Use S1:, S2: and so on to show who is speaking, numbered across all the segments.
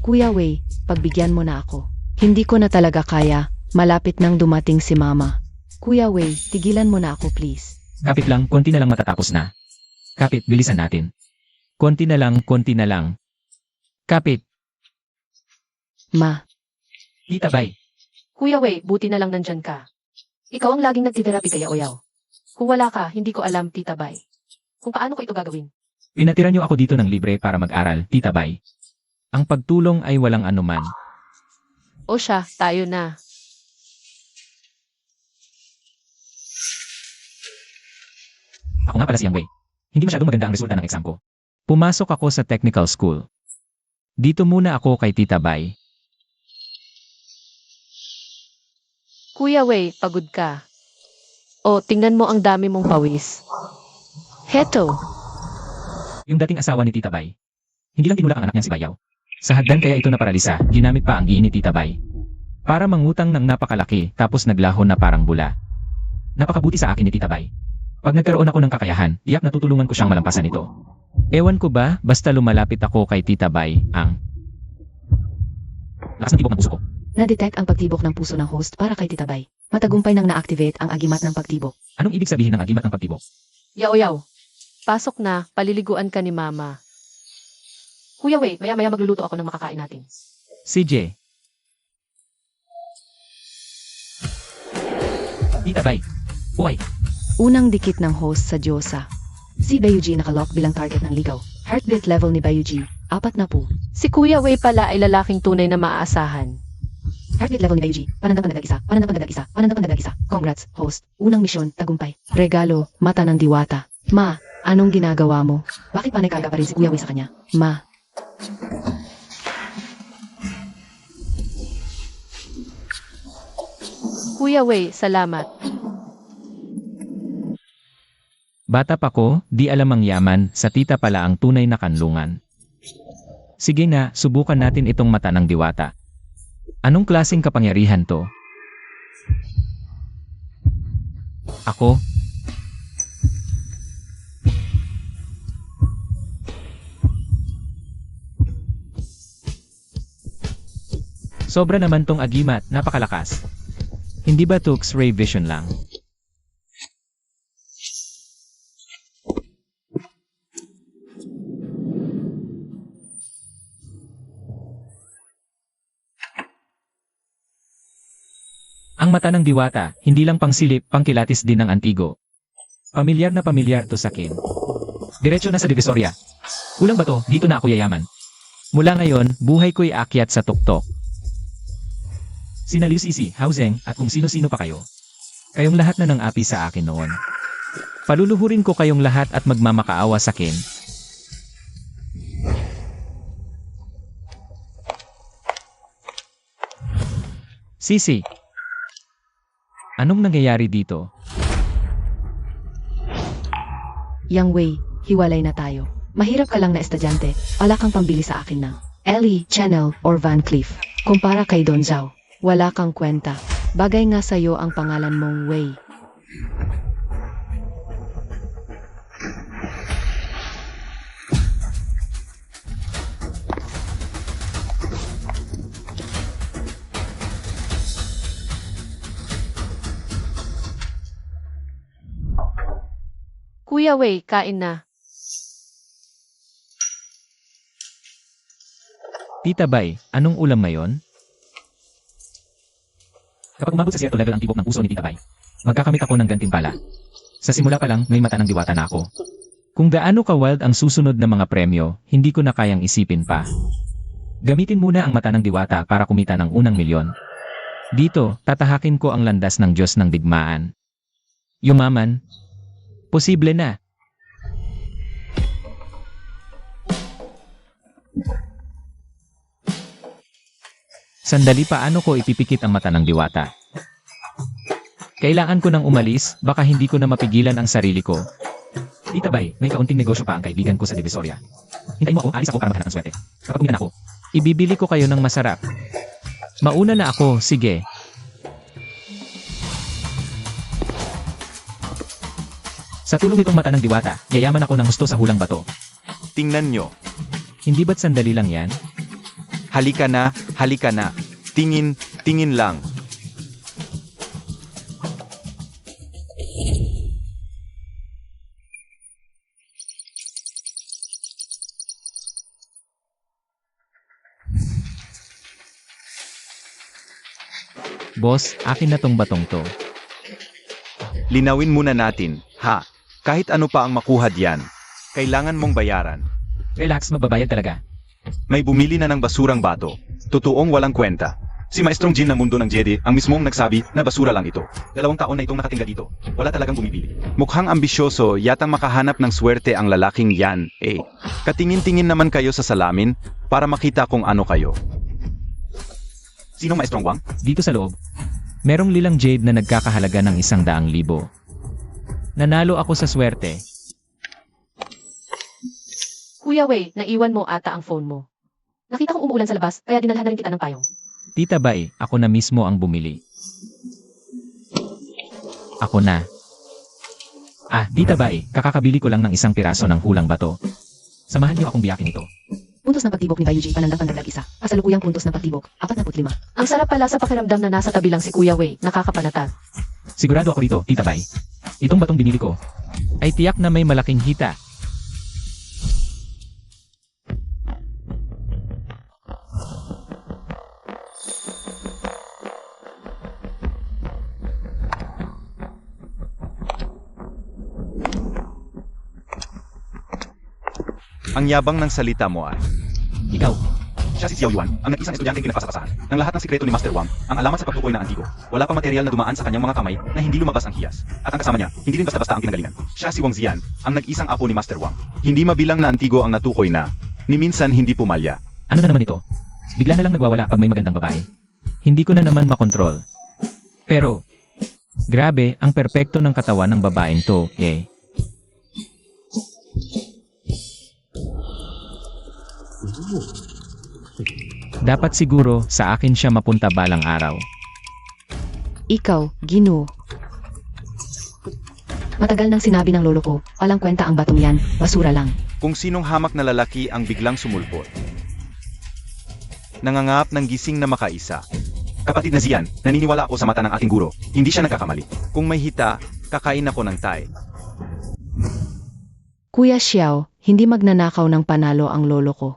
S1: Kuya Wei, pagbigyan mo na ako. Hindi ko na talaga kaya, malapit nang dumating si Mama. Kuya Wei, tigilan mo na ako please.
S2: Kapit lang, konti na lang matatapos na. Kapit, bilisan natin. Konti na lang, konti na lang. Kapit,
S1: Ma,
S2: Tita Bay.
S3: Kuya Wei, buti na lang nandyan ka. Ikaw ang laging nagtitherapy kaya Oyaw. Kung wala ka, hindi ko alam, Tita Bay. Kung paano ko ito gagawin.
S2: Pinatira niyo ako dito ng libre para mag-aral, Tita Bay. Ang pagtulong ay walang anuman.
S3: O siya, tayo na.
S2: Ako nga pala si Yang Wei. Hindi masyadong maganda ang resulta ng exam ko. Pumasok ako sa technical school. Dito muna ako kay Tita Bay.
S3: Kuya Wei, pagod ka. O, tingnan mo ang dami mong pawis. Heto.
S2: Yung dating asawa ni Tita Bay. Hindi lang tinulak ang anak niya si Bayaw. Sa hagdan kaya ito naparalisa, ginamit pa ang giin ni Tita Bay. Para mangutang ng napakalaki tapos naglaho na parang bula. Napakabuti sa akin ni Tita Bay. Pag nagkaroon ako ng kakayahan, tiyak natutulungan ko siyang malampasan ito. Ewan ko ba, basta lumalapit ako kay Tita Bay, ang lakas ng tibok ng puso ko.
S1: na-detect ang pagtibok ng puso ng host para kay Tita Bay. Matagumpay nang na-activate ang agimat ng pagtibok.
S2: Anong ibig sabihin ng agimat ng pagtibok?
S3: Yaw. Pasok na, paliliguan ka ni Mama. Kuya Wei, maya-maya magluluto ako ng makakain natin.
S2: CJ. Tita Bay. Buhay.
S1: Unang dikit ng host sa Diyosa. Si Bayuji nakalock bilang target ng ligaw. Heartbeat level ni Bayuji, 40.
S3: Si Kuya Wei pala ay lalaking tunay na maaasahan.
S1: Heartbeat level ni Bayuji, panandang pandadag isa. Congrats, host. Unang misyon, tagumpay. Regalo, mata ng diwata. Ma, anong ginagawa mo? Bakit pa nagkaga pa rin si Kuya Wei sa kanya? Ma.
S3: Kuya Wei, salamat.
S2: Bata pa ko, di alam ang yaman, sa tita pala ang tunay na kanlungan. Sige na, subukan natin itong mata ng diwata. Anong klaseng kapangyarihan to? Ako? Sobra naman tong agimat, napakalakas. Hindi ba Tux Ray Vision lang? Ang mata ng diwata, hindi lang pangsilip, pangkilatis din ng antigo. Pamilyar na pamilyar to sa akin. Diretso na sa Divisoria. Kulang ba to? Dito na ako yayaman. Mula ngayon, buhay ko'y aakyat sa tuktok. Sina Liu Sisi, Hao Zeng, at kung sino-sino pa kayo. Kayong lahat na ng api sa akin noon. Paluluhurin ko kayong lahat at magmamakaawa sa akin. Sisi. Anong nangyayari dito?
S1: Yang Wei, hiwalay na tayo. Mahirap ka lang na estudyante. Wala kang pambili sa akin ng Ellie, Channel, or Van Cleef. Kumpara kay Don Zhao, wala kang kwenta. Bagay nga sa'yo ang pangalan mong Wei.
S3: Kuya Wei, kain na.
S2: Tita Bay, anong ulam ngayon? Kapag umabot sa certo level ang tibok ng puso ni Tita Bay, magkakamit ako ng gantimpala. Sa simula pa lang, may mata ng diwata na ako. Kung gaano ka-wild ang susunod na mga premyo, hindi ko na kayang isipin pa. Gamitin muna ang mata ng diwata para kumita ng unang milyon. Dito, tatahakin ko ang landas ng Diyos ng digmaan. Yumaman? Posible na. Sandali, paano ko ipipikit ang mata ng diwata? Kailangan ko nang umalis, baka hindi ko na mapigilan ang sarili ko. Tita Bay, may kaunting negosyo pa ang kaibigan ko sa Divisoria. Hintayin mo ako, alis ako para maghanap ng swerte. Kapag umilan ako, ibibili ko kayo ng masarap. Mauna na ako, sige. Sa tulong nitong mata ng diwata, yayaman ako ng gusto sa hulang bato.
S4: Tingnan nyo.
S2: Hindi ba't sandali lang yan?
S4: Halika na, halika na. Tingin, tingin lang.
S2: Boss, akin na tong batong to.
S4: Linawin muna natin, ha? Kahit ano pa ang makuha diyan, kailangan mong bayaran.
S2: Relax, magbabayad talaga.
S4: May bumili na ng basurang bato. Totoong walang kwenta. Si Maestrong Jin ng mundo ng Jedi ang mismong nagsabi na basura lang ito. 2 taon na itong nakatingga dito. Wala talagang bumibili. Mukhang ambisyoso, yatang makahanap ng swerte ang lalaking yan, eh. Katingin-tingin naman kayo sa salamin para makita kung ano kayo. Sinong Maestrong Wang?
S2: Dito sa loob, merong lilang jade na nagkakahalaga ng 100,000. Nanalo ako sa swerte.
S3: Kuya Wei, naiwan mo ata ang phone mo. Nakita kong umuulan sa labas, kaya dinalhan na rin kita ng payong.
S2: Tita Bai, ako na mismo ang bumili. Ako na. Tita Bai, kakakabili ko lang ng 1 piraso ng hulang bato. Samahan niyo akong biyakin ito.
S1: Puntos ng pagtibok ni Bayuji, panandang pandagdag 1. Kasalukuyang puntos ng pagtibok, 45.
S3: Ang sarap pala sa pakiramdam na nasa tabi lang si Kuya Wei, nakakapanatag.
S2: Sigurado ako rito, Tita Bai. Itong batong binili ko ay tiyak na may malaking hita.
S4: Ang yabang ng salita mo ay.
S2: Ikaw,
S4: Siya si Xiao Yuan, ang nag-isang estudyante pinagpasapasahan ng lahat ng sikreto ni Master Wang, ang alamat sa pagtukoy ng antigo. Wala pang material na dumaan sa kanyang mga kamay na hindi lumabas ang hiyas. At ang kasama niya, hindi rin basta-basta ang pinanggalingan. Siya si Wang Ziyan, ang nag-isang apo ni Master Wang. Hindi mabilang na antigo ang natukoy na, ni minsan hindi pumalya.
S2: ano na naman ito? Bigla na lang nagwawala pag may magandang babae. Hindi ko na naman makontrol. Pero, grabe, ang perpekto ng katawan ng babaeng to, eh. Dapat siguro sa akin siya mapunta balang araw.
S1: Ikaw, Ginoo. Matagal nang sinabi ng lolo ko, walang kwenta ang batong yan, basura lang.
S4: Kung sinong hamak na lalaki ang biglang sumulpot. Nangangap ng gising na makaisa. Kapatid na Ziyan, naniniwala ako sa mata ng aking guro. Hindi siya nagkakamali. Kung may hita, kakain ako ng tay.
S1: Kuya Xiao, hindi magnanakaw ng panalo ang lolo ko.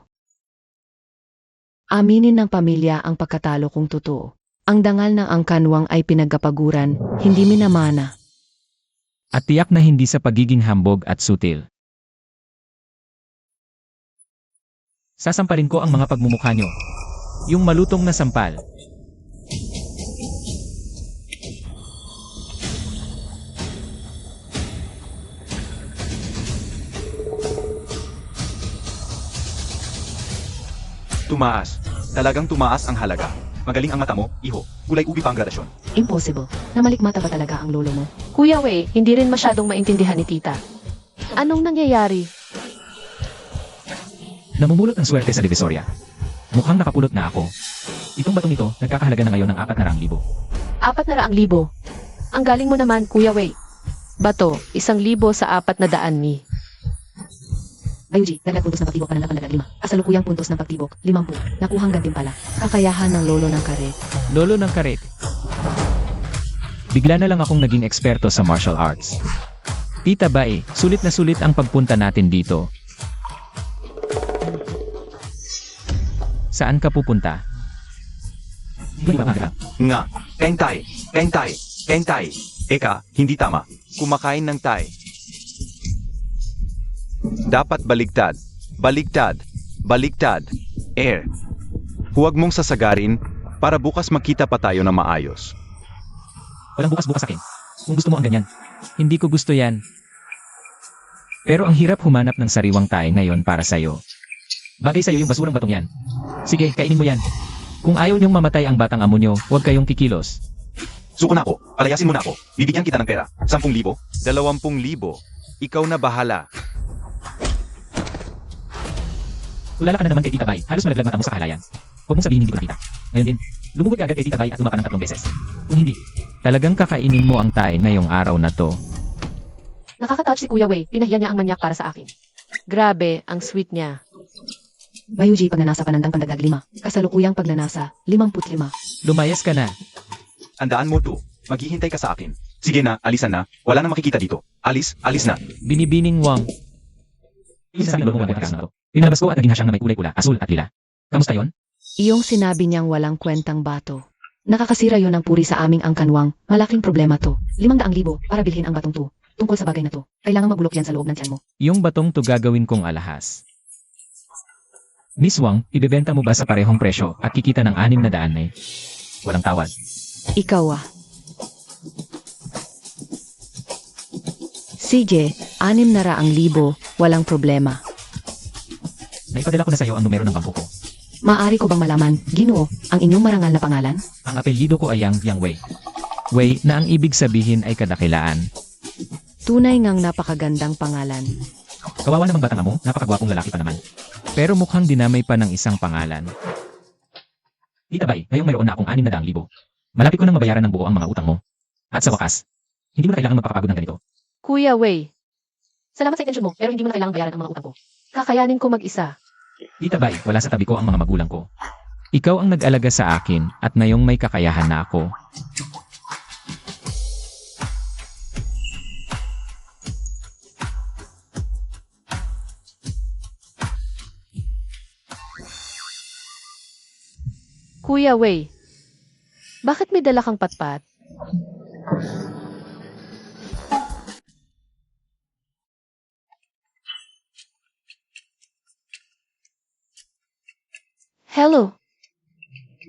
S1: Aminin ng pamilya ang pagkatalo kung totoo. Ang dangal ng angkanwang ay pinagkapaguran, hindi minamana.
S2: At tiyak na hindi sa pagiging hambog at sutil. Sasampalin ko ang mga pagmumukha nyo. Yung malutong na sampal.
S4: Tumaas. Talagang tumaas ang halaga. Magaling ang mata mo, iho. Gulay-ubi pa ang gradasyon.
S1: Impossible. Namalikmata ba talaga ang lolo mo?
S3: Kuya Wei, hindi rin masyadong maintindihan ni tita. Anong nangyayari?
S2: Namumulot ng swerte sa Divisoria. Mukhang nakapulot na ako. Itong batong ito, nagkakahalaga na ngayon ng 400,000.
S3: 400,000. Ang galing mo naman, Kuya Wei. Bato, 1,000 sa 400 ni.
S1: Bayuji, dagdag puntos ng pagtibok, panandang pandagdag 5. Kasalukuyang puntos ng pagtibok, 50. Nakuhang gantimpala. Kakayahan ng lolo ng karet.
S2: Lolo ng karet. Bigla na lang akong naging eksperto sa martial arts. Tita Bai, sulit na sulit ang pagpunta natin dito. Saan ka pupunta? Hindi ba magandang?
S4: Nga. Kentay. Kentay. Kentay. Eka, hindi tama. Kumakain ng tay. Dapat baligtad. Baligtad. Baligtad. Air. Huwag mong sasagarin para bukas makita pa tayo na maayos.
S2: Walang bukas-bukas akin. Kung gusto mo ang ganyan. Hindi ko gusto yan. Pero ang hirap humanap ng sariwang tayo ngayon para sa'yo. Bagay sa'yo yung basurang batong yan. Sige, kainin mo yan. Kung ayaw niyong mamatay ang batang amo niyo, huwag kayong kikilos.
S4: Suko na ako. Palayasin mo na ako. Bibigyan kita ng pera. 10,000? 20,000. Ikaw na bahala.
S2: Ulala ka na naman kay Tita Bai. Halos malaglag mata mo sa kahalayan. Huwag mong sabihin hindi ko nakita. Ngayon din, lumubog agad kay Tita Bai at lumaka ng 3 beses. Kung hindi, talagang kakainin mo ang tae ngayong araw na to.
S3: Nakaka-touch si Kuya Wei. Pinahiya niya ang manyak para sa akin. Grabe, ang sweet niya.
S1: Bayuji pagnanasa panandang pandagdag 5. Kasalukuyang pagnanasa, 55.
S2: Lumayas ka na.
S4: Andaan mo to. Maghihintay ka sa akin. Sige na, alisan na. Wala na makikita dito. Alis na.
S2: Binibining Wang. Isa sa loob ng na to. Pinalabas ko at naging hasyang na may kulay-pula, asul at lila. Kamusta yon?
S1: Iyong sinabi niyang walang kwentang bato. Nakakasira yon ng puri sa aming angkanwang. Malaking problema to. 500,000 para bilhin ang batong to. Tungkol sa bagay na to, kailangan magbulok yan sa loob ng tiyan mo.
S2: Yung batong to gagawin kong alahas. Miss Wang, ibebenta mo ba sa parehong presyo at kikita ng 600 eh? Walang tawad.
S1: Ikaw ah. CJ, 600,000, walang problema.
S2: Naipadala ko na sa'yo ang numero ng bangko ko.
S1: Maaari ko bang malaman, Ginoo, ang inyong marangal na pangalan?
S2: Ang apelyido ko ay Yang Wei. Wei na ang ibig sabihin ay kadakilaan.
S1: Tunay ngang napakagandang pangalan.
S2: Kawawa namang batang amo, napakagwapong lalaki pa naman. Pero mukhang dinamay pa ng isang pangalan. Tita Bay, ngayong mayroon na akong 600,000. Malapit ko nang mabayaran ng buo ang mga utang mo. At sa wakas, hindi mo na kailangan magpapagod ng ganito.
S3: Kuya Wei, salamat sa intensyon mo, pero hindi mo na kailangang bayaran ang mga utang ko. Kakayanin ko mag-isa.
S2: Tita Bay, wala sa tabi ko ang mga magulang ko. Ikaw ang nag-alaga sa akin at ngayong may kakayahan na ako.
S3: Kuya Wei, bakit may dala kang patpat? Hello.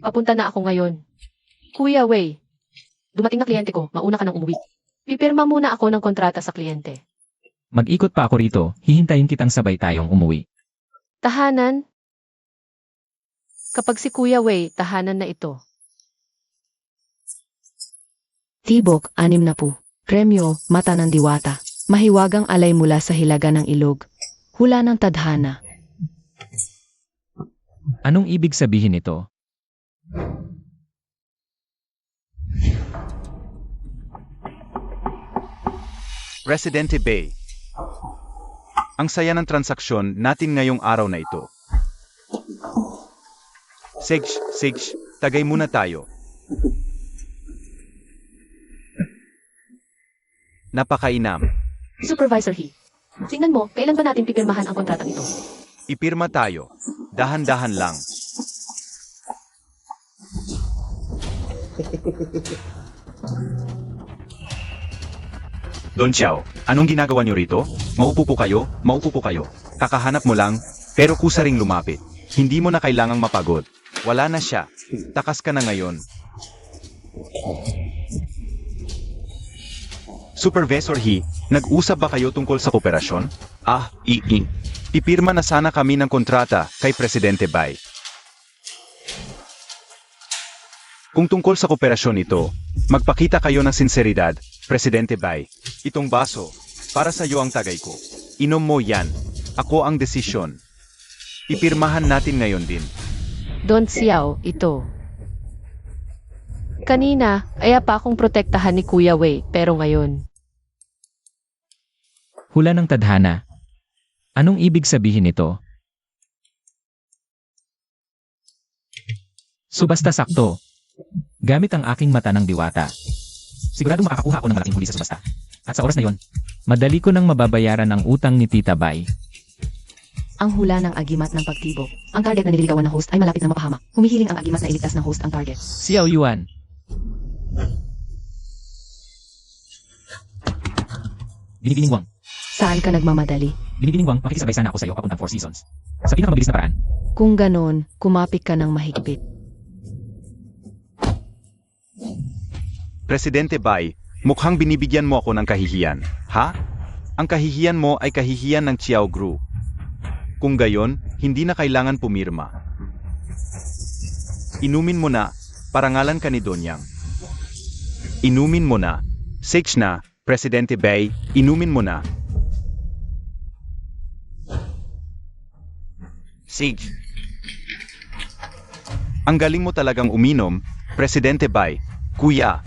S3: Papunta na ako ngayon. Kuya Wei, dumating na kliyente ko, mauna ka nang umuwi. Pipirma muna ako ng kontrata sa kliyente.
S2: Mag-ikot pa ako rito, hihintayin kitang sabay tayong umuwi.
S3: Tahanan? Kapag si Kuya Wei, tahanan na ito.
S1: Tibok, 60. Premyo, mata ng diwata. Mahiwagang alay mula sa hilaga ng ilog. Hula ng tadhana.
S2: Anong ibig sabihin nito?
S4: Presidente Bay. Ang saya ng transaksyon natin ngayong araw na ito. Sige, tagay muna tayo. Napakainam.
S3: Supervisor He, tingnan mo, kailan ba natin pipirmahan ang kontratang ito?
S4: Ipirma tayo. Dahan-dahan lang. Don Xiao, anong ginagawa niyo rito? Maupo po kayo. Kakahanap mo lang, pero kusa ring lumapit. Hindi mo na kailangang mapagod. Wala na siya. Takas ka na ngayon. Supervisor He, nag-usap ba kayo tungkol sa kooperasyon? Pipirma na sana kami ng kontrata kay Presidente Bay. Kung tungkol sa kooperasyon ito, magpakita kayo ng sinseridad, Presidente Bay. Itong baso, para sa iyo ang tagay ko. Inom mo yan. Ako ang desisyon. Ipirmahan natin ngayon din.
S3: Don Xiao, ito. Kanina, aya pa akong protektahan ni Kuya Wei, pero ngayon.
S2: Hula ng tadhana. Anong ibig sabihin nito? Subasta sakto. Gamit ang aking mata ng diwata. Siguradong makakakuha ako ng malaking huli sa subasta. At sa oras na yon, madali ko nang mababayaran ang utang ni Tita Bay.
S1: Ang hula ng agimat ng pagtibok. Ang target na nililigawan ng host ay malapit na mapahamak. Humihiling ang agimat na iligtas ng host ang target.
S2: Xiao Yuan. Binibining Wang.
S1: Saan ka nagmamadali?
S2: Binibining Wang, makikisabay sana ako sa iyo papuntang Four Seasons. Sa pinakamabilis na paraan.
S1: Kung ganon, kumapit ka ng mahigpit.
S4: Presidente Bay, mukhang binibigyan mo ako ng kahihiyan. Ha? Ang kahihiyan mo ay kahihiyan ng Chiao Group. Kung gayon, hindi na kailangan pumirma. Inumin mo na, parangalan ka ni Donyang. Inumin mo na. Sage na, Presidente Bay, inumin mo na. Sage. Ang galing mo talagang uminom, Presidente Bay. Kuya.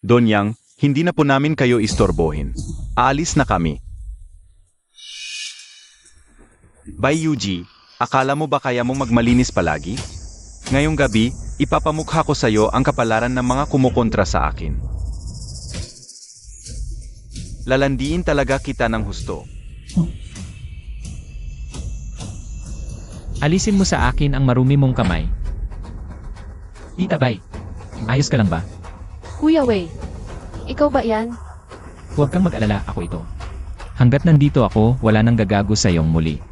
S4: Don Yang, hindi na po namin kayo istorbohin. Aalis na kami. Bye Yuji, akala mo ba kaya mong magmalinis palagi? Ngayong gabi, ipapamukha ko sa'yo ang kapalaran ng mga kumukontra sa akin. Lalandiin talaga kita ng husto.
S2: Alisin mo sa akin ang marumi mong kamay. Tita Bay, ayos ka lang ba?
S3: Kuya Wei, ikaw ba yan?
S2: Huwag kang mag-alala, ako ito. Hanggat nandito ako, wala nang gagago sa iyong muli.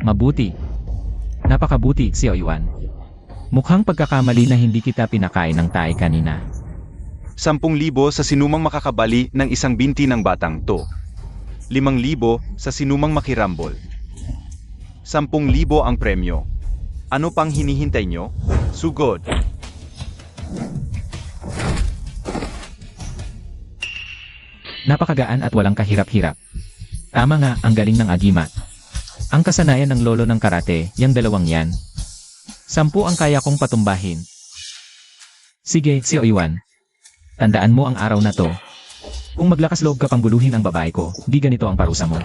S2: Mabuti. Napakabuti, si Oiwan. Mukhang pagkakamali na hindi kita pinakain ng tae kanina.
S4: 10,000 sa sinumang makakabali ng isang binti ng batang to. 5,000 sa sinumang makirambol. 10,000 ang premyo. Ano pang hinihintay nyo? Sugod!
S2: Napakagaan at walang kahirap-hirap. Tama nga, ang galing ng agimat. Ang kasanayan ng lolo ng karate, yang dalawang yan. 10 ang kaya kong patumbahin. Sige, si Oiwan. Tandaan mo ang araw na to. Kung maglakas loob ka pang guluhin ang babae ko, di ganito ang parusa mo.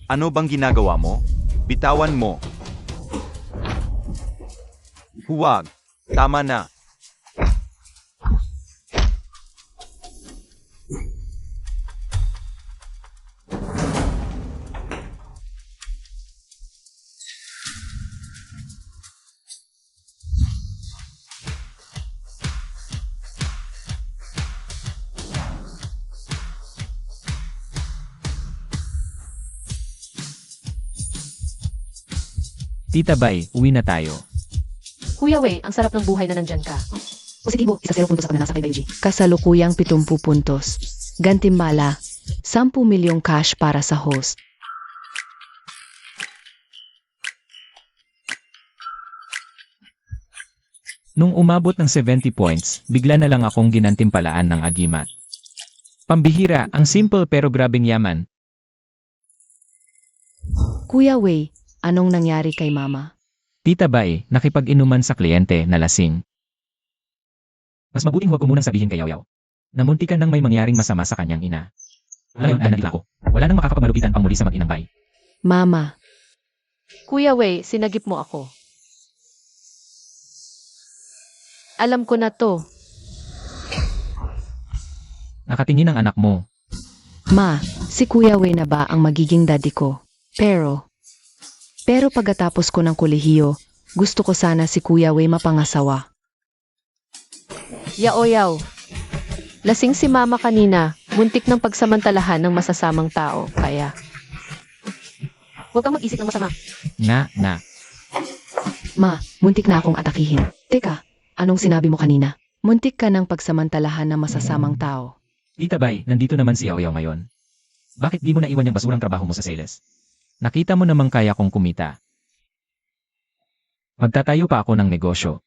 S4: Ano bang ginagawa mo? Bitawan mo. Huwag. Tama na.
S2: Tita Bay, uwi na tayo.
S3: Kuya Wei, ang sarap ng buhay na nandyan ka.
S1: Positibo, 1-0 puntos sa pananasa kay Bayuji. Kasalukuyang 70 puntos. Gantimbala, 10 milyong cash para sa host.
S2: Nung umabot ng 70 points, bigla na lang akong ginantimpalaan ng agimat. Pambihira, ang simple pero grabing yaman.
S1: Kuya Wei, anong nangyari kay mama?
S2: Tita Bay, nakipag-inuman sa kliyente na lasing. Mas mabuting huwag ko munang sabihin kay Yaw-Yaw. Namuntikan nang may mangyaring masama sa kanyang ina. Ngayon, nandito ako. Wala nang makakapagmalupitan pang muli sa mag-inang Bay.
S1: Mama,
S3: Kuya Wei, sinagip mo ako. Alam ko na to.
S2: Nakatingin ang anak mo.
S1: ma, si Kuya Wei na ba ang magiging daddy ko? Pero pagkatapos ko ng kolehiyo, gusto ko sana si Kuya Wei mapangasawa.
S3: Yao-yaw. Lasing si mama kanina, muntik ng pagsamantalahan ng masasamang tao, kaya... Huwag kang mag-isip ng masama.
S2: Na.
S1: Ma, muntik na akong atakihin. Teka, anong sinabi mo kanina? Muntik ka ng pagsamantalahan ng masasamang tao.
S2: Tita Bay, nandito naman si Yaw-Yaw ngayon. Bakit di mo naiwan yung basurang trabaho mo sa sales? Nakita mo namang kaya kong kumita. Magtatayo pa ako ng negosyo.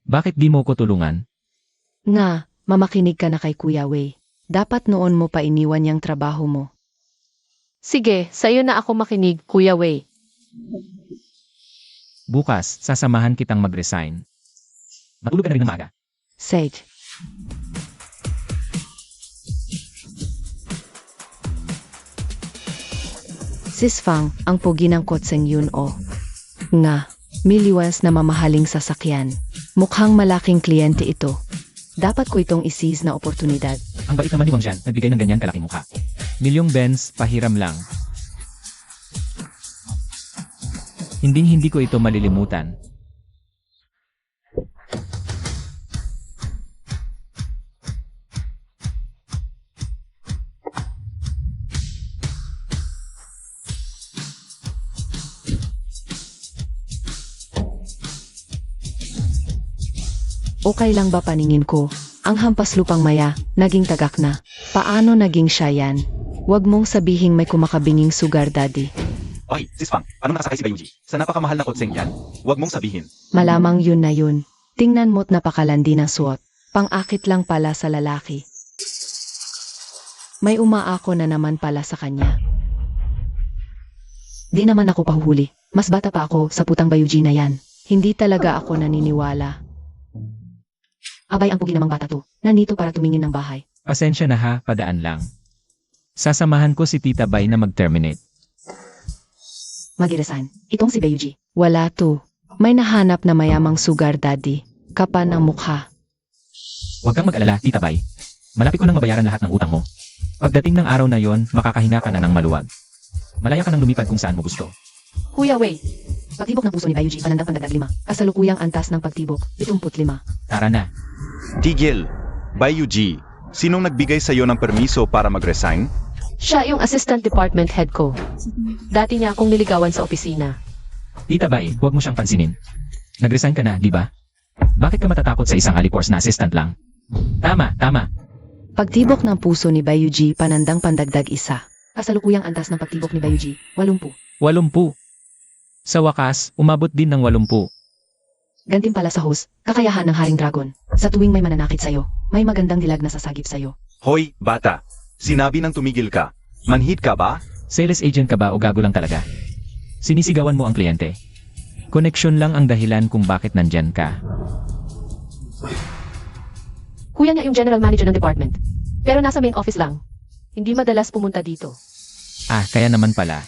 S2: Bakit di mo ko tulungan?
S1: Nga, mamakinig ka na kay Kuya Wei. Dapat noon mo pa iniwan yung trabaho mo.
S3: Sige, sa'yo na ako makinig, Kuya Wei.
S2: Bukas, sasamahan kitang mag-resign. Matulog ka na rin ng maaga.
S1: Sage. Sisfang, ang pogi ng kotseng yun o. Nga, millions na mamahaling sasakyan. Mukhang malaking kliyente ito. Dapat ko itong isis na oportunidad.
S2: Ang bait naman ni Wang Jian, nagbigay ng ganyan kalaking mukha. Milyong Benz, pahiram lang. Hindi ko ito malilimutan.
S1: Okay lang ba paningin ko? Ang hampas lupang maya, naging tagak na. Paano naging siya yan? Huwag mong sabihing may kumakabinging sugar daddy.
S4: Okay, Sisfang, anong nakasakay si Bayuji? Sa napakamahal na kotseng yan? Huwag mong sabihin.
S1: Malamang yun na yun. Tingnan mo't napakalandi ng suot. Pang-akit lang pala sa lalaki. May umaako na naman pala sa kanya. Di naman ako pahuhuli. Mas bata pa ako sa putang bayuji na yan. Hindi talaga ako naniniwala. Abay, ang pugi namang bata to. Nandito para tumingin ng bahay.
S2: Pasensya na ha, padaan lang. Sasamahan ko si Tita Bay na mag-terminate.
S1: Mag-resign. Itong si Bayuji. Wala to. May nahanap na mayamang sugar daddy. Kapan ng mukha.
S2: Huwag kang mag-alala, Tita Bay. Malapit ko nang mabayaran lahat ng utang mo. Pagdating ng araw na yon, makakahinga ka na ng maluwag. Malaya ka nang lumipad kung saan mo gusto.
S1: Kuya Wei. Pagtibok ng puso ni Bayuji, panandang pandagdag 5. Kasalukuyang antas ng pagtibok, 75.
S2: Tara na.
S4: Tigil. Bayuji, sinong nagbigay sa'yo ng permiso para mag-resign?
S3: Siya yung assistant department head ko. Dati niya akong niligawan sa opisina.
S2: Tita Bay, huwag mo siyang pansinin. Nag-resign ka na, di ba? Bakit ka matatakot sa isang alipors na assistant lang? Tama, tama.
S1: Pagtibok ng puso ni Bayuji, panandang pandagdag 1. Kasalukuyang antas ng pagtibok ni Bayuji, 80.
S2: 80. Sa wakas, umabot din ng 80.
S1: Gantimpala sa host, kakayahan ng Haring Dragon. Sa tuwing may mananakit sa'yo, may magandang dilag na sasagip sa'yo.
S4: Hoy, bata. Sinabi ng tumigil ka. Manhid ka ba?
S2: Sales agent ka ba o gago lang talaga? Sinisigawan mo ang kliyente. Koneksyon lang ang dahilan kung bakit nandyan ka.
S3: Kuya niya yung general manager ng department. Pero nasa main office lang. Hindi madalas pumunta dito.
S2: Ah, kaya naman pala.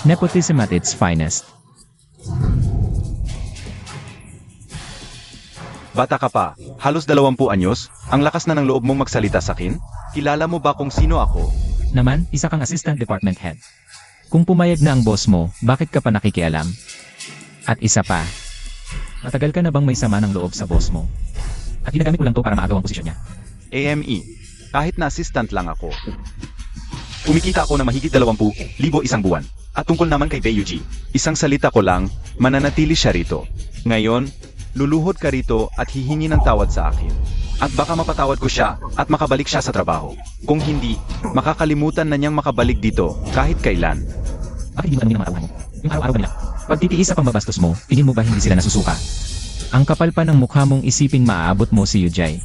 S2: Nepotism at its finest.
S4: Bata ka pa. Halos 20 anyos. Ang lakas na ng loob mong magsalita sa akin? Kilala mo ba kung sino ako?
S2: Naman, isa kang assistant department head. Kung pumayag na ang boss mo, bakit ka pa nakikialam? At isa pa, matagal ka na bang may sama ng loob sa boss mo? At ginagamit ko lang to para maagaw ang posisyon niya.
S4: AME. Kahit na assistant lang ako. Kumikita ako na mahigit 20,000 isang buwan. At tungkol naman kay Bayuji, isang salita ko lang, mananatili siya rito. Ngayon, luluhod ka rito at hihingi ng tawad sa akin. At baka mapatawad ko siya at makabalik siya sa trabaho. Kung hindi, makakalimutan na niyang makabalik dito kahit kailan.
S2: Bakit hindi mo tanongin ang mga tauhan mo? Yung araw-araw nila. Pag titiis sa pambabastos mo, tingin mo ba hindi sila nasusuka? Ang kapal pa ng mukha mong isiping maaabot mo si Yujay.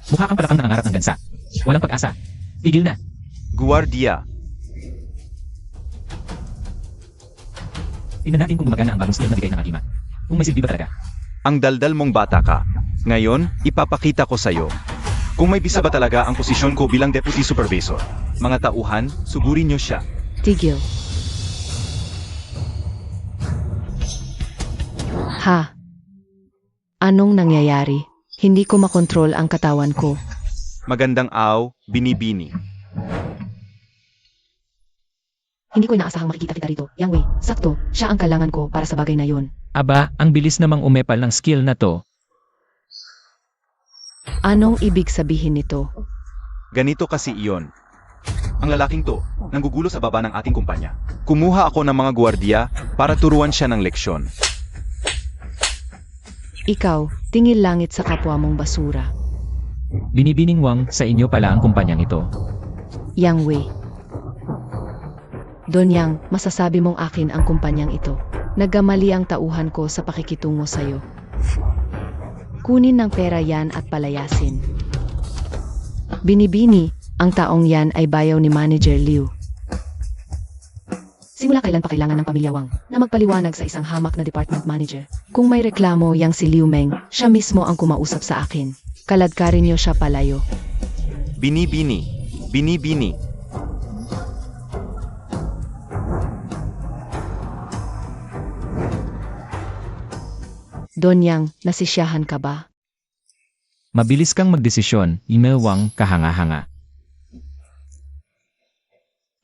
S2: Mukha kang palakang nangangarap ng gansa. Walang pag-asa. Tigil na.
S4: Guardia.
S2: Tingnan natin kung gumagana ang bagong skill na bigay ng Akima. Kung may silbi ba talaga.
S4: Ang daldal mong bata ka. Ngayon, ipapakita ko sa'yo. Kung may bisa ba talaga ang posisyon ko bilang deputy supervisor. Mga tauhan, sugurin niyo siya.
S1: Tigil. Ha? Anong nangyayari? Hindi ko makontrol ang katawan ko.
S4: Magandang aw, binibini.
S1: Hindi ko inaasahang makikita kita rito. Yang Wei, sakto, siya ang kailangan ko para sa bagay na yon.
S2: Aba, ang bilis namang umepal ng skill na to.
S1: Anong ibig sabihin nito?
S4: Ganito kasi iyon. Ang lalaking to, nanggugulo sa baba ng ating kumpanya. Kumuha ako ng mga gwardiya para turuan siya ng leksyon.
S1: Ikaw, tingil langit sa kapwa mong basura.
S2: Binibining Wang, sa inyo pala ang kumpanyang ito.
S1: Yang Wei. Don Yang, masasabi mong akin ang kumpanyang ito. Nagkamali ang tauhan ko sa pakikitungo sa'yo. Kunin ng pera yan at palayasin. Binibini, ang taong yan ay bayaw ni Manager Liu. Simula kailan pa kailangan ng pamilya Wang na magpaliwanag sa isang hamak na department manager? Kung may reklamo yang si Liu Meng, siya mismo ang kumausap sa akin. Kaladkarin niyo siya palayo.
S4: Binibini. Binibini.
S1: Don Yang, nasisyahan ka ba?
S2: Mabilis kang magdesisyon, email Wang, kahanga-hanga.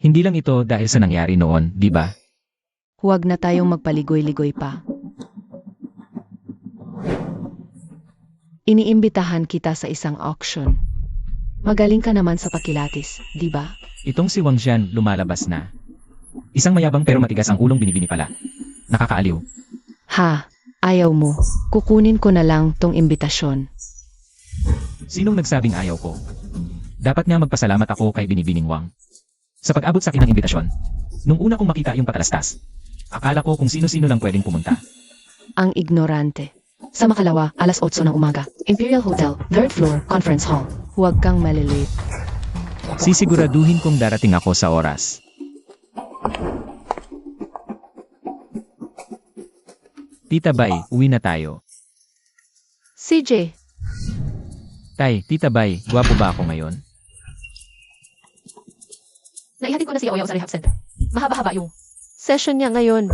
S2: Hindi lang ito dahil sa nangyari noon, di ba?
S1: Huwag na tayong magpaligoy-ligoy pa. Iniimbitahan kita sa isang auction. Magaling ka naman sa pakilatis, di ba?
S2: Itong si Wang Jian lumalabas na. Isang mayabang pero matigas ang ulong binibini pala. Nakakaaliw.
S1: Ha, ayaw mo. Kukunin ko na lang tong imbitasyon.
S2: Sinong nagsabing ayaw ko? Dapat nga magpasalamat ako kay Binibining Wang. Sa pag-abot sa akin ng imbitasyon, nung una kong makita yung patalastas, akala ko kung sino-sino lang pwedeng pumunta.
S1: Ang ignorante. Sa makalawa, alas 8 ng umaga. Imperial Hotel, 3rd floor, conference hall. Huwag kang malilate.
S2: Sisiguraduhin kong darating ako sa oras. Tita Bay, uwi na tayo.
S3: CJ,
S2: Tay, Tita Bay, gwapo ba ako ngayon?
S3: naihatid ko na si Oyaw sa rehab center. Mahaba-haba yung session niya ngayon.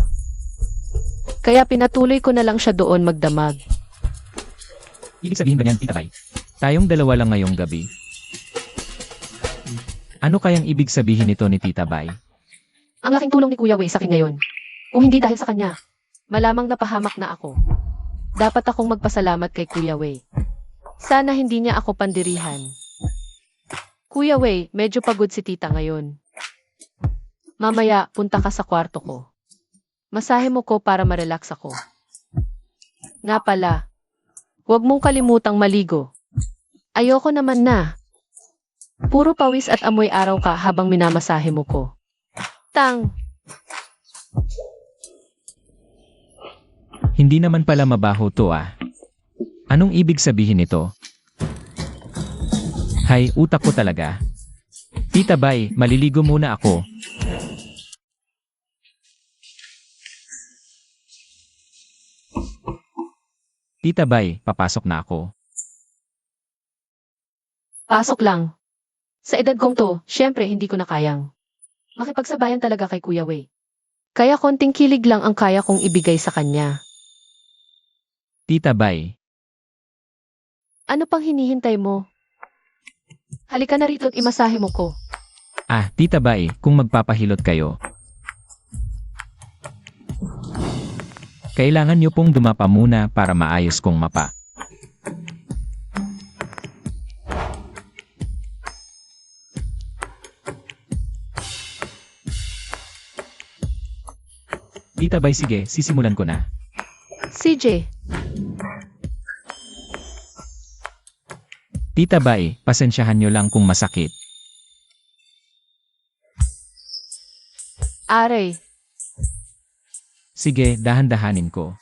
S3: Kaya pinatuloy ko na lang siya doon magdamag.
S2: Ibig sabihin ba niyan, Tita Bay? Tayong dalawa lang ngayong gabi. Ano kayang ibig sabihin nito ni Tita Bay?
S3: Ang laking tulong ni Kuya Wei sa akin ngayon. Kung hindi dahil sa kanya, malamang napahamak na ako. Dapat akong magpasalamat kay Kuya Wei. Sana hindi niya ako pandirihan. Kuya Wei, medyo pagod si tita ngayon. Mamaya, punta ka sa kwarto ko. Masahe mo ko para ma-relax ako. Nga pala, huwag mong kalimutang maligo. Ayoko naman na. Puro pawis at amoy araw ka habang minamasahe mo ko. Tang!
S2: Hindi naman pala mabaho to ah. Anong ibig sabihin nito? Hay, utak ko talaga. Tita Bay, maliligo muna ako. Tita Bay, papasok na ako.
S3: Pasok lang. Sa edad kong to, syempre hindi ko na kayang makipagsabayan talaga kay Kuya Wei. Kaya konting kilig lang ang kaya kong ibigay sa kanya.
S2: Tita Bay,
S3: Ano pang hinihintay mo? Halika na rito at imasahe mo ko.
S2: Tita Bay, kung magpapahilot kayo. Kailangan nyo pong dumapa muna para maayos kong mapa. Tita Bay, sige, sisimulan ko na.
S3: CJ,
S2: Tita Bay, pasensyahan nyo lang kung masakit.
S3: Aray,
S2: Sige, dahan-dahanin ko.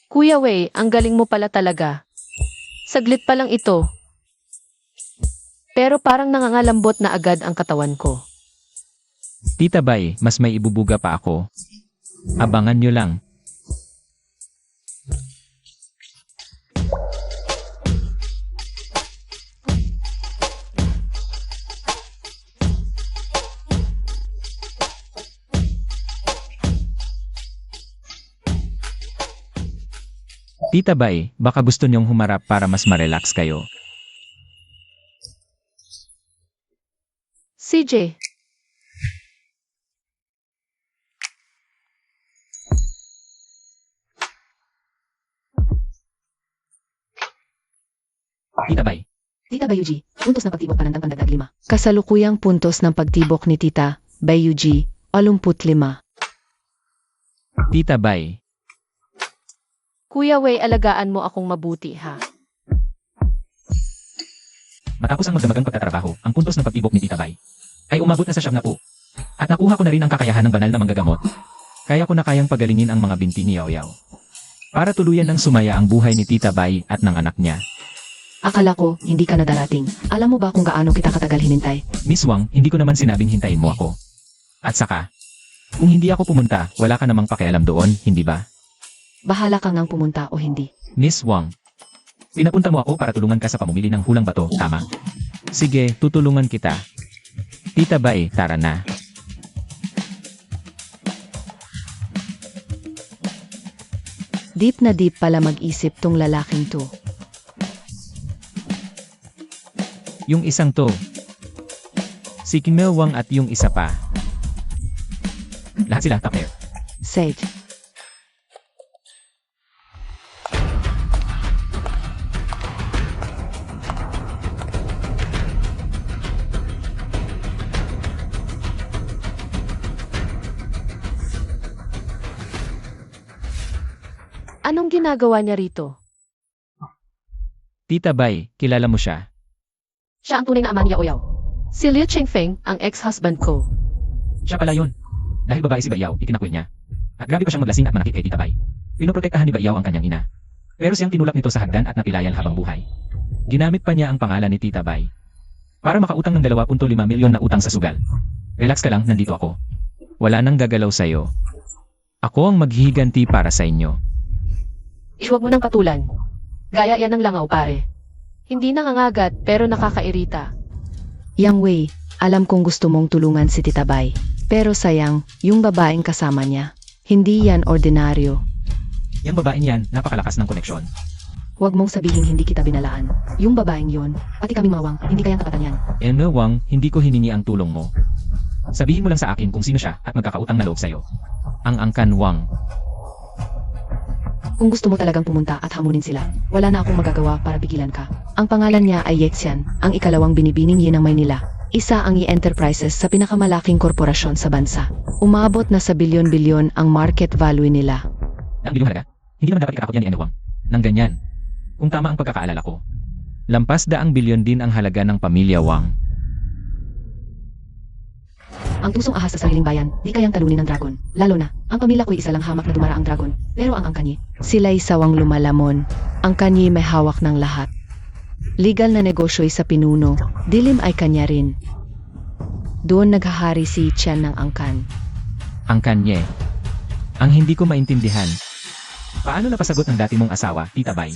S3: Kuya Wei, ang galing mo pala talaga. Saglit pa lang ito. Pero parang nangangalambot na agad ang katawan ko.
S2: Tita Bay, mas may ibubuga pa ako. Abangan nyo lang. Tita Bay, baka gusto nyong humarap para mas ma-relax kayo.
S3: CJ,
S2: Tita Bay,
S1: Tita Bayuji, puntos ng pagtibok panandang pandagdag 5. Kasalukuyang puntos ng pagtibok ni Tita Bayuji, 85.
S2: Tita Bay,
S3: Kuya Wei, alagaan mo akong mabuti ha.
S2: matapos ang magdamagang pagtatrabaho, ang puntos ng pagtibok ni Tita Bay ay umabot na sa 70. At nakuha ko na rin ang kakayahan ng banal na manggagamot. Kaya ko na kayang pagalingin ang mga binti ni Yaw Yaw. Para tuluyan ng sumaya ang buhay ni Tita Bay at ng anak niya.
S1: Akala ko, hindi ka na darating. Alam mo ba kung gaano kita katagal hinintay?
S2: Miss Wang, hindi ko naman sinabing hintayin mo ako. At saka, kung hindi ako pumunta, wala ka namang pakialam doon, hindi ba?
S1: Bahala kang ngang pumunta o hindi.
S2: Miss Wang, pinapunta mo ako para tulungan ka sa pamumili ng hulang bato, tama? Sige, tutulungan kita. Tita Bay, tara na.
S1: Deep na deep pala mag-isip tong lalaking to.
S2: Yung isang to. Si Kim Mel Wang at yung isa pa. Lahat sila top pair.
S1: Sage.
S3: Anong ginagawa niya rito?
S2: Tita Bay, kilala mo siya.
S3: Siya ang tunay na ama ni Yao Yao. Si Liu Chengfeng, ang ex-husband ko.
S2: Siya pala yun. Dahil babae si Bayaw, itinakwil niya. At grabe pa siyang maglasing at manakit kay Tita Bay. Pinoprotektahan ni Baiyaw ang kanyang ina. Pero siyang tinulak nito sa hagdan at napilayan habang buhay. Ginamit pa niya ang pangalan ni Tita Bai para makautang ng 2.5 milyon na utang sa sugal. Relax ka lang, nandito ako. Wala nang gagalaw sa'yo. Ako ang maghihiganti para sa inyo.
S3: Huwag mo nang patulan. Gaya yan ng langaw, pare. Hindi nangangagat, pero nakakairita.
S1: Yang Wei, alam kong gusto mong tulungan si Tita Bai. Pero sayang, yung babaeng kasama niya. Hindi yan ordinaryo.
S2: Yang babaeng yan, napakalakas ng koneksyon.
S1: Huwag mong sabihin hindi kita binalaan. Yung babaeng yon, pati kaming mawang, hindi kayang tapatan yan.
S2: Emil Wang, hindi ko hiningi ang tulong mo. Sabihin mo lang sa akin kung sino siya at magkakautang na loob sa'yo. Ang Angkan Wang.
S1: Kung gusto mo talagang pumunta at hamunin sila, wala na akong magagawa para pigilan ka. Ang pangalan niya ay Yexian, ang ikalawang binibining yin ng Maynila. Isa ang E-Enterprises sa pinakamalaking korporasyon sa bansa. Umabot na sa bilyon-bilyon ang market value nila.
S2: Ang bilyong halaga? Hindi naman dapat ikatakot yan ni Emil Wang. Nang ganyan. Kung tama ang pagkakaalala ko. Lampas daang bilyon din ang halaga ng pamilya Wang.
S1: Ang tusong ahas sa sariling bayan, di kayang talunin ng dragon. Lalo na, ang pamilya ko'y isa lang hamak na dumara ang dragon. Pero ang angkanyi, sila'y sawang lumalamon. Ang kanyi may hawak ng lahat. Legal na negosyo'y sa pinuno, dilim ay kanya rin. Doon naghahari si Tian ng angkan.
S2: Ang kanye. Ang hindi ko maintindihan. Paano napasagot ng dati mong asawa, Tita Bai?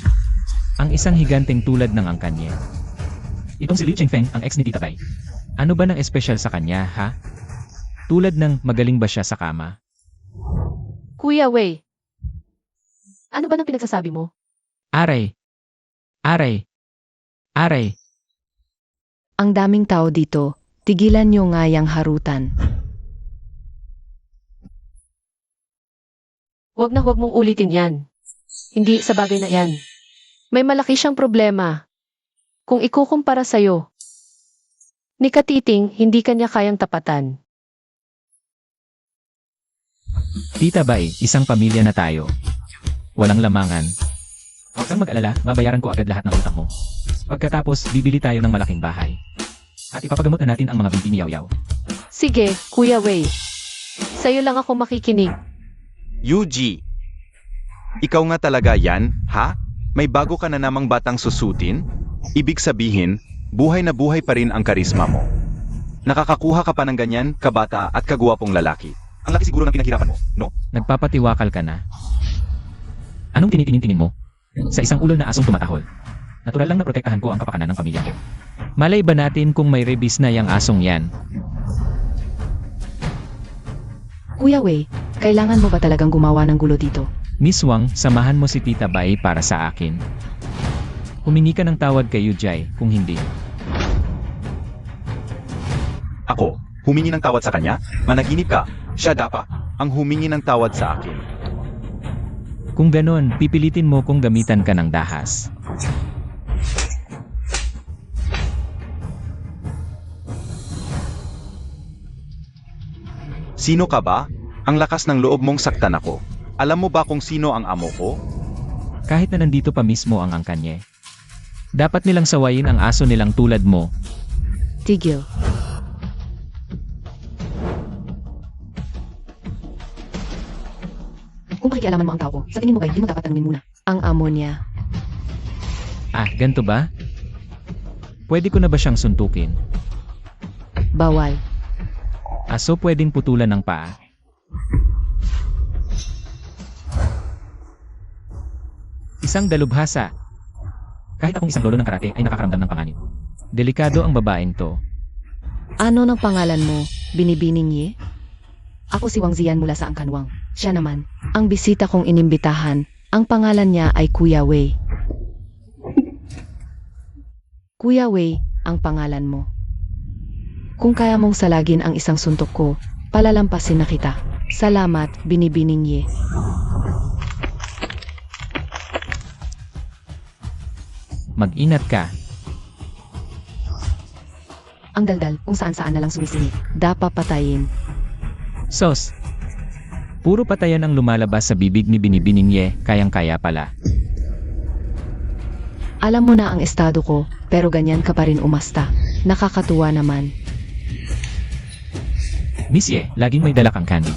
S2: Ang isang higanteng tulad ng angkanye. Itong si Liu Chengfeng, ang ex ni Tita Bai. Ano ba nang espesyal sa kanya, ha? Tulad ng magaling ba siya sa kama?
S3: Kuya Wei, ano ba nang pinagsasabi mo?
S2: Aray! Aray! Aray!
S1: Ang daming tao dito, tigilan niyo nga yang harutan.
S3: Huwag mong ulitin yan. Hindi sa bagay na yan. May malaki siyang problema. Kung ikukumpara sa'yo, ni Katiting, hindi kanya kayang tapatan.
S2: Tita Bai, isang pamilya na tayo. Walang lamangan. Huwag kang mag-alala, babayaran ko agad lahat ng utang mo. Pagkatapos, bibili tayo ng malaking bahay. At ipapagamot na natin ang mga binti ni Yaw-Yaw.
S3: Sige, Kuya Wei. Sa'yo lang ako makikinig.
S4: Yuji, ikaw nga talaga yan, ha? May bago ka na namang batang susutin? Ibig sabihin, buhay na buhay pa rin ang karisma mo. Nakakakuha ka pa ng ganyan, kabata at kagwapong lalaki. Ang laki siguro ng pinaghirapan mo, no?
S2: Nagpapatiwakal ka na. Anong tinitingin mo? Sa isang ulo na asong tumatahol. Natural lang na protektahan ko ang kapakanan ng pamilya ko. Malay ba natin kung may rebis na yang asong yan?
S1: Kuya Wei, kailangan mo ba talagang gumawa ng gulo dito?
S2: Miss Wang, samahan mo si Tita Bai para sa akin. Humingi ka ng tawad kay Yujai kung hindi.
S4: Ako, humingi ng tawad sa kanya? Managinip ka. Siya dapat ang humingi ng tawad sa akin.
S2: Kung ganon, pipilitin mo kung gamitan ka ng dahas.
S4: Sino ka ba? Ang lakas ng loob mong saktan ako. Alam mo ba kung sino ang amo ko?
S2: Kahit na nandito pa mismo ang angkanye. Dapat nilang sawayin ang aso nilang tulad mo.
S1: Tigil. Kung pakikialaman mo ang tao ko, sa tingin mo ba hindi mo dapat tanungin muna? Ang amo niya.
S2: Ah, ganito ba? Pwede ko na ba siyang suntukin?
S1: Bawal.
S2: Aso pwedeng putulan ng paa. Isang dalubhasa. Kahit akong isang lolo ng karate ay nakakaramdam ng panganib. Delikado ang babaeng to.
S1: Ano ng pangalan mo? Binibining Ye? Ako si Wang Ziyan mula sa Angkanwang. Siya naman, ang bisita kong inimbitahan, ang pangalan niya ay Kuya Wei. Kuya Wei, ang pangalan mo. Kung kaya mong salagin ang isang suntok ko, palalampasin na kita. Salamat, Binibining Ye.
S2: Mag-inat ka.
S1: Ang daldal, kung saan-saan na lang sumisingit. Dapat patayin.
S2: Sos. Puro patayan ang lumalabas sa bibig ni Binibining Ye, kayang-kaya pala.
S1: Alam mo na ang estado ko, pero ganyan ka pa rin umasta. Nakakatuwa naman.
S2: Miss Ye, laging may dala kang candy.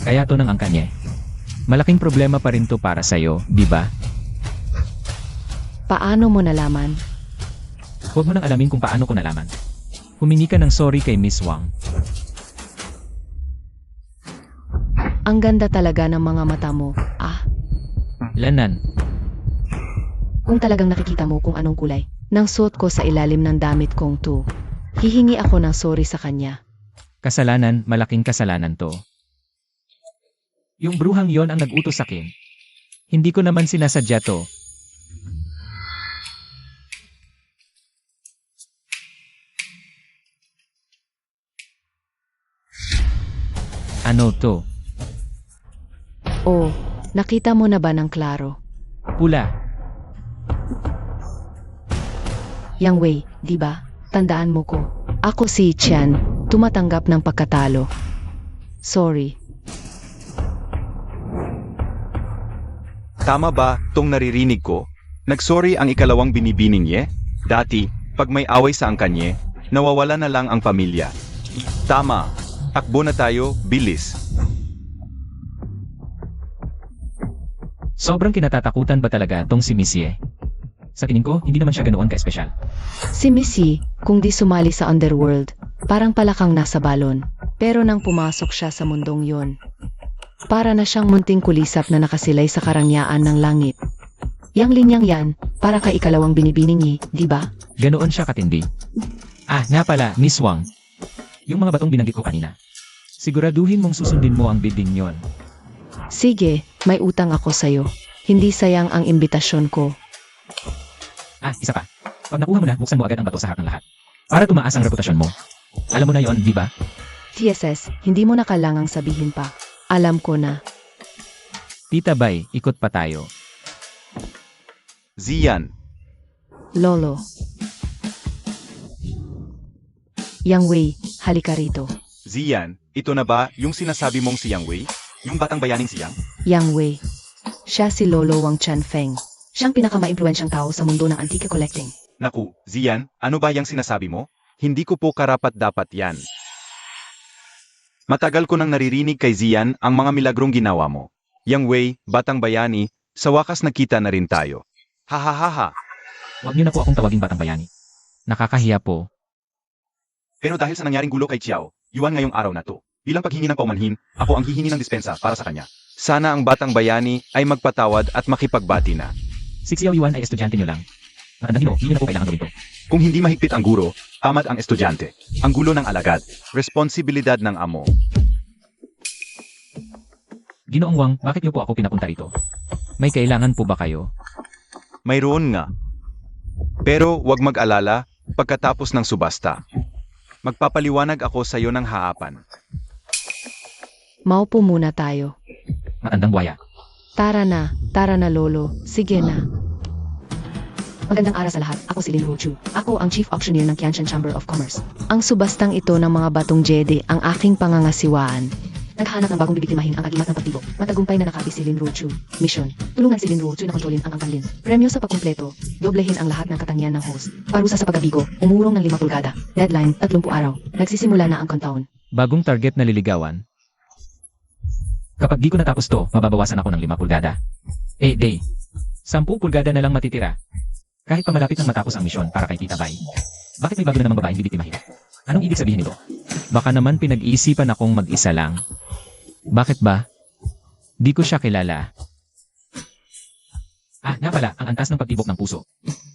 S2: Kaya to ng angkan Ye. Malaking problema pa rin to para sa'yo, di ba?
S1: Paano mo nalaman?
S2: Huwag mo nang alamin kung paano ko nalaman. Humingi ka ng sorry kay Miss Wang.
S1: Ang ganda talaga ng mga mata mo.
S2: Lanan,
S1: Kung talagang nakikita mo kung anong kulay ng suot ko sa ilalim ng damit kong to, hihingi ako ng sorry sa kanya.
S2: kasalanan, malaking kasalanan to. Yung bruhang yon ang nag-utos sa akin. Hindi ko naman sinasadya to. Ano to?
S1: Oh, nakita mo na ba ng klaro?
S2: Pula.
S1: Yang Wei, di ba? Tandaan mo ko. Ako si Chen, tumatanggap ng pagkatalo. Sorry.
S4: Tama ba tong naririnig ko? Nagsorry ang ikalawang binibining ye? Dati, pag may away sa angkanye, nawawala na lang ang pamilya. Tama. Takbo na tayo, bilis.
S2: Sobrang kinatatakutan ba talaga tong si Missie? Sa tingin ko, hindi naman siya ganoon ka-espesyal.
S1: Si Missy, kung di sumali sa underworld, parang palakang nasa balon. Pero nang pumasok siya sa mundong yon, para na siyang munting kulisap na nakasilay sa karangyaan ng langit. Yang linyang yan, para kay ikalawang binibiningi, di ba?
S2: Ganoon siya katindi. Nga pala, Miss Wang. Yung mga batong binanggit ko kanina. Siguraduhin mong susundin mo ang bidding yon.
S1: Sige, may utang ako sa'yo. Hindi sayang ang imbitasyon ko.
S2: Isa pa. Pag nakuha mo na, buksan mo agad ang bato sa harap ng lahat. Para tumaas ang reputasyon mo. Alam mo na yon, di ba?
S1: TSS, hindi mo na kailangang sabihin pa. Alam ko na.
S2: Tita Bay, ikot pa tayo.
S4: Ziyan,
S1: Lolo. Yang Wei, halika rito.
S4: Ziyan, ito na ba yung sinasabi mong si Yang Wei? Yung batang bayaning si Yang?
S1: Yang Wei. Siya si Lolo Wang Chanfeng. Siyang pinakamaimpluwensyang tao sa mundo ng antique collecting.
S4: Naku, Ziyan, ano ba yung sinasabi mo? Hindi ko po karapat-dapat yan. Matagal ko nang naririnig kay Ziyan ang mga milagrong ginawa mo. Yang Wei, batang bayani, sa wakas nakita na rin tayo. Hahaha.
S2: Huwag niyo na po akong tawaging batang bayani. Nakakahiya po.
S4: Pero dahil sa nangyaring gulo kay Chiao, Yuan ngayong araw na to. Bilang paghingi ng paumanhin, ako ang hihingi ng dispensa para sa kanya. Sana ang batang bayani ay magpatawad at makipagbati na.
S2: Si Xiao Yuan ay estudyante niyo lang. Matandang hindi niyo na po kailangan gawin to.
S4: Kung hindi mahigpit ang guro, tamad ang estudyante. Ang gulo ng alagad, responsibilidad ng amo.
S2: Ginoong Wang, bakit niyo po ako pinapunta rito? May kailangan po ba kayo?
S4: Mayroon nga. Pero wag mag-alala, pagkatapos ng subasta. Magpapaliwanag ako sa iyo ng haapan.
S1: Maupo muna tayo.
S2: Matandang buhaya.
S1: Tara na Lolo. Sige na. Magandang araw sa lahat. Ako si Lin Ruchu. Ako ang Chief Auctioneer ng Qianshan Chamber of Commerce. Ang subastang ito ng mga batong Jedi ang aking pangangasiwaan. Naghahanap ng bagong bibiktimahin ang agimat ng pagtibo. Matagumpay na nakabi si Lin Ruchu. Mission. Tulungan si Lin Ruchu na kontrolin ang angkan Lin. Premyo sa pagkumpleto. Doblehin ang lahat ng katangian ng host. Parusa sa pag-abigo. Umurong ng 5 pulgada. Deadline, 30 araw. Nagsisimula na ang countdown.
S2: Bagong target na liligawan. Kapag di ko natapos to, mababawasan ako ng 5 pulgada. Day. 10 pulgada na lang matitira. Kahit pa malapit nang matapos ang misyon para kay Tita Bay. Bakit may bago na namang babaeng bibiktimahin? Anong ibig sabihin nito? Baka naman pinag-iisipan akong mag-isa lang. Bakit ba? Di ko siya kilala. Nga pala, ang antas ng pagtibok ng puso.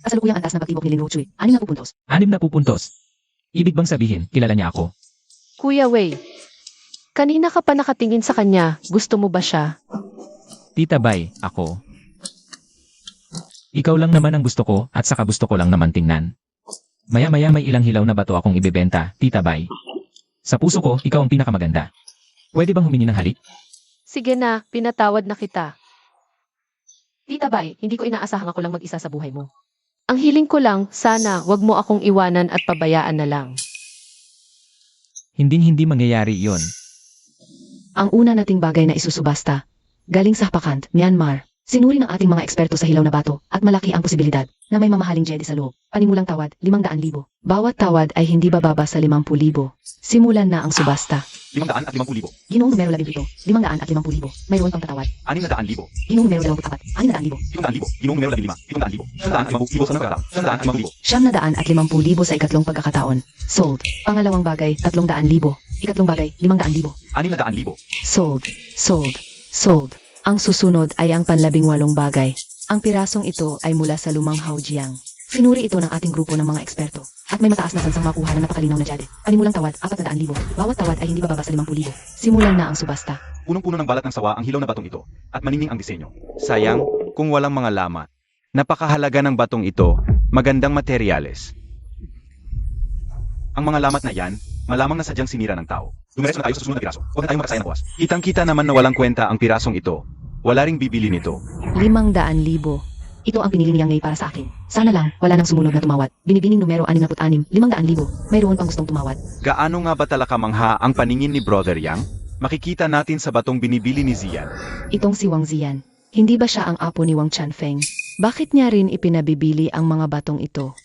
S1: Kasalukuyang antas ng pagtibok ni Lin Ruchu. 6 na pupuntos.
S2: 6 na pupuntos. Ibig bang sabihin, kilala niya ako?
S3: Kuya Wei, kanina ka pa nakatingin sa kanya. Gusto mo ba siya?
S2: Tita Bay, ako. Ikaw lang naman ang gusto ko at saka gusto ko lang naman tingnan. Maya-maya may ilang hilaw na bato akong ibebenta, Tita Bay. Sa puso ko, ikaw ang pinakamaganda. Pwede bang humingi ng halik?
S3: Sige na, pinatawad na kita.
S1: Tita Bay, hindi ko inaasahang ako lang mag-isa sa buhay mo.
S3: Ang hiling ko lang, sana wag mo akong iwanan at pabayaan na lang.
S2: Hindi mangyayari yon.
S1: Ang una nating bagay na isusubasta, galing sa Pakant, Myanmar, Sinuri ng ating mga eksperto sa hilaw na bato at malaki ang posibilidad na may mamahaling Jedi sa loob. Panimulang tawad, 500,000. Bawat tawad ay hindi bababa sa 50,000. Simulan na ang subasta.
S4: 550,000.
S1: Ginoong numero 17, 550,000. Mayroon pang tatawad.
S4: 600,000.
S1: Ginoong numero 24, 600,000.
S4: 700,000. Ginoong numero 15. 700,000. 750,000 sa nagkakataon.
S1: 750,000 sa ikatlong pagkakataon. Sold. Pangalawang bagay, 300,000. Ikatlong bagay, 500,000.
S4: 600,000.
S1: Sold. Sold. Sold. Ang susunod ay ang panlabing-walong bagay. Ang pirasong ito ay mula sa lumang Haojiang. Finuri ito ng ating grupo ng mga eksperto. At may mataas na sansang makuha ng napakalinaw na jade. Panimulang tawad, 400,000. Bawat tawad ay hindi bababa sa 50,000. Simulan na ang subasta.
S4: Punong-puno ng balat ng sawa ang hilaw na batong ito. At maningning ang disenyo. Sayang, kung walang mga lamat. Napakahalaga ng batong ito, magandang materyales. Ang mga lamat na yan, malamang na sadyang sinira ng tao. Dumiretso na tayo sa susunod na piraso. Huwag na tayong makasaya ng kuwas. Kitang-kita naman na walang kwenta ang pirasong ito. Wala ring bibili nito.
S1: 500,000. Ito ang pinili niyang ngay para sa akin. Sana lang, wala nang sumunod na tumawad. Binibining numero 66, 500,000. Mayroon pang gustong tumawad.
S4: Gaano nga ba talakamangha ang paningin ni Brother Yang? Makikita natin sa batong binibili ni Zian.
S1: Itong si Wang Ziyan. Hindi ba siya ang apo ni Wang Chanfeng? Bakit niya rin ipinabibili ang mga batong ito?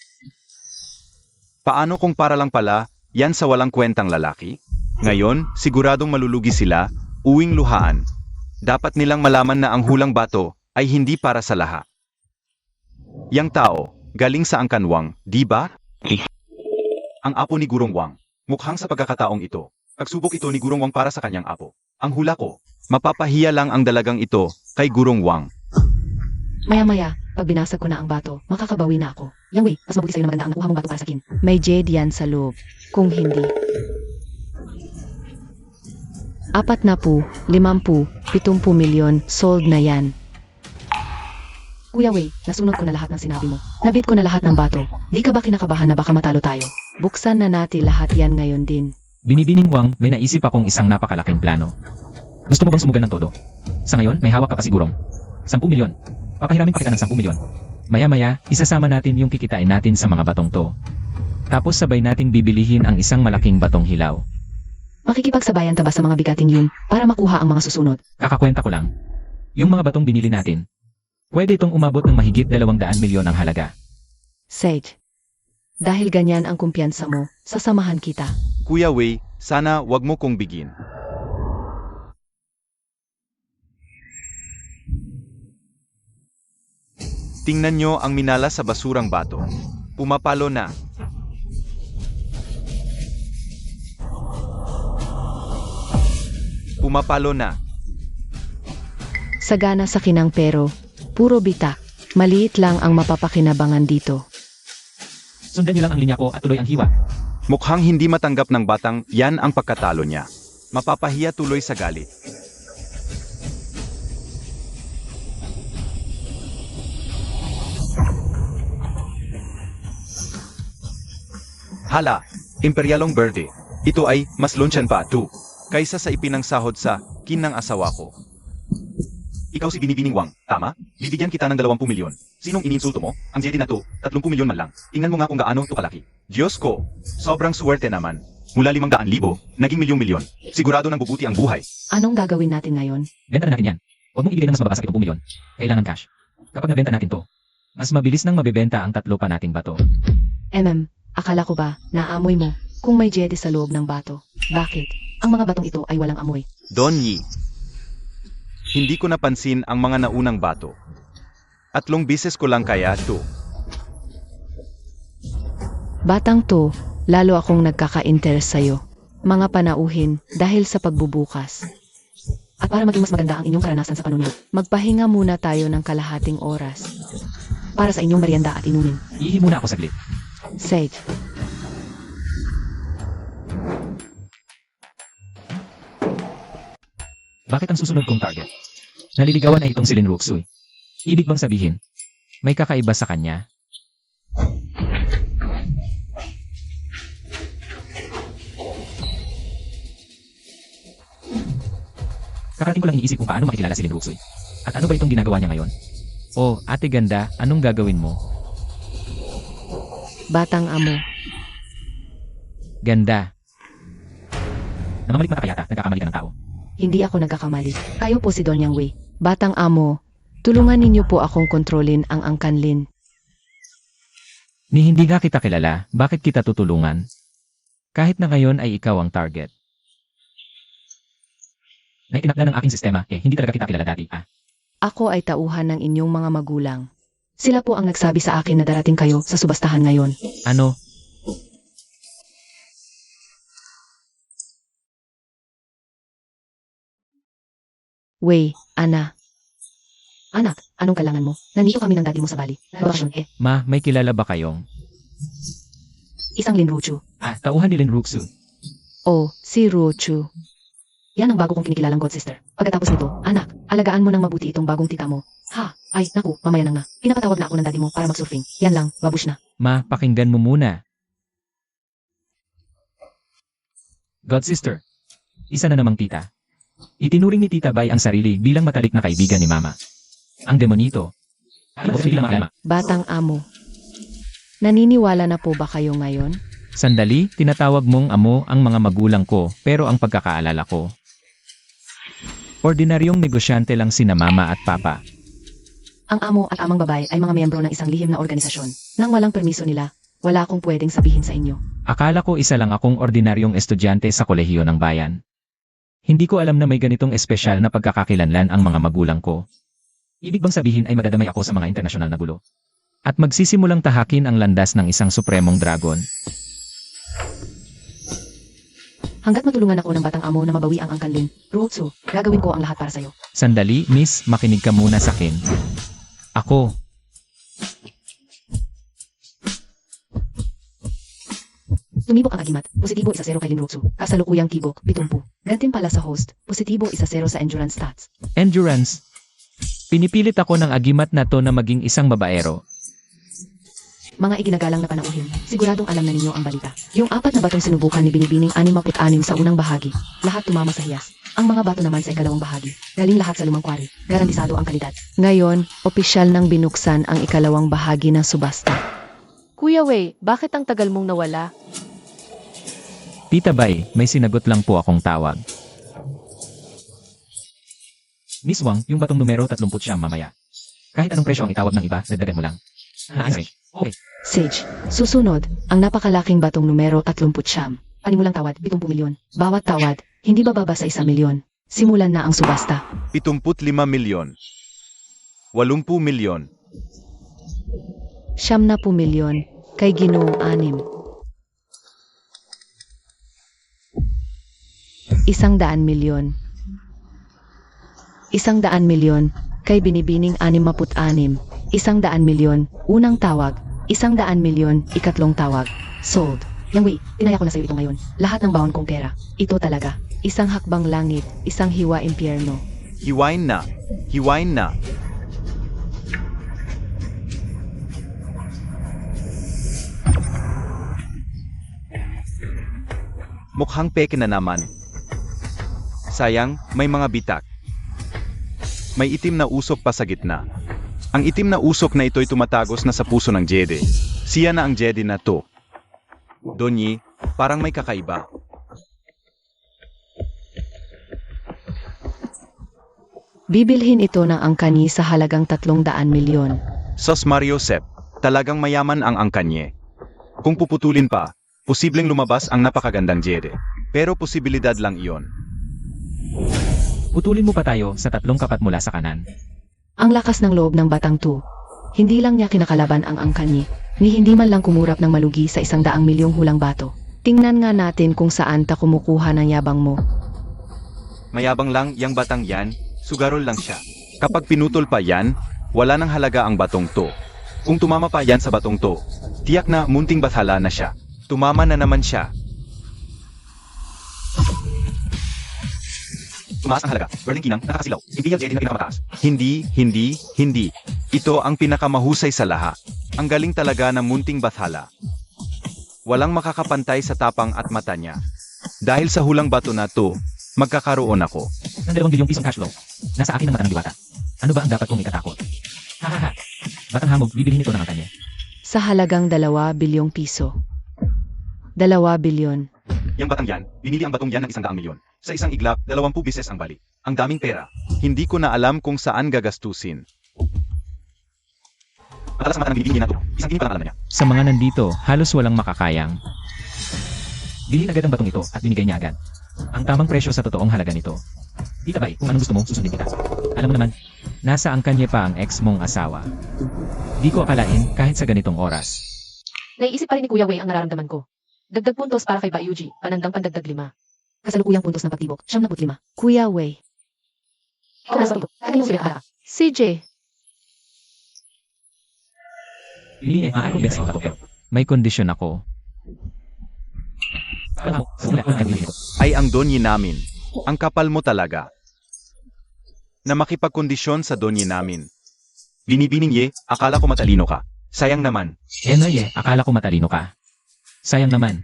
S4: Paano kung para lang pala, yan sa walang kwentang lalaki? Ngayon, siguradong malulugi sila, uwing luhaan. Dapat nilang malaman na ang hulang bato ay hindi para sa lahat. Yang tao, galing sa Angkan Wang, di ba? Ang apo ni Gurong Wang. Mukhang sa pagkakataong ito, pagsubok ito ni Gurong Wang para sa kanyang apo. Ang hula ko, mapapahiya lang ang dalagang ito kay Gurong Wang.
S1: Maya-maya, pag binasag ko na ang bato, makakabawi na ako. Yang Wei, mas mabuti sa'yo na maganda ang nakuha mong bato para sa akin. May jade yan sa loob. Kung hindi. 40, 50, 70 milyon, sold na yan. Kuya Wei, nasunod ko na lahat ng sinabi mo. Nabit ko na lahat ng bato. Di ka ba kinakabahan na baka matalo tayo? Buksan na natin lahat yan ngayon din.
S2: Binibining Wang, may naisip akong isang napakalaking plano. Gusto mo bang sumugal ng todo? Sa ngayon, may hawak ka pa sigurong 10 milyon. Papahiramin pa kita ng 10 milyon. Maya-maya, isasama natin yung kikitain natin sa mga batong to. Tapos sabay nating bibilihin ang isang malaking batong hilaw.
S1: Makikipagsabayan ka ba sa mga bigating yun para makuha ang mga susunod?
S2: Kakakwenta ko lang. Yung mga batong binili natin, pwede itong umabot ng mahigit 200 milyon ang halaga.
S1: Sage, dahil ganyan ang kumpiyansa mo, sasamahan kita.
S4: Kuya Wei, sana wag mo kong bigin. Tingnan nyo ang minala sa basurang bato. Pumapalo na. Pumapalo na.
S1: Sagana sa kinang pero, puro bitak. Maliit lang ang mapapakinabangan dito.
S2: Sundan niyo lang ang linya ko at tuloy ang hiwa.
S4: Mukhang hindi matanggap ng batang yan ang pagkatalo niya. Mapapahiya tuloy sa galit. Hala, Imperialong Verde. Ito ay mas lunsyan pa, too, kaysa sa ipinangsahod sa kinang asawa ko. Ikaw si Binibining Wang, tama? Bibigyan kita ng 20 milyon. Sinong ininsulto mo? Ang Jedi na to, 30 milyon man lang. Tingnan mo nga kung gaano ito kalaki. Diyos ko, sobrang swerte naman. Mula 500,000, naging milyon-milyon. Sigurado nang bubuti ang buhay.
S1: Anong gagawin natin ngayon?
S2: Benta na natin yan. Huwag mong ibigay ng mas mababa sa 70 milyon. Kailangan cash. Kapag nabenta natin to, mas mabilis nang mabebenta ang tatlo pa nating bato.
S1: Akala ko ba, naamoy mo, kung may Jedi sa loob ng bato? Bakit? Ang mga batong ito ay walang amoy.
S4: Don Yi. Hindi ko napansin ang mga naunang bato. 3 bises ko lang kaya to.
S1: Batang to, lalo akong nagkaka-interest sa'yo. Mga panauhin dahil sa pagbubukas. At para maging mas maganda ang inyong karanasan sa panunod, magpahinga muna tayo ng kalahating oras. Para sa inyong merienda at inumin.
S2: Ihi muna ako saglit.
S1: Sage.
S2: Bakit ang susunod kong target? Naliligawan ay itong si Lin Ruxuy. Ibig bang sabihin, may kakaiba sa kanya? Kakarating ko lang iniisip kung paano makikilala si Lin Ruxuy. At ano ba itong ginagawa niya ngayon? Oh, ate ganda, anong gagawin mo?
S1: Batang amo.
S2: Ganda. Namamalit mata kayata, nagkakamali ka ng tao.
S1: Hindi ako nagkakamali. Kayo po si Don Yang Wei. Batang amo, Tulungan ninyo po akong kontrolin ang angkanlin.
S2: Ni hindi nga kita kilala, bakit kita tutulungan? Kahit na ngayon ay ikaw ang target. Naitinakda ng aking sistema, hindi talaga kita kilala dati,
S1: Ako ay tauhan ng inyong mga magulang. Sila po ang nagsabi sa akin na darating kayo sa subastahan ngayon.
S2: Ano?
S1: Wei, Ana. Anak, anong kailangan mo? Nandito kami ng daddy mo sa Bali. Bakasyon
S2: Ma, may kilala ba kayong?
S1: Isang Linruchu.
S2: Tauhan ni Linruksu.
S1: Oh, si Ruchu. Yan ang bago kong kinikilalang god sister. Pagkatapos nito, anak, alagaan mo ng mabuti itong bagong tita mo. Ha? Ay, naku, mamaya na nga. Pinapatawag na ako ng daddy mo para mag-surfing. Yan lang, babush na.
S2: Ma, pakinggan mo muna. God sister. Isa na namang tita. Itinuring ni Tita Bay ang sarili bilang matalik na kaibigan ni Mama. Ang demonito.
S1: Batang amo. Naniniwala na po ba kayo ngayon?
S2: Sandali, tinatawag mong amo ang mga magulang ko pero ang pagkakaalala ko. Ordinaryong negosyante lang sina Mama at Papa.
S1: Ang amo at amang babae ay mga miyembro ng isang lihim na organisasyon. Nang walang permiso nila, wala akong pwedeng sabihin sa inyo.
S2: Akala ko isa lang akong ordinaryong estudyante sa kolehiyo ng bayan. Hindi ko alam na may ganitong espesyal na pagkakakilanlan ang mga magulang ko. Ibig bang sabihin ay madadamay ako sa mga internasyonal na gulo? At magsisimulang tahakin ang landas ng isang supremong dragon.
S1: Hanggat matulungan ako ng batang amo na mabawi ang angkanlin, Rotsu, gagawin ko ang lahat para sa'yo.
S2: Sandali, miss, makinig ka muna sa akin. Ako.
S1: Tumibok ang agimat, positibo 1-0 kay Linrotsu. Kasalukuyang tibok, 70. Gantimpala sa host, positibo 1-0 sa endurance stats.
S2: Endurance. Pinipilit ako ng agimat na to na maging isang babaero.
S1: Mga iginagalang na panauhin, siguradong alam na ninyo ang balita. Yung 4 na batong sinubukan ni Binibining 66 sa unang bahagi, lahat tumama sa hiyas. Ang mga bato naman sa ikalawang bahagi, galing lahat sa lumang kwari, garantisado ang kalidad. Ngayon, opisyal nang binuksan ang ikalawang bahagi ng subasta.
S3: Kuya Wei, bakit ang tagal mong nawala?
S2: Tita Bay, may sinagot lang po akong tawag. Miss Wang, yung batong numero 30 mamaya. Kahit anong presyo ang itawag ng iba, dagdagan mo lang. Okay.
S1: Sage, susunod, ang napakalaking batong numero 30. Panimulang tawad, 70 milyon. Bawat tawad, hindi bababa sa 1 milyon. Simulan na ang subasta.
S4: 75 milyon. 80 milyon.
S1: 70 milyon, kay Ginoong 6. 100 milyon. 100 milyon, kay Binibining 66. 100 milyon, unang tawag. 100 milyon, ikatlong tawag. Sold. Yang Wei, tinaya ko na sa'yo ito ngayon. Lahat ng baon kong pera. Ito talaga. Isang hakbang langit, isang hiwa impyerno.
S4: Hiwain na. Hiwain na. Mukhang peke na naman. Sayang, may mga bitak. May itim na usok pa sa gitna. Ang itim na usok na ito'y tumatagos na sa puso ng Jedi. Siya na ang Jedi na to. Donyi, parang may kakaiba.
S1: Bibilhin ito ng angkani sa halagang 300 milyon.
S4: Sos Mario Sep, talagang mayaman ang angkanye. Kung puputulin pa, posibleng lumabas ang napakagandang Jedi. Pero posibilidad lang iyon.
S2: Putulin mo pa tayo sa 3 kapat mula sa kanan.
S1: Ang lakas ng loob ng batang to. Hindi lang niya kinakalaban ang angkani, ni hindi man lang kumurap ng malugi sa 100 milyong hulang bato. Tingnan nga natin kung saan ta kumukuha ng yabang mo.
S4: Mayabang lang yang batang yan, sugarol lang siya. Kapag pinutol pa yan, wala nang halaga ang batong to. Kung tumama pa yan sa batong to, tiyak na munting bathala na siya. Tumama na naman siya. Tumaas ang halaga. Berling Kinang, nakakasilaw. Imperial Jedi na pinakamataas. Hindi. Ito ang pinakamahusay sa lahat. Ang galing talaga ng munting bathala. Walang makakapantay sa tapang at mata niya. Dahil sa hulang bato na to, magkakaroon ako.
S2: Ng 2 bilyong pisong cash flow. Nasa akin ang mata ng diwata. Ano ba ang dapat kong ikatakot? Hahaha. Batang hamog, bibilhin ito ng angkanya.
S1: Sa halagang 2 bilyong piso. 2 bilyon.
S4: Yang batang yan, binili ang batong yan ng 100 milyon. Sa isang iglap, 20 beses ang balik. Ang daming pera. Hindi ko na alam kung saan gagastusin. Matalas ang mata ng binibini na to. Isang tinig pa lang alam na niya.
S2: Sa mga nandito, halos walang makakayang. Bilhin agad ang batong ito at binigay niya agad. Ang tamang presyo sa totoong halaga nito. Tita Bay, kung anong gusto mo, susundin kita. Alam mo naman, nasa angkanye pa ang ex mong asawa. Di ko akalain kahit sa ganitong oras.
S3: Naiisip pa rin ni Kuya Wei ang nararamdaman ko. Dagdag puntos para kay Bayuji, panandang pandagdag 5. Kasalukuyang puntos ng pagtibok, 75.
S1: Kuya Wei,
S3: Ikaw na sa ito. Akin yung sila CJ,
S2: Bilhin ay maaari sa ito pero may kondisyon ako. Alam mo, simula ko ang bilhin ito.
S4: Ay ang donyi namin. Ang kapal mo talaga. Na makipagkondisyon sa donyi namin. Binibining ye, akala ko matalino ka. Sayang naman.
S2: Enoy akala ko matalino ka. Sayang naman.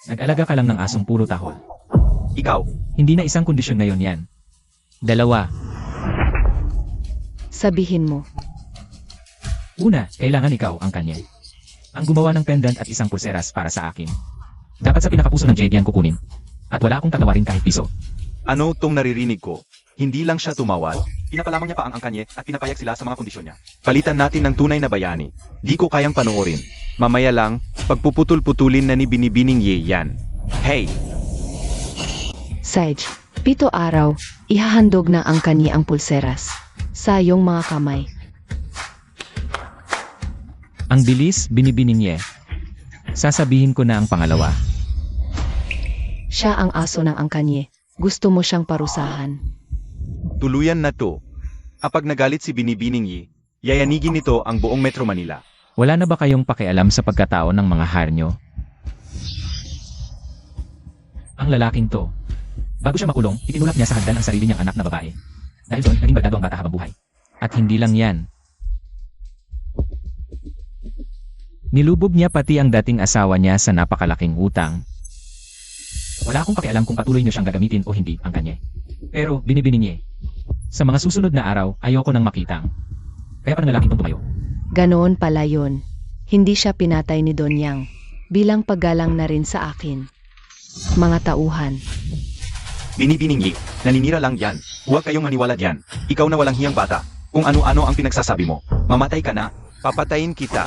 S2: Nag-alaga ka lang ng asong puro tahol.
S4: Ikaw,
S2: Hindi na isang kondisyon ngayon yan. 2.
S1: sabihin mo.
S2: Una, kailangan ikaw ang kanya. Ang gumawa ng pendant at isang pulseras para sa akin. Dapat sa pinakapuso ng Jade yan kukunin. At wala akong tatawarin kahit piso.
S4: ano tong naririnig ko? Hindi lang siya tumawad. Pinapalamang niya pa ang angkanye at pinapayag sila sa mga kondisyon niya. Palitan natin ng tunay na bayani. Di ko kayang panoorin. Mamaya lang, pagpuputol-putulin na ni Binibining Ye yan. Hey!
S1: Sage, 7 araw, ihahandog na ang kanya ang pulseras. Sa iyong mga kamay.
S2: Ang bilis, binibining ye. Sasabihin ko na ang pangalawa.
S1: Siya ang aso ng angkanye. Gusto mo siyang parusahan.
S4: Tuluyan na to. Kapag nagalit si Binibining Ye, yayanigin nito ang buong Metro Manila.
S2: Wala na ba kayong pakialam sa pagkatao ng mga harnyo? Ang lalaking to. Bago siya makulong, itinulak niya sa hagdan ang sarili niyang anak na babae. Dahil doon, naging baldado ang bata habang buhay. At hindi lang yan. Nilubog niya pati ang dating asawa niya sa napakalaking utang. Wala akong pakialam kung patuloy niyo siyang gagamitin o hindi ang kanya. Pero binibining niya. Sa mga susunod na araw, ayoko nang makitang. Kaya pa ng lalaking tumayo.
S1: Ganoon pala yun. Hindi siya pinatay ni Don Yang. Bilang paggalang na rin sa akin. Mga tauhan.
S4: Binibining Ye, naninira lang yan. Huwag kayong maniwala diyan. Ikaw na walang hiyang bata. Kung ano-ano ang pinagsasabi mo. Mamatay ka na. Papatayin kita.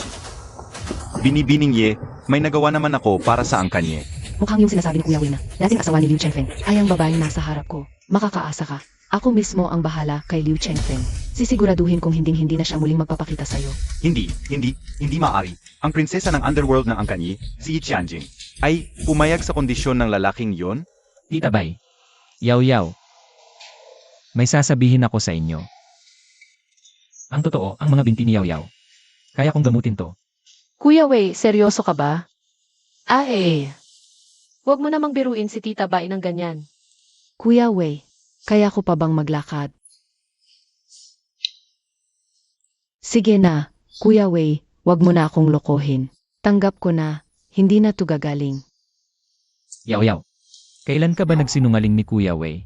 S4: Binibining Ye, may nagawa naman ako para sa angkanye.
S1: Mukhang yung sinasabi ni Kuya Wei na dating asawa ni Liu Chengfeng ay ang babaeng nasa harap ko. Makakaasa ka. Ako mismo ang bahala kay Liu Chengfeng. Sisiguraduhin kung hinding-hindi na siya muling magpapakita sa'yo.
S4: Hindi maaari. Ang prinsesa ng underworld ng angkanye, si Yi Qianjing, ay pumayag sa kondisyon ng lalaking yon.
S2: Tita Bay. Yaw-yaw. May sasabihin ako sa inyo. Ang totoo, ang mga binti ni Yaw-yaw. Kaya kong gamutin to.
S3: Kuya Wei, seryoso ka ba? Huwag mo namang biruin si Tita Bai ng ganyan.
S1: Kuya Wei, kaya ko pa bang maglakad? Sige na, Kuya Wei, wag mo na akong lokohin. Tanggap ko na, hindi na to gagaling.
S2: Yaw-yaw. Kailan ka ba nagsinungaling ni Kuya Wei?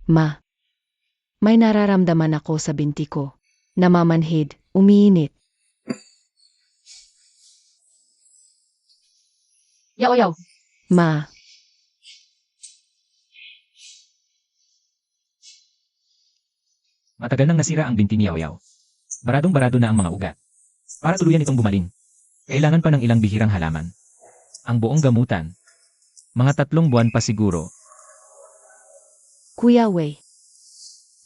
S1: Ma, may nararamdaman ako sa binti ko. Namamanhid, umiinit.
S3: Yaw-yaw.
S1: Ma,
S2: Matagal nang nasira ang binti ni Yaw-yaw. Baradong-barado na ang mga ugat. Para tuluyan itong bumaling. Kailangan pa ng ilang bihirang halaman. Ang buong gamutan. Mga 3 buwan pa siguro.
S1: Kuya Wei.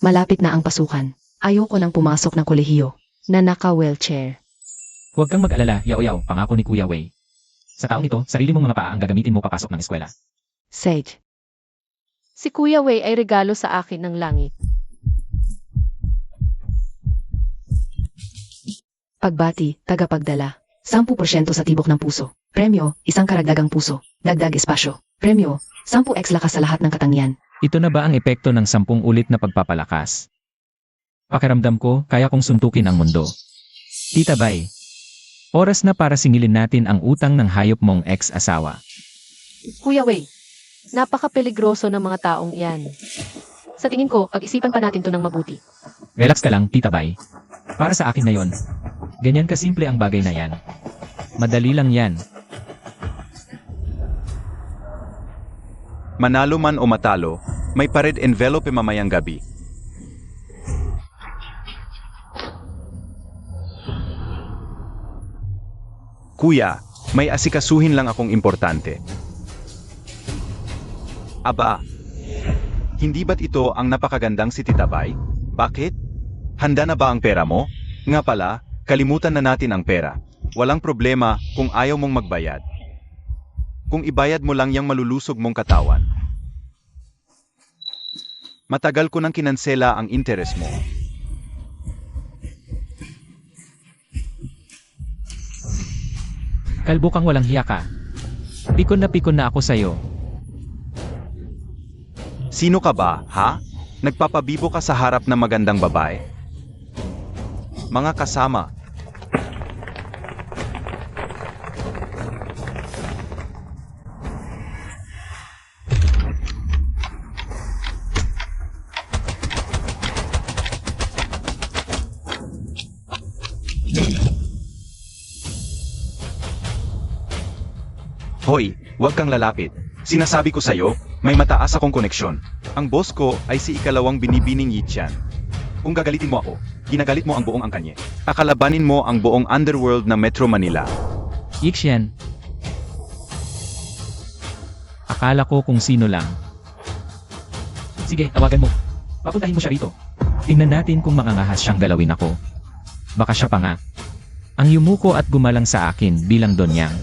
S1: Malapit na ang pasukan. Ayoko nang pumasok ng kolehiyo na naka-wheelchair.
S2: Huwag kang mag-alala, Yaw-yaw, pangako ni Kuya Wei. Sa taong ito, sarili mong mga paa ang gagamitin mo papasok ng eskwela.
S1: Sage,
S3: Si Kuya Wei ay regalo sa akin ng langit.
S1: pagbati, tagapagdala. 10% sa tibok ng puso. Premyo, isang karagdagang puso. Dagdag espasyo. Premyo, 10x lakas sa lahat ng katangian.
S2: Ito na ba ang epekto ng 10 ulit na pagpapalakas? Pakiramdam ko, kaya kong suntukin ang mundo. Tita Bay, oras na para singilin natin ang utang ng hayop mong ex-asawa.
S3: Kuya Wei, napaka-peligroso ng mga taong iyan. Sa tingin ko, pag-isipan pa natin to ng mabuti.
S2: Relax ka lang, Tita Bay. Para sa akin na yon. Ganyan kasimple ang bagay na yan. Madali lang yan.
S4: Manalo man o matalo, may pared envelope mamayang gabi. Kuya, may asikasuhin lang akong importante. Aba, hindi ba't ito ang napakagandang si Tita Bay? Bakit? Handa na ba ang pera mo? Nga pala, kalimutan na natin ang pera. Walang problema kung ayaw mong magbayad. Kung ibayad mo lang yung malulusog mong katawan. Matagal ko nang kinansela ang interes mo.
S2: Kalbo kang walang hiya ka. Pikon na ako sa'yo.
S4: Sino ka ba, ha? Nagpapabibo ka sa harap ng magandang babae? Mga kasama. Hoy, huwag kang lalapit. Sinasabi ko sa'yo, may mataas akong koneksyon. Ang boss ko ay si ikalawang binibining Yichan. Kung gagalitin mo ako, ginagalit mo ang buong angkanye. Akalabanin mo ang buong underworld ng Metro Manila.
S2: Yixian. Akala ko kung sino lang. Sige, tawagan mo. Papuntahin mo siya rito. Tingnan natin kung makangahas siyang galawin ako. Baka siya pa nga. Ang yumuko at gumalang sa akin bilang Donyang.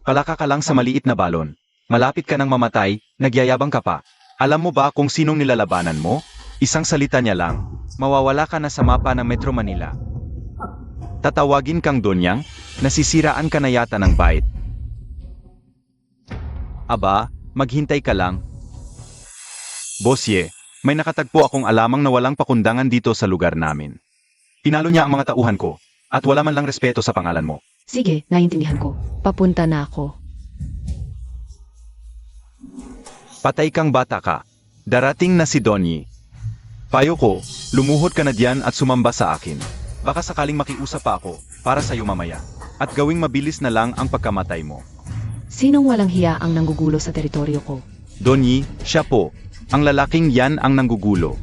S4: Palaka ka lang sa maliit na balon. Malapit ka nang mamatay, nagyayabang ka pa. Alam mo ba kung sinong nilalabanan mo? Isang salita niya lang. Mawawala ka na sa mapa ng Metro Manila. Tatawagin kang Donyang, nasisiraan ka na yata ng bait. Aba, maghintay ka lang. Bosye, may nakatagpo akong alamang na walang pakundangan dito sa lugar namin. Pinalo niya ang mga tauhan ko, at wala man lang respeto sa pangalan mo.
S1: Sige, naintindihan ko. Papunta na ako.
S4: Patay kang bata ka. Darating na si Donnie. Payo ko, lumuhod ka na diyan at sumamba sa akin. Baka sakaling makiusap pa ako para sa'yo mamaya. At gawing mabilis na lang ang pagkamatay mo.
S1: Sinong walang hiya ang nanggugulo sa teritoryo ko?
S4: Donnie, siya po. Ang lalaking yan ang nanggugulo.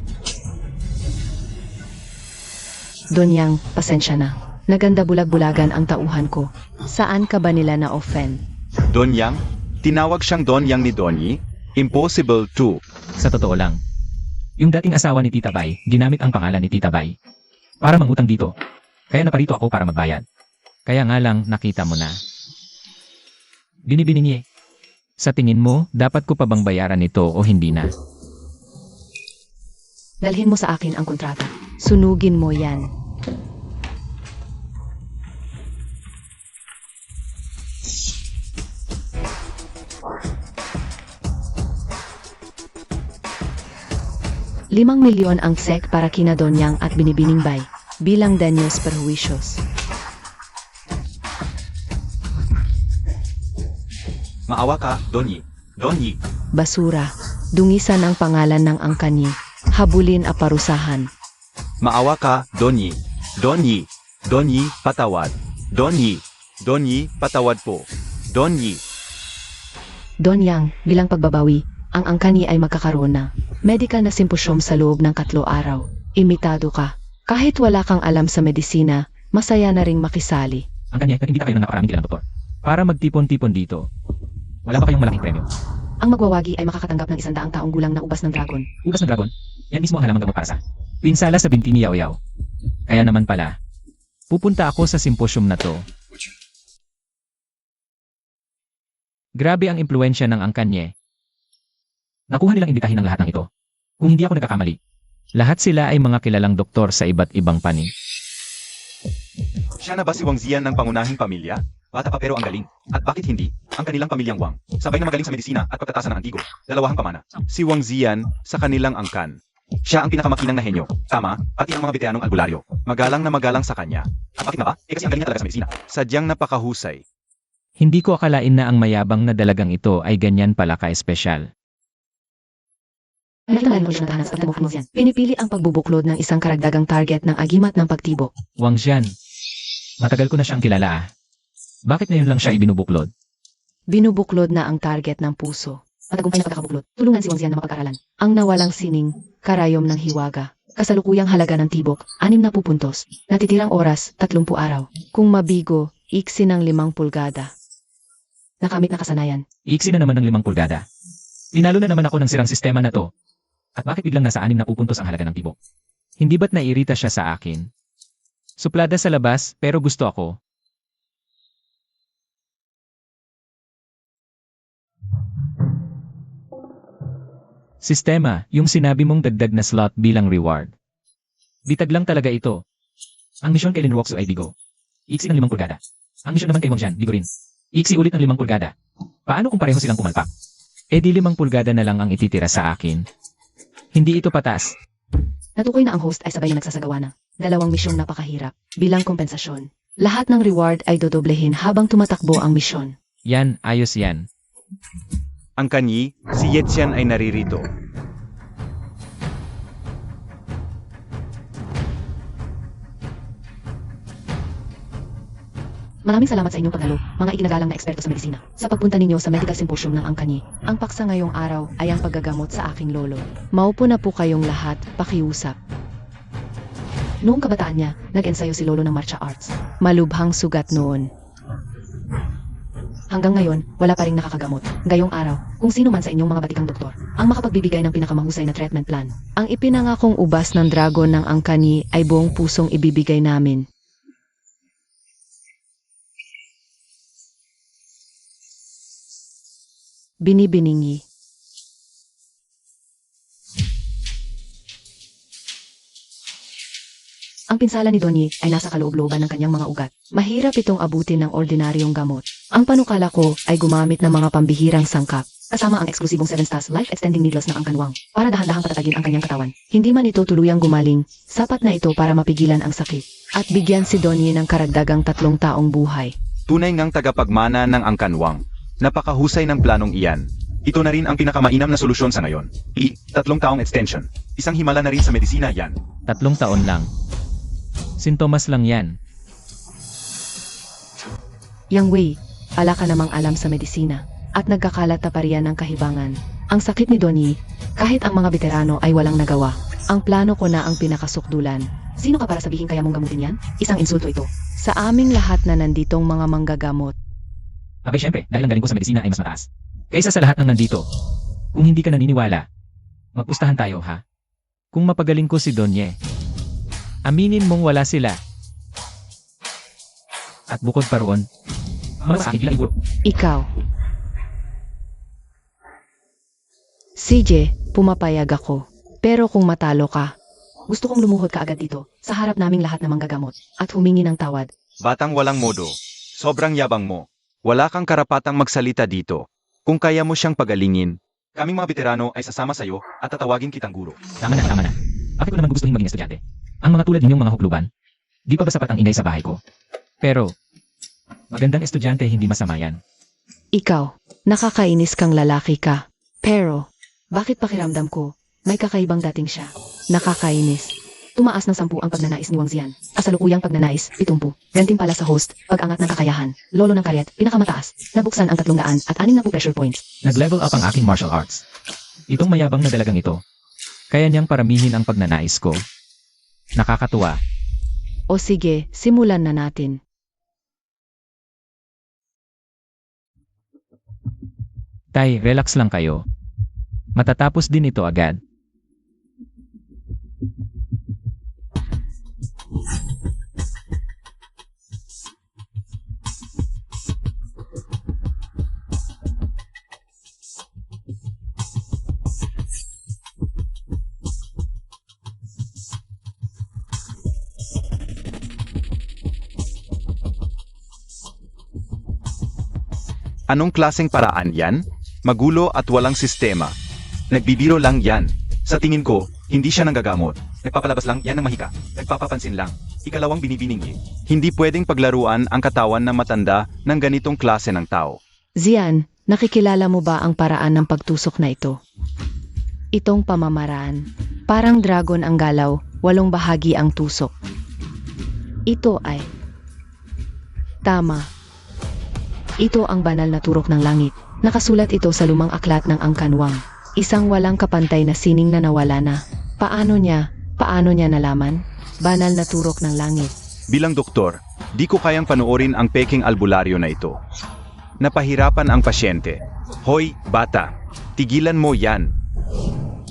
S1: Donyang, pasensya na. Naganda bulag-bulagan ang tauhan ko. Saan ka ba nila na-offend?
S4: Donyang? Tinawag siyang Donyang ni Donnie? Impossible to.
S2: Sa totoo lang. Yung dating asawa ni Tita Bay, ginamit ang pangalan ni Tita Bay para mangutang dito. Kaya naparito ako para magbayad. Kaya nga lang nakita mo na. Binibiningi. Sa tingin mo, dapat ko pa bang bayaran ito o hindi na?
S1: Dalhin mo sa akin ang kontrata. Sunugin mo yan. ₱5 milyon ang SEC para kina Donyang at Binibining Bay bilang daños perjuicios.
S4: Maawa ka, Donnie. Donnie.
S1: Basura. Dungisan ang pangalan ng angkanyi. Habulin a parusahan.
S4: Maawa ka, Donnie. Donnie. Donnie, patawad. Donnie. Donnie, patawad po. Donnie.
S1: Donyang, bilang pagbabawi, ang angkanyi ay magkakaroon na medical na simposyum sa loob ng 3 araw. Imitado ka. Kahit wala kang alam sa medisina, masaya na ring makisali.
S2: Ang kanya, nag-imbita kayo ng naparaming kilang doktor. Para magtipon-tipon dito. Wala ba kayong malaking premyo?
S1: Ang magwawagi ay makakatanggap ng 100 taong gulang na ubas ng dragon.
S2: Ubas ng dragon? Yan mismo ang halamang gamot para sa pinsala sa binti ni Yao Yao. Kaya naman pala, pupunta ako sa simposyum na to. Grabe ang impluensya ng angkanye. Nakuha nilang imbitahin ng lahat ng ito. Kung hindi ako nagkakamali, lahat sila ay mga kilalang doktor sa iba't ibang panig.
S4: Siya na ba si Wang Zian ng pangunahing pamilya? Bata pa pero ang galing. At bakit hindi? Ang kanilang pamilyang Wang. Sabay na magaling sa medisina at pagtatasa ng antigo. Dalawahang pamana. Si Wang Zian sa kanilang angkan. Siya ang pinakamakinang na henyo. Tama, pati ang mga veteranong albularyo. Magalang na magalang sa kanya. At bakit na ba? Kasi ang galing niya talaga sa medisina. Sadyang napakahusay.
S2: Hindi ko akalain na ang mayabang na dalagang ito ay ganyan pala ka-espesyal.
S1: Nakita mo siya naghahanap sa pagtibok yan. Pinipili ang pagbubuklod ng isang karagdagang target ng agimat ng pagtibok.
S2: Wang Jian. Matagal ko na siyang kilala ah. Bakit ngayon lang siya ibinubuklod?
S1: Binubuklod na ang target ng puso. Matagumpay na pagkakabuklod. Tulungan si Wang Zian na mapag-aralan. Ang nawalang sining, karayom ng hiwaga. Kasalukuyang halaga ng tibok, 60 puntos. Natitirang oras, 30 araw. Kung mabigo, iksi ng 5 pulgada. Nakamit na kasanayan.
S2: Iiksi na naman ng 5 pulgada. Tinalo na naman ako ng sirang sistema na to. At bakit biglang nasa 6 na pupuntos ang halaga ng tibok? Hindi ba't naiirita siya sa akin? Suplada sa labas, pero gusto ako. Sistema, yung sinabi mong dagdag na slot bilang reward. Bitag lang talaga ito. Ang misyon kay Linroxo ay bigo. Iksi ng 5 pulgada. Ang misyon naman kay Wang Jian, bigo rin. Iksi ulit ng 5 pulgada. Paano kung pareho silang pumalpak? E di 5 pulgada na lang ang ititira sa akin. Hindi ito patas.
S1: Natukoy na ang host ay sabay na nagsasagawa ng 2 misyong napakahirap bilang kompensasyon. Lahat ng reward ay dodoblehin habang tumatakbo ang misyon.
S2: Yan, ayos yan.
S4: Ang kanyi, si Yetzian ay naririto.
S1: Maraming salamat sa inyong pagdalo, mga iginagalang na eksperto sa medisina. Sa pagpunta ninyo sa Medical Symposium ng Angkanyi, ang paksa ngayong araw ay ang paggagamot sa aking lolo. Maupo na po kayong lahat, pakiusap. Noong kabataan niya, nag-ensayo si lolo ng martial arts. Malubhang sugat noon. Hanggang ngayon, wala pa ring nakakagamot. Ngayong araw, kung sino man sa inyong mga batikang doktor, ang makapagbibigay ng pinakamahusay na treatment plan. Ang ipinangakong ubas ng dragon ng Angkanyi ay buong pusong ibibigay namin. Binibiningi. Ang pinsala ni Donnie ay nasa kaloob-looban ng kanyang mga ugat. Mahirap itong abutin ng ordinaryong gamot. Ang panukala ko ay gumamit ng mga pambihirang sangkap, kasama ang eksklusibong 7 stars life-extending needles ng Angkanwang, para dahan-dahang patatagin ang kanyang katawan. Hindi man ito tuluyang gumaling, sapat na ito para mapigilan ang sakit, at bigyan si Donnie ng karagdagang 3 taong buhay.
S4: Tunay ngang tagapagmana ng Angkanwang. Napakahusay ng planong iyan. Ito na rin ang pinakamainam na solusyon sa ngayon. 3 taong extension. Isang himala na rin sa medisina yan.
S2: 3 taon lang. Sintomas lang yan.
S1: Yang Wei, ala ka namang alam sa medisina, at nagkakalat na pa riyan ng kahibangan. Ang sakit ni Donnie, kahit ang mga veterano ay walang nagawa. Ang plano ko na ang pinakasukdulan. Sino ka para sabihin kaya mong gamutin yan? Isang insulto ito. Sa aming lahat na nanditong mga manggagamot.
S2: Abay syempre, dahil ang galing ko sa medisina ay mas mataas. Kaysa sa lahat ng nandito. Kung hindi ka naniniwala, magpustahan tayo ha? Kung mapagaling ko si Donnie, aminin mong wala sila. At bukod pa roon, mas akin bilang iguro.
S1: Ikaw. CJ, pumapayag ako. Pero kung matalo ka, gusto kong lumuhod ka agad dito, sa harap naming lahat na manggagamot, at humingi ng tawad.
S4: Batang walang modo. Sobrang yabang mo. Wala kang karapatang magsalita dito. Kung kaya mo siyang pagalingin, kaming mga veterano ay sasama sa'yo at tatawagin kitang guro.
S2: Tama na, tama na. Bakit ko naman gustuhin maging estudyante? Ang mga tulad ninyong mga hukluban, di pa ba sapat ang ingay sa bahay ko? Pero, magandang estudyante hindi masama yan.
S1: Ikaw, nakakainis kang lalaki ka. Pero, bakit pakiramdam ko, may kakaibang dating siya. Nakakainis. Tumaas ng 10 ang pagnanais ni Wang Zian. Kasalukuyang pagnanais, 70. Gantimpala sa host, pag-angat ng kakayahan. Lolo ng karyat, pinakamataas. Nabuksan ang 300 at 60 pressure points.
S2: Nag-level up ang aking martial arts. Itong mayabang na dalagang ito, kaya niyang paramihin ang pagnanais ko. Nakakatuwa.
S1: O sige, simulan na natin.
S2: Tay, relax lang kayo. Matatapos din ito agad.
S4: Anong klaseng paraan yan? Magulo at walang sistema. Nagbibiro lang yan. Sa tingin ko, hindi siya nanggagamot. Nagpapalabas lang yan ng mahika. Nagpapapansin lang. Ikalawang binibiningi. Hindi pwedeng paglaruan ang katawan ng matanda ng ganitong klase ng tao.
S1: Zian, nakikilala mo ba ang paraan ng pagtusok na ito? itong pamamaraan. Parang dragon ang galaw, 8 bahagi ang tusok. Ito ay tama. Ito ang banal na turok ng langit. Nakasulat ito sa lumang aklat ng Angkanwang. Isang walang kapantay na sining na nawala na. Paano niya nalaman? Banal na turok ng langit.
S4: Bilang doktor, di ko kayang panoorin ang peking albularyo na ito. Napahirapan ang pasyente. Hoy, bata, tigilan mo yan.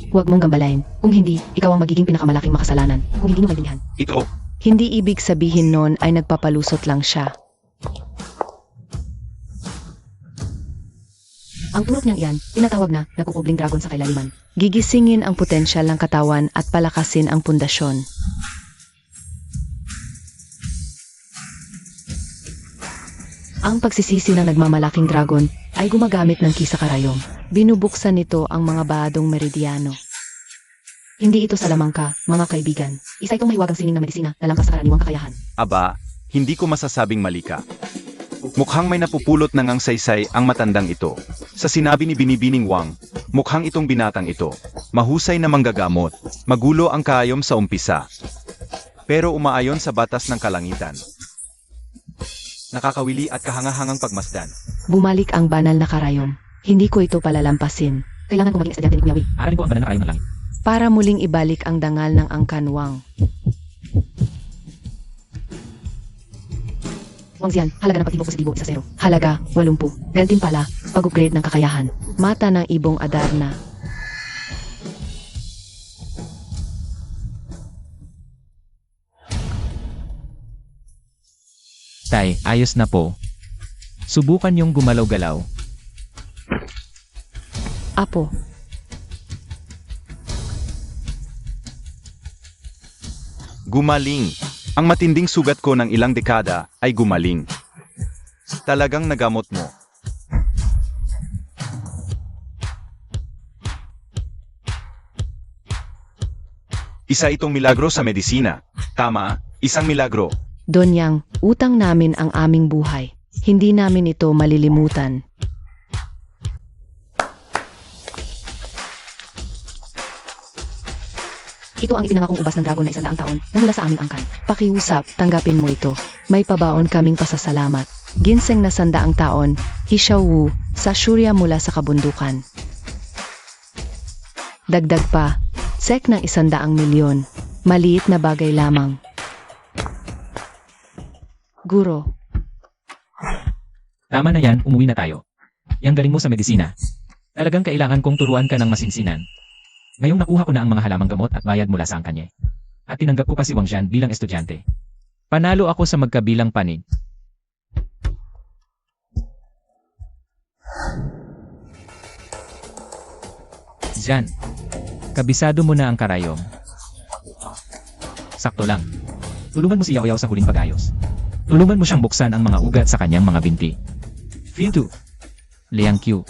S1: Huwag mong gambalain. Kung hindi, ikaw ang magiging pinakamalaking makasalanan. Kung hindi mo maintindihan.
S4: Ito,
S1: Hindi ibig sabihin nun ay nagpapalusot lang siya. Ang turok niyang iyan, tinatawag na nagkukubling dragon sa kailaliman. Gigisingin ang potensyal ng katawan at palakasin ang pundasyon. Ang pagsisisi ng nagmamalaking dragon ay gumagamit ng kisa karayom. Binubuksan nito ang mga baadong meridiano. Hindi ito salamangka, mga kaibigan. Isa itong mahiwagang sining na medisina na lampas sa karaniwang kakayahan.
S4: aba, hindi ko masasabing mali ka. Mukhang may napupulot ng ang saysay ang matandang ito. Sa sinabi ni Binibining Wang, mukhang itong binatang ito. Mahusay na manggagamot. Magulo ang kaayom sa umpisa. Pero umaayon sa batas ng kalangitan. Nakakawili at kahangahangang pagmasdan.
S1: Bumalik ang banal na karayom. Hindi ko ito palalampasin.
S3: Kailangan kong maging estudyante ni Kuya Wei.
S2: Aral ko ang banal na kayo ng langit.
S1: Para muling ibalik ang dangal ng Angkanwang.
S3: Wang Xian, halaga ng pagtibok positibo, 1-0.
S1: Halaga, 80. Gantimpala, pag-upgrade ng kakayahan. Mata ng ibong Adarna.
S2: Tay, ayos na po. Subukan yung gumalaw-galaw.
S1: Apo.
S4: Gumaling. Ang matinding sugat ko ng ilang dekada ay gumaling. Talagang nagamot mo. Isa itong milagro sa medisina. Tama, isang milagro.
S1: Donyang, utang namin ang aming buhay. Hindi namin ito malilimutan.
S3: Ito ang ipinangakong ubas ng dragon na 100 taon na mula sa aming angkan.
S1: Pakiusap, tanggapin mo ito. May pabaon kaming pasasalamat. Ginseng na 100 taon, Hishaw Wu, sa Shurya mula sa kabundukan. Dagdag pa, sek ng 100 milyon. Maliit na bagay lamang. Guro,
S2: Tama na yan, umuwi na tayo. Yang galing mo sa medisina. Talagang kailangan kong turuan ka ng masinsinan. Ngayong nakuha ko na ang mga halamang gamot at bayad mula sa angkanye. At tinanggap ko pa si Wang Xian bilang estudyante. Panalo ako sa magkabilang panig. Xian, kabisado mo na ang karayom. Sakto lang. Tulungan mo si Yao Yao sa huling pag-ayos. Tulungan mo siyang buksan ang mga ugat sa kanyang mga binti. Feel 2. Liang Q.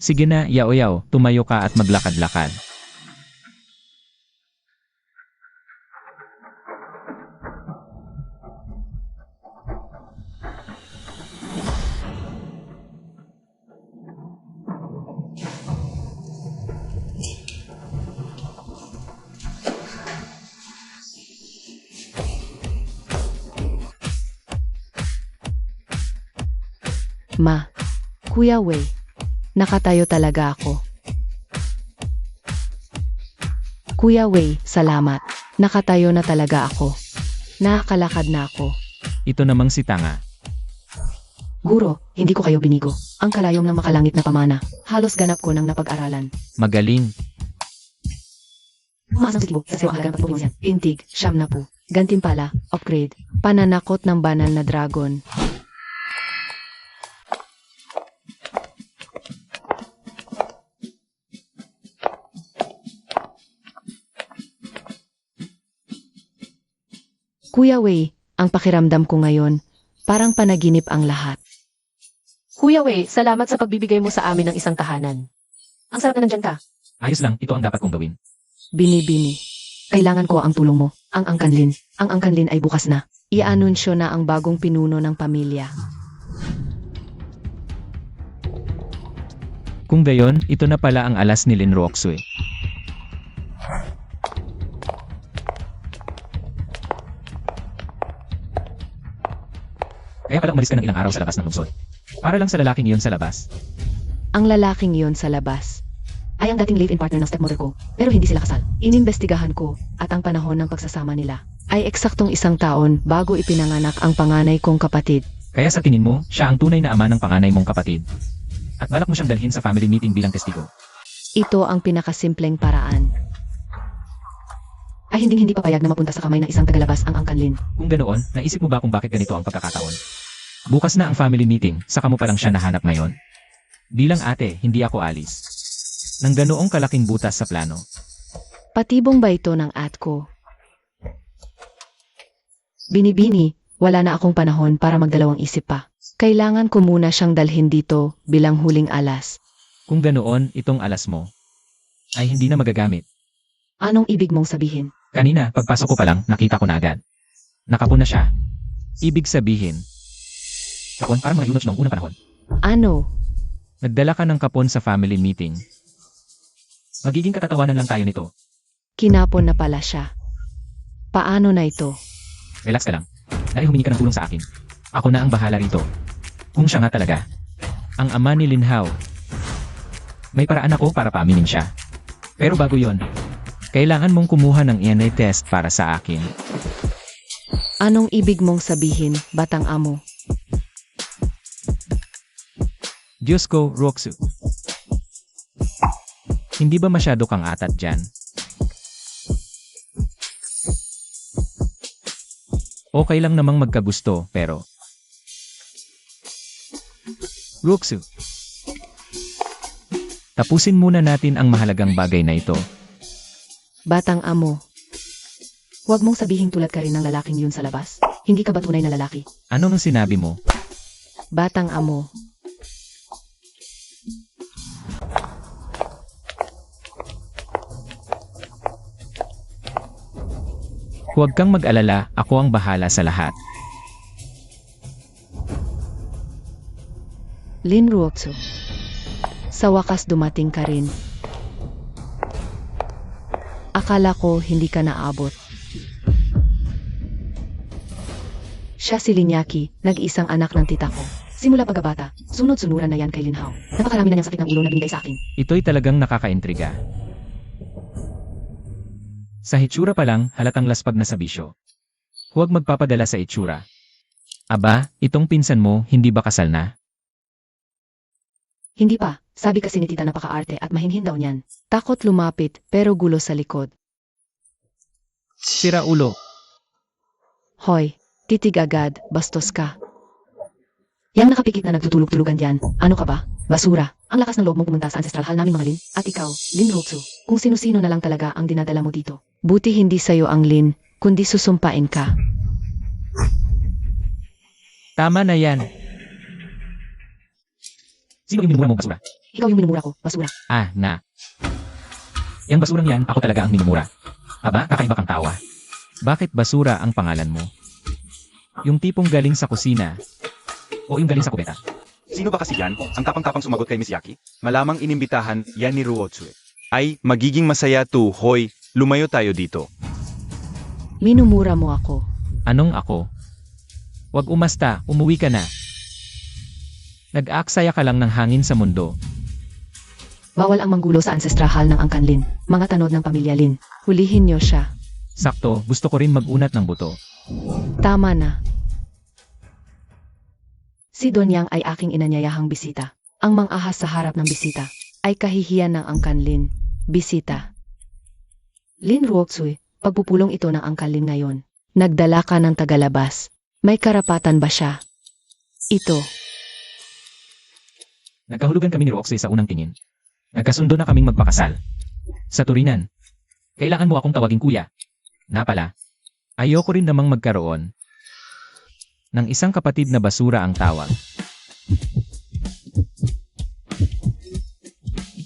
S2: Sige na, Yao Yao, tumayo ka at maglakad-lakad.
S1: Ma, Kuya Wei, nakatayo talaga ako. Kuya Wei, salamat. Nakatayo na talaga ako. Nakakalakad na ako.
S2: Ito namang si Tanga.
S3: Guro, hindi ko kayo binigo. Ang kalayom ng makalangit na pamana. Halos ganap ko ng napag-aralan.
S2: Magaling.
S3: Umaasang positibo, 1-0 ang halaga ng pagtibok ni Wang Xian.
S1: Intig, 70. Gantimpala, upgrade, pananakot ng banal na dragon. Kuya Wei, ang pakiramdam ko ngayon, parang panaginip ang lahat.
S3: Kuya Wei, salamat sa pagbibigay mo sa amin ng isang tahanan. Ang sarap na nandyan ka.
S2: Ayos lang, ito ang dapat kong gawin.
S1: Bini-bini. Kailangan ko ang tulong mo, ang angkanlin. Ang angkanlin ay bukas na. I-anunsyo na ang bagong pinuno ng pamilya.
S2: Kung gayon, ito na pala ang alas ni Lin Ruoxue. Kaya pala umalis ka ng ilang araw sa labas ng lungsod. Para lang sa lalaking iyon sa labas.
S1: Ang lalaking iyon sa labas ay ang dating live-in partner ng stepmother ko, pero hindi sila kasal. Inimbestigahan ko, at ang panahon ng pagsasama nila ay eksaktong 1 taon bago ipinanganak ang panganay kong kapatid.
S2: Kaya sa tingin mo, siya ang tunay na ama ng panganay mong kapatid. At balak mo siyang dalhin sa family meeting bilang testigo.
S1: Ito ang pinakasimpleng paraan. Ay hindi papayag na mapunta sa kamay ng isang tagalabas ang angkanlin.
S2: Kung ganoon, naisip mo ba kung bakit ganito ang pagkakataon? Bukas na ang family meeting, saka mo pa lang siya nahanap ngayon? Bilang ate, hindi ako alis. Nang ganoong kalaking butas sa plano.
S1: Patibong ba ito ng at ko? Bini-bini, wala na akong panahon para magdalawang isip pa. Kailangan ko muna siyang dalhin dito bilang huling alas.
S2: Kung ganoon, itong alas mo ay hindi na magagamit.
S1: Anong ibig mong sabihin?
S2: Kanina, pagpasok ko pa lang, nakita ko na agad. Nakapon na siya. Ibig sabihin, kapon parang mga yunot noong unang panahon.
S1: Ano?
S2: Nagdala ka ng kapon sa family meeting. Magiging katatawanan lang tayo nito.
S1: Kinapon na pala siya. Paano na ito?
S2: Relax ka lang. Dahil humingi ka ng tulong sa akin. Ako na ang bahala rito. Kung siya nga talaga. Ang ama ni Lin Hao. May paraan ako para paaminin siya. Pero bago yon, kailangan mong kumuha ng DNA test para sa akin.
S1: Anong ibig mong sabihin, batang amo?
S2: Diyos ko, Roxu. Hindi ba masyado kang atat dyan? Okay lang namang magkagusto, pero... Roxu. Tapusin muna natin ang mahalagang bagay na ito.
S1: Batang amo. Huwag mong sabihin tulad ka rin ng lalaking yun sa labas. Hindi ka ba tunay na lalaki?
S2: Ano ang sinabi mo?
S1: Batang amo.
S2: Huwag kang mag-alala, ako ang bahala sa lahat.
S1: Lin Ruoxu. Sa wakas dumating ka rin. Akala ko hindi ka naabot. Siya si Linyaki, nag-isang anak ng tita ko. Simula pagkabata, sunod-sunuran na yan kay Lin Hao. Napakarami na niyang sakit ng ulo na binigay sa akin.
S2: Ito'y talagang nakakaintriga. Sa hitsura pa lang, halatang laspag na sa bisyo. Huwag magpapadala sa itsura. Aba, itong pinsan mo, hindi ba kasal na?
S1: Hindi pa, sabi kasi ni tita napaka-arte at mahinhin daw niyan. Takot lumapit, pero gulo sa likod.
S2: Sira ulo.
S1: Hoy, titig agad, bastos ka. Yang nakapikit na nagtutulog-tulugan diyan, ano ka ba? Basura. Ang lakas ng loob mong pumunta sa ancestral hall namin mga Lin. At ikaw, Lin Ruoxu, kung sino-sino na lang talaga ang dinadala mo dito. Buti hindi sa'yo ang Lin, kundi susumpain ka.
S2: Tama na yan. Sino yung minumura mong basura?
S1: Ikaw yung minumura ko, basura.
S2: Ah, na. Yang basurang yan, ako talaga ang minumura. Aba, kakaiba kang tawa. Bakit basura ang pangalan mo? Yung tipong galing sa kusina. O yung galing sa kubeta.
S4: Sino ba kasi yan? Ang tapang-tapang sumagot kay Miss Yaki? Malamang inimbitahan yan ni Ruotsue. Ay, magiging masaya to, hoy. Lumayo tayo dito.
S1: Minumura mo ako.
S2: Anong ako? Wag umasta, umuwi ka na. Nag-aaksaya ka lang ng hangin sa mundo.
S1: Bawal ang manggulo sa ancestral hall ng Angkan Lin. Mga tanod ng pamilya Lin. Hulihin niyo siya.
S2: Sakto, gusto ko rin mag-unat ng buto.
S1: Tama na. Si Don Yang ay aking inanyayahang bisita. Ang mang-ahas sa harap ng bisita ay kahihiyan ng Angkan Lin. Bisita. Lin Ruoxue, pagpupulong ito ng Angkan Lin ngayon. Nagdala ka ng tagalabas. May karapatan ba siya? Ito.
S2: Nagkahulugan kami ni Roxy sa unang tingin. Nagkasundo na kaming magpakasal. Sa Turinan. Kailangan mo akong tawagin kuya. Na pala. Ayoko rin namang magkaroon ng isang kapatid na basura ang tawag.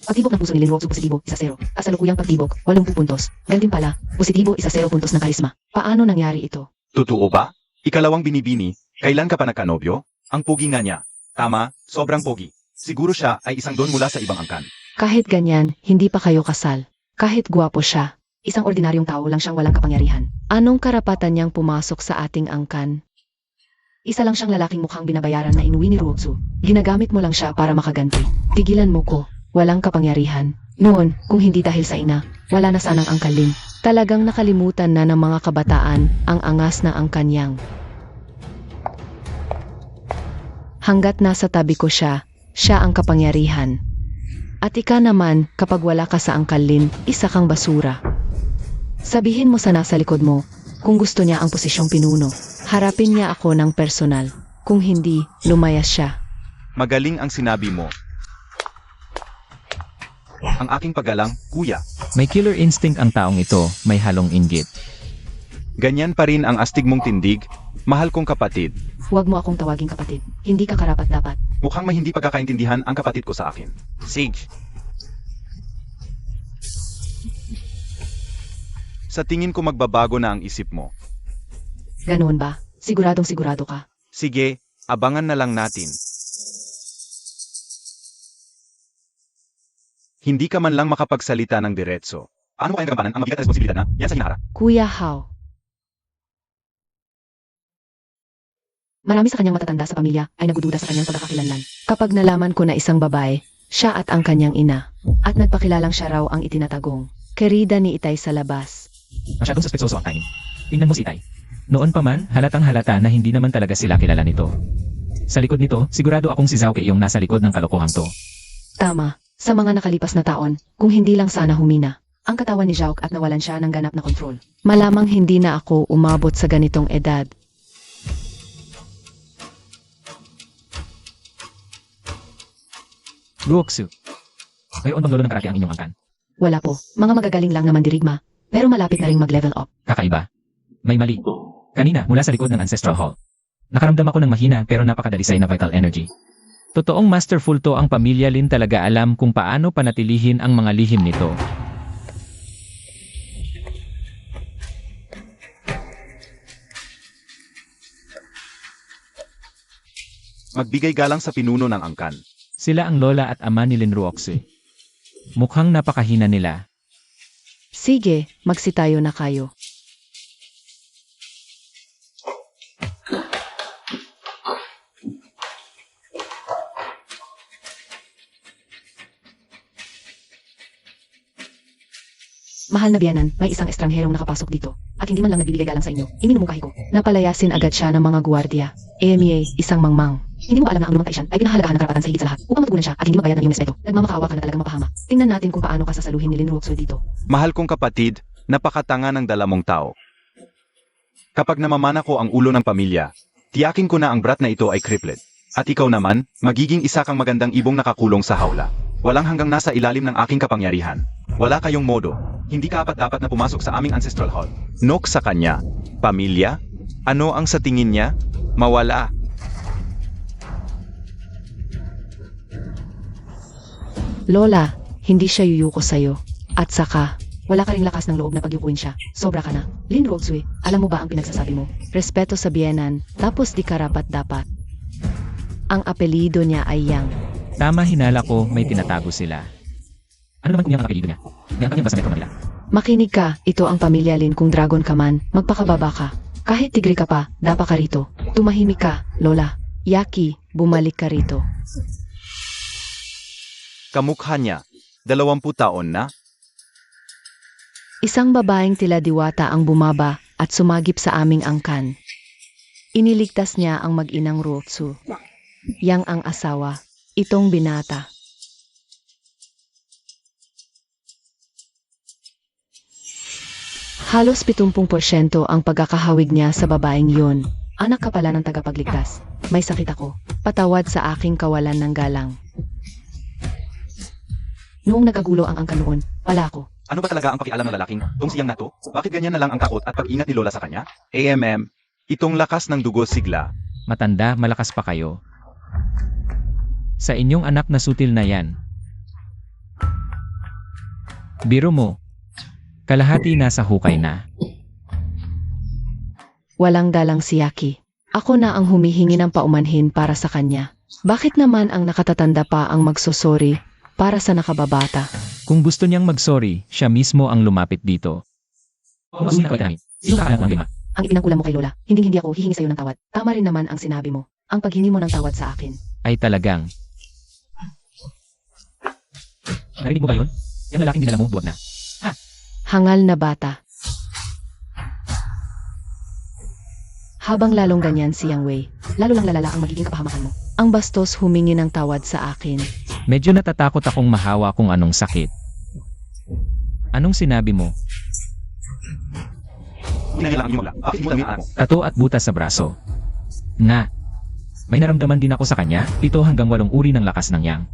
S1: Pagtibok ng puso ni Linrox, positibo, 1-0. Kasalukuyang pagtibok, 80 puntos. Gantimpala, positibo, 1-0 puntos ng karisma. Paano nangyari ito?
S4: Totoo ba? Ikalawang binibini, kailan ka pa nagkanobyo? Ang pogi nga niya. Tama, sobrang pogi. Siguro siya ay isang don mula sa ibang angkan.
S1: Kahit ganyan, hindi pa kayo kasal. Kahit gwapo siya, isang ordinaryong tao lang siyang walang kapangyarihan. Anong karapatan niyang pumasok sa ating angkan? Isa lang siyang lalaking mukhang binabayaran na inuwi ni Ruotsu. Ginagamit mo lang siya para makaganti. Tigilan mo ko. Walang kapangyarihan. Noon, kung hindi dahil sa ina, wala na sanang angkalin. Talagang nakalimutan na ng mga kabataan ang angas na ang kanyang. Hanggat nasa tabi ko siya, siya ang kapangyarihan. At ika naman, kapag wala ka sa angkalin, isa kang basura. Sabihin mo sa nasa likod mo, kung gusto niya ang posisyong pinuno, harapin niya ako ng personal. Kung hindi, lumayas siya.
S4: Magaling ang sinabi mo. Ang aking paggalang, kuya.
S2: May killer instinct ang taong ito, may halong inggit.
S4: Ganyan pa rin ang astig mong tindig, mahal kong kapatid.
S1: Huwag mo akong tawaging kapatid. Hindi ka karapat-dapat.
S4: Mukhang may hindi pagkakaintindihan ang kapatid ko sa akin. Sage. Sa tingin ko magbabago na ang isip mo.
S1: Ganoon ba? Siguradong sigurado ka.
S4: Sige, abangan na lang natin. Hindi ka man lang makapagsalita ng diretso. Ano kayang gampanan ang mabigat na responsibilidad na yan sa hinaharap?
S1: Kuya Hao. Marami sa kanyang matatanda sa pamilya ay nagdududa sa kanyang pagkakakilanlan. Kapag nalaman ko na isang babae, siya at ang kanyang ina, at nagpakilalang siya raw ang itinatagong kerida ni Itay sa labas.
S2: Masyadong suspetsoso ang timing. Tingnan mo si Itay. Noon pa man, halatang halata na hindi naman talaga sila kilala nito. Sa likod nito, sigurado akong si Zhao yung nasa likod ng kalokohang to.
S1: Tama. Sa mga nakalipas na taon, kung hindi lang sana humina ang katawan ni Zhao at nawalan siya ng ganap na kontrol. Malamang hindi na ako umabot sa ganitong edad.
S2: Ruoksu. Ngayon bang lolo ng karate ang inyong angkan?
S1: Wala po. Mga magagaling lang na mandirigma, pero malapit na ring mag-level up.
S2: Kakaiba. May mali. Kanina, mula sa likod ng Ancestral Hall. Nakaramdam ako ng mahina pero napakadalisay na vital energy. Totoong masterful to ang pamilya Lin, talaga alam kung paano panatilihin ang mga lihim nito.
S4: Magbigay galang sa pinuno ng angkan.
S2: Sila ang lola at ama ni Lin Ruoxu. Mukhang napakahina nila.
S1: Sige, magsitayo na kayo. Mahal na biyanan, may isang estrangherong nakapasok dito, at hindi man lang nagbibigay galang sa inyo. Iminumungkahi ko. Napalayasin agad siya ng mga gwardiya. EMEA, isang mangmang. Hindi mo ba alam na ang lumang taisyan ay pinahalagahan ng karapatan sa higit sa lahat upang matugunan siya at hindi magbayad ng iyong respeto? Nagmamakaawa ka na talagang mapahamak. Tingnan natin kung paano ka sasaluhin ni Lin Ruoxu dito.
S4: Mahal kong kapatid, napakatanga ng dala mong tao. Kapag namamana ko ang ulo ng pamilya, tiyakin ko na ang brat na ito ay crippled. At ikaw naman, magiging isa kang magandang ibong nakakulong sa hawla. Walang hanggang nasa ilalim ng aking kapangyarihan. Wala kayong modo. Hindi ka dapat na pumasok sa aming ancestral hall. Nok sa kanya. Pamilya? Ano ang sa tingin niya? Mawala.
S1: Lola, hindi siya yuyuko sa'yo. At saka, wala ka ring lakas ng loob na pagyukuin siya. Sobra ka na. Lin Ruoxu, alam mo ba ang pinagsasabi mo? Respeto sa biyenan, tapos di karapat-dapat. Ang apelido niya ay Yang.
S2: Tama, hinala ko, may tinatago sila. Ano naman kung yan ang apelido niya? Yan kanyang ba sa Metro Manila?
S1: Makinig ka, ito ang pamilya Lin. Kung dragon ka man, magpakababa ka. Kahit tigre ka pa, dapa ka rito. Tumahimik ka, Lola. Yaki, bumalik ka rito.
S4: Kamukha niya. 20 taon na.
S1: Isang babaeng tila diwata ang bumaba at sumagip sa aming angkan. Iniligtas niya ang mag-inang Ruoxu. Yang ang asawa. Itong binata. Halos 70% ang pagkakahawig niya sa babaeng yun. Anak ka pala ng tagapagligtas. May sakit ako. Patawad sa aking kawalan ng galang. Noong nagagulo ang angkan noon, pala ako.
S4: Ano ba talaga ang pakialam ng lalaking tong siyang nato? Bakit ganyan na lang ang takot at pag-ingat ni Lola sa kanya? Itong lakas ng dugo sigla.
S2: Matanda, malakas pa kayo. Sa inyong anak na sutil na yan. Biro mo. Kalahati nasa hukay na.
S1: Walang dalang si Yaki. Ako na ang humihingi ng paumanhin para sa kanya. Bakit naman ang nakatatanda pa ang magsusori para sa nakababata?
S2: Kung gusto niyang mag-sorry, siya mismo ang lumapit dito. Sino ka anak ng lima?
S1: Ang ipinangkulam mo kay Lola, hindi ako hihingi sa'yo ng tawad. Tama rin naman ang sinabi mo. Ang paghingi mo ng tawad sa akin.
S2: Ay talagang. Narinig mo ba yun? Yung lalaking dinala mo, buwag na.
S1: Hangal na bata. Habang lalong ganyan si Yang Wei, lalo lang lalala ang magiging kapahamakan mo. Ang bastos humingi ng tawad sa akin.
S2: Medyo natatakot akong mahawa kung anong sakit. Anong sinabi mo?
S4: Hinahila ang iyong Lola. Bakit mo lang yung anak mo?
S2: Tato at butas sa braso. Nga. May naramdaman din ako sa kanya, 7 hanggang 8 uri ng lakas ng yang.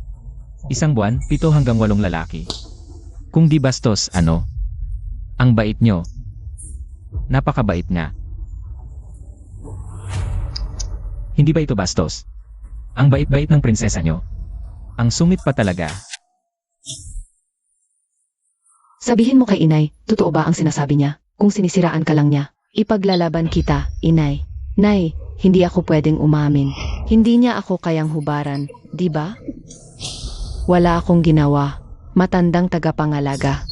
S2: Isang buwan, 7 hanggang 8 lalaki. Kung di bastos, ano? Ang bait nyo. Napakabait nga. Hindi ba ito bastos? Ang bait-bait ng prinsesa nyo. Ang sungit pa talaga.
S1: Sabihin mo kay inay, totoo ba ang sinasabi niya? Kung sinisiraan ka lang niya, ipaglalaban kita, inay. Nay, hindi ako pwedeng umamin. Hindi niya ako kayang hubaran, di ba? Wala akong ginawa. Matandang tagapangalaga.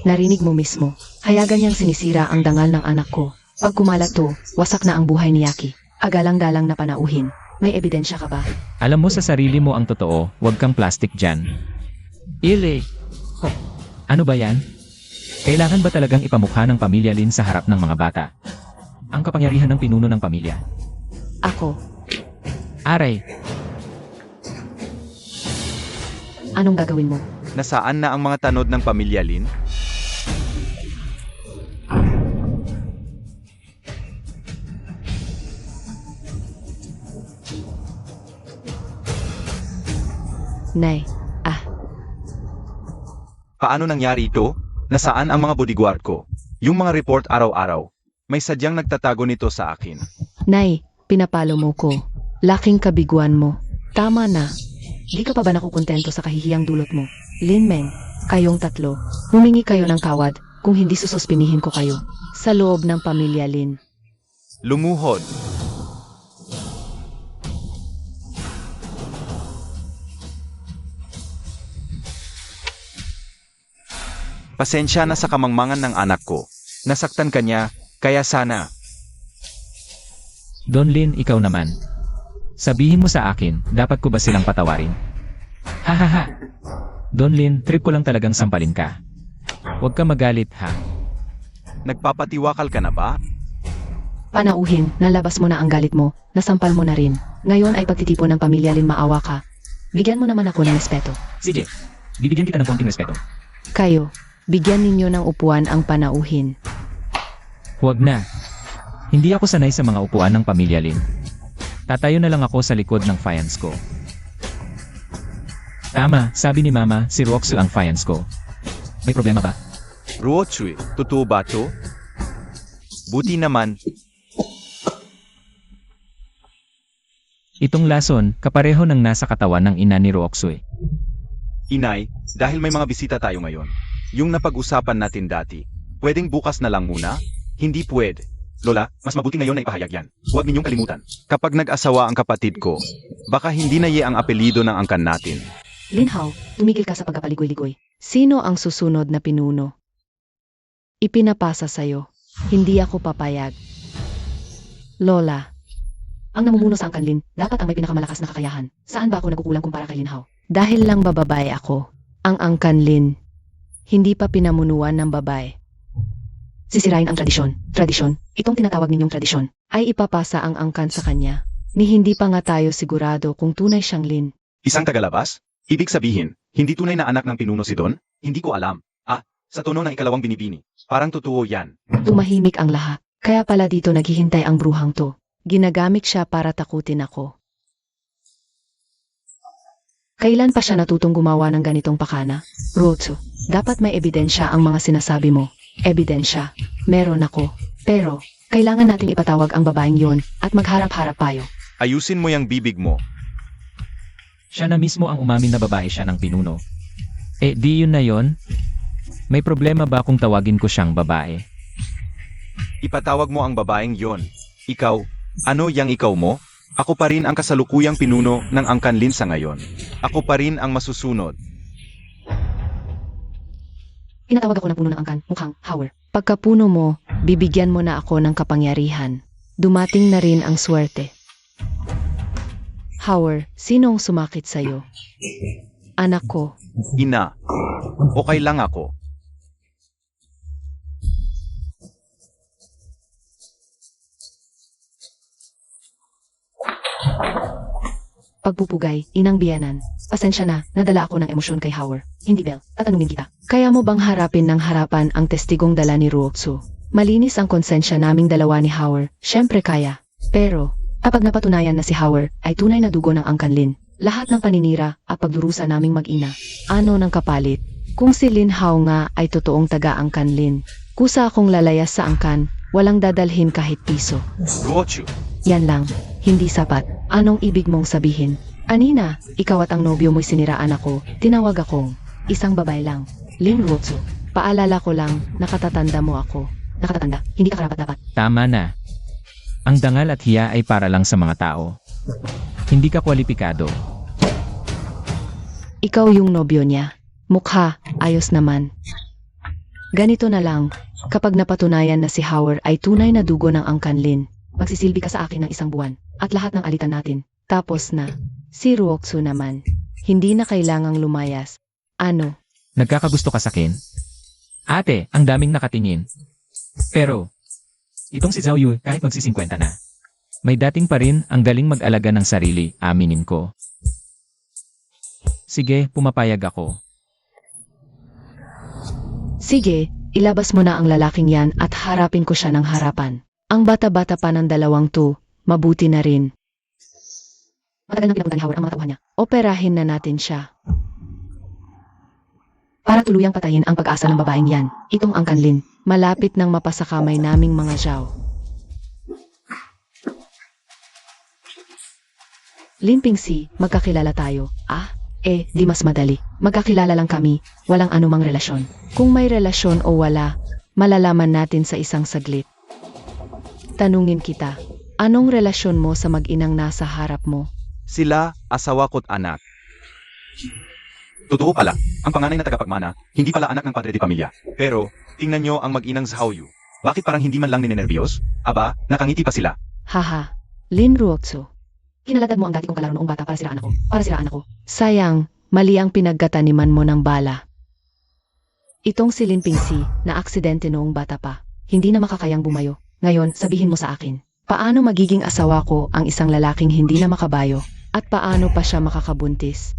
S1: Narinig mo mismo, hayagan niyang sinisira ang dangal ng anak ko. Pag kumalat to, wasak na ang buhay ni Yaki. Agalang-galang na panauhin. May ebidensya ka ba?
S2: Alam mo sa sarili mo ang totoo, huwag kang plastic dyan. Ile. Ano ba yan? Kailangan ba talagang ipamukha ng pamilya Lin sa harap ng mga bata? Ang kapangyarihan ng pinuno ng pamilya.
S1: Ako.
S2: Aray,
S1: Anong gagawin mo?
S4: Nasaan na ang mga tanod ng pamilya Lin?
S1: Nay.
S4: Paano nangyari ito? Nasaan ang mga bodyguard ko? Yung mga report araw-araw. May sadyang nagtatago nito sa akin.
S1: Nay, pinapalo mo ko. Laking kabiguan mo. Tama na. Di ka pa ba nakukontento sa kahihiyang dulot mo? Lin Meng, kayong tatlo, humingi kayo ng kawad kung hindi sususpinihin ko kayo. Sa loob ng pamilya Lin.
S4: Lumuhod. Pasensya na sa kamangmangan ng anak ko. Nasaktan ka niya, kaya sana.
S2: Don Lin, ikaw naman. Sabihin mo sa akin, dapat ko ba silang patawarin? Hahaha. Don Lin, trip ko lang talagang sampalin ka. Huwag ka magalit ha.
S4: Nagpapatiwakal ka na ba?
S1: Panauhin, nalabas mo na ang galit mo, nasampal mo na rin. Ngayon ay pagtitipon ng pamilya Lin, maawa ka. Bigyan mo naman ako ng respeto.
S2: CJ, bibigyan kita ng konting respeto.
S1: Kayo, bigyan ninyo ng upuan ang panauhin.
S2: Huwag na. Hindi ako sanay sa mga upuan ng pamilya Lin. Tatayo na lang ako sa likod ng faience ko. Tama, sabi ni Mama, si Roxu ang faience ko. May problema ba?
S4: Ruochui, totoo ba to? Buti naman.
S2: Itong lason, kapareho ng nasa katawan ng ina ni Roxu.
S4: Inay, dahil may mga bisita tayo ngayon. Yung napag-usapan natin dati, pwedeng bukas na lang muna? Hindi pwede. Lola, mas mabuti ngayon na ipahayag yan. Huwag ninyong kalimutan. Kapag nag-asawa ang kapatid ko, baka hindi na ang apelido ng angkan natin.
S1: Lin Hao, tumigil ka sa pagkapaligoy-ligoy. Sino ang susunod na pinuno? Ipinapasa sa'yo. Hindi ako papayag. Lola, ang namumuno sa angkan Lin, dapat ang may pinakamalakas na kakayahan. Saan ba ako nagkukulang kumpara kay Lin Hao? Dahil lang bababae ako, ang angkan Lin, hindi pa pinamunuan ng babae. Sisirain ang tradisyon. Tradisyon, itong tinatawag ninyong tradisyon, ay ipapasa ang angkan sa kanya. Ni hindi pa nga tayo sigurado kung tunay siyang Lin.
S4: Isang tagalabas? Ibig sabihin, hindi tunay na anak ng pinuno si Don? Hindi ko alam. Sa tono ng ikalawang binibini. Parang totoo yan.
S1: Tumahimik ang lahat. Kaya pala dito naghihintay ang bruhang to. Ginagamit siya para takutin ako. Kailan pa siya natutong gumawa ng ganitong pakana? Ruotsu, dapat may ebidensya ang mga sinasabi mo. Ebidensya. Meron ako. Pero, kailangan nating ipatawag ang babaeng yon at magharap-harap tayo.
S4: Ayusin mo yung bibig mo.
S2: Siya na mismo ang umamin na babae siya ng pinuno. Eh, di yun na yon? May problema ba kung tawagin ko siyang babae?
S4: Ipatawag mo ang babaeng yon. Ikaw, ano yang ikaw mo? Ako pa rin ang kasalukuyang pinuno ng Angkanlin sa ngayon. Ako pa rin ang masusunod.
S1: Tinatawag ako ng puno ng angkan, mukhang Howard. Pagkapuno mo, bibigyan mo na ako ng kapangyarihan. Dumating na rin ang swerte. Howard, sinong sumakit sa'yo? Anak ko.
S4: Ina, okay lang ako.
S1: Pagpupugay, inang biyanan. Pasensya na, nadala ako ng emosyon kay Howard. Hindi Bel, tatanungin kita. Kaya mo bang harapin ng harapan ang testigong dala ni Ruotsu? Malinis ang konsensya naming dalawa ni Howard. Syempre kaya. Pero, kapag napatunayan na si Howard ay tunay na dugo ng Angkanlin, lahat ng paninira at pagdurusa naming mag-ina, ano ng kapalit? Kung si Lin Hao nga ay totoong taga-Angkanlin, kusa akong lalayas sa angkan, walang dadalhin kahit piso.
S4: Ruotsu,
S1: Yan lang, hindi sapat. Anong ibig mong sabihin? Anina, ikaw at ang nobyo mo'y siniraan ako. Tinawag akong isang babae lang. Lin Ruotsu, paalala ko lang, nakatatanda mo ako. Nakatatanda, hindi ka karapat-dapat.
S2: Tama na. Ang dangal at hiya ay para lang sa mga tao. Hindi ka kwalipikado.
S1: Ikaw yung nobyo niya. Mukha, ayos naman. Ganito na lang, kapag napatunayan na si Howard ay tunay na dugo ng Angkanlin, magsisilbi ka sa akin ng 1 buwan, at lahat ng alitan natin. Tapos na, si Ruotsu naman, hindi na kailangang lumayas. Ano?
S2: Nagkakagusto ka sa akin? Ate, ang daming nakatingin. Pero, itong si Zhao Yu kahit magsi-50 na. May dating pa rin ang galing mag-alaga ng sarili, aminin ko. Sige, pumapayag ako.
S1: Sige, ilabas mo na ang lalaking yan at harapin ko siya ng harapan. Ang bata-bata pa ng dalawang to, mabuti na rin. Matagal nang pinapunta ni Howard ang mga tauhan niya. Operahin na natin siya. Para tuluyang patayin ang pag-asa ng babaeng yan, itong Angkanlin, malapit nang mapasakamay naming mga Zhao. Lin Pingxi, magkakilala tayo. Di mas madali. Magkakilala lang kami, walang anumang relasyon. Kung may relasyon o wala, malalaman natin sa isang saglit. Tanungin kita, anong relasyon mo sa mag-inang nasa harap mo?
S4: sila, asawa ko't anak. Totoo pala, ang panganay na tagapagmana, hindi pala anak ng padre de pamilya. Pero, tingnan nyo ang mag-inang Zhao Yu. Bakit parang hindi man lang ninenervyos? Aba, nakangiti pa sila.
S1: Haha, Lin Ruotsu. Kinalatag mo ang dati kong kalaro noong bata para siraan ako. Sayang, mali ang pinaggataniman mo ng bala. Itong si Lin Pingxi, na aksidente noong bata pa, hindi na makakayang bumayo. Ngayon, sabihin mo sa akin, paano magiging asawa ko ang isang lalaking hindi na makabayo? At paano pa siya makakabuntis?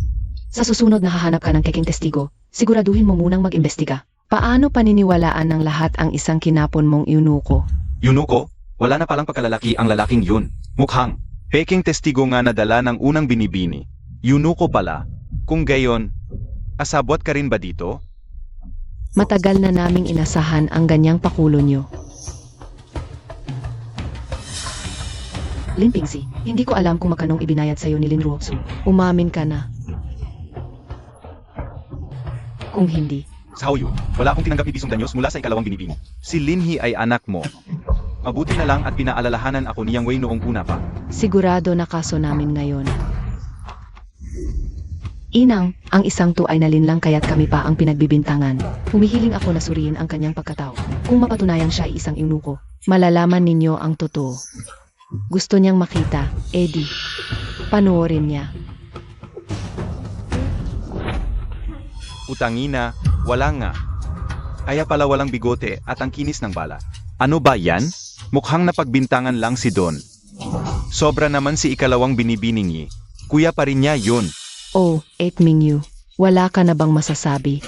S1: Sa susunod na hahanap ka ng keking testigo, siguraduhin mo munang mag-imbestiga. Paano paniniwalaan ng lahat ang isang kinapon mong eunuko?
S4: Yunuko, wala na palang pagkalalaki ang lalaking yun. Mukhang, peking testigo nga nadala ng unang binibini. Yunuko pala. Kung gayon, asabwat ka rin ba dito?
S1: Matagal na naming inasahan ang ganyang pakulo nyo. Lin Pingxi, hindi ko alam kung magkanong ibinayad sa'yo ni Lin Ruotsu. Umamin ka na. Kung hindi,
S4: Zhao Yu, wala akong tinanggap ni Bisong Danyos mula sa ikalawang binibini. Si Linhi ay anak mo. Mabuti na lang at pinaalalahanan ako ni Yang Wei noong una pa.
S1: sigurado na kaso namin ngayon. Inang, ang isang to ay nalinlang kaya't kami pa ang pinagbibintangan. Humihiling ako na suriin ang kanyang pagkatao. Kung mapatunayan siya ay isang eunuko, malalaman ninyo ang totoo. Gusto niyang makita, Eddie. Panoorin niya.
S4: Utangina, wala nga. Kaya pala walang bigote at ang kinis ng bala. Ano ba yan? Mukhang napagbintangan lang si Don. Sobra naman si ikalawang binibiningi. Kuya pa rin niya yun.
S1: Oh, 8 Mingyu. Wala ka na bang masasabi?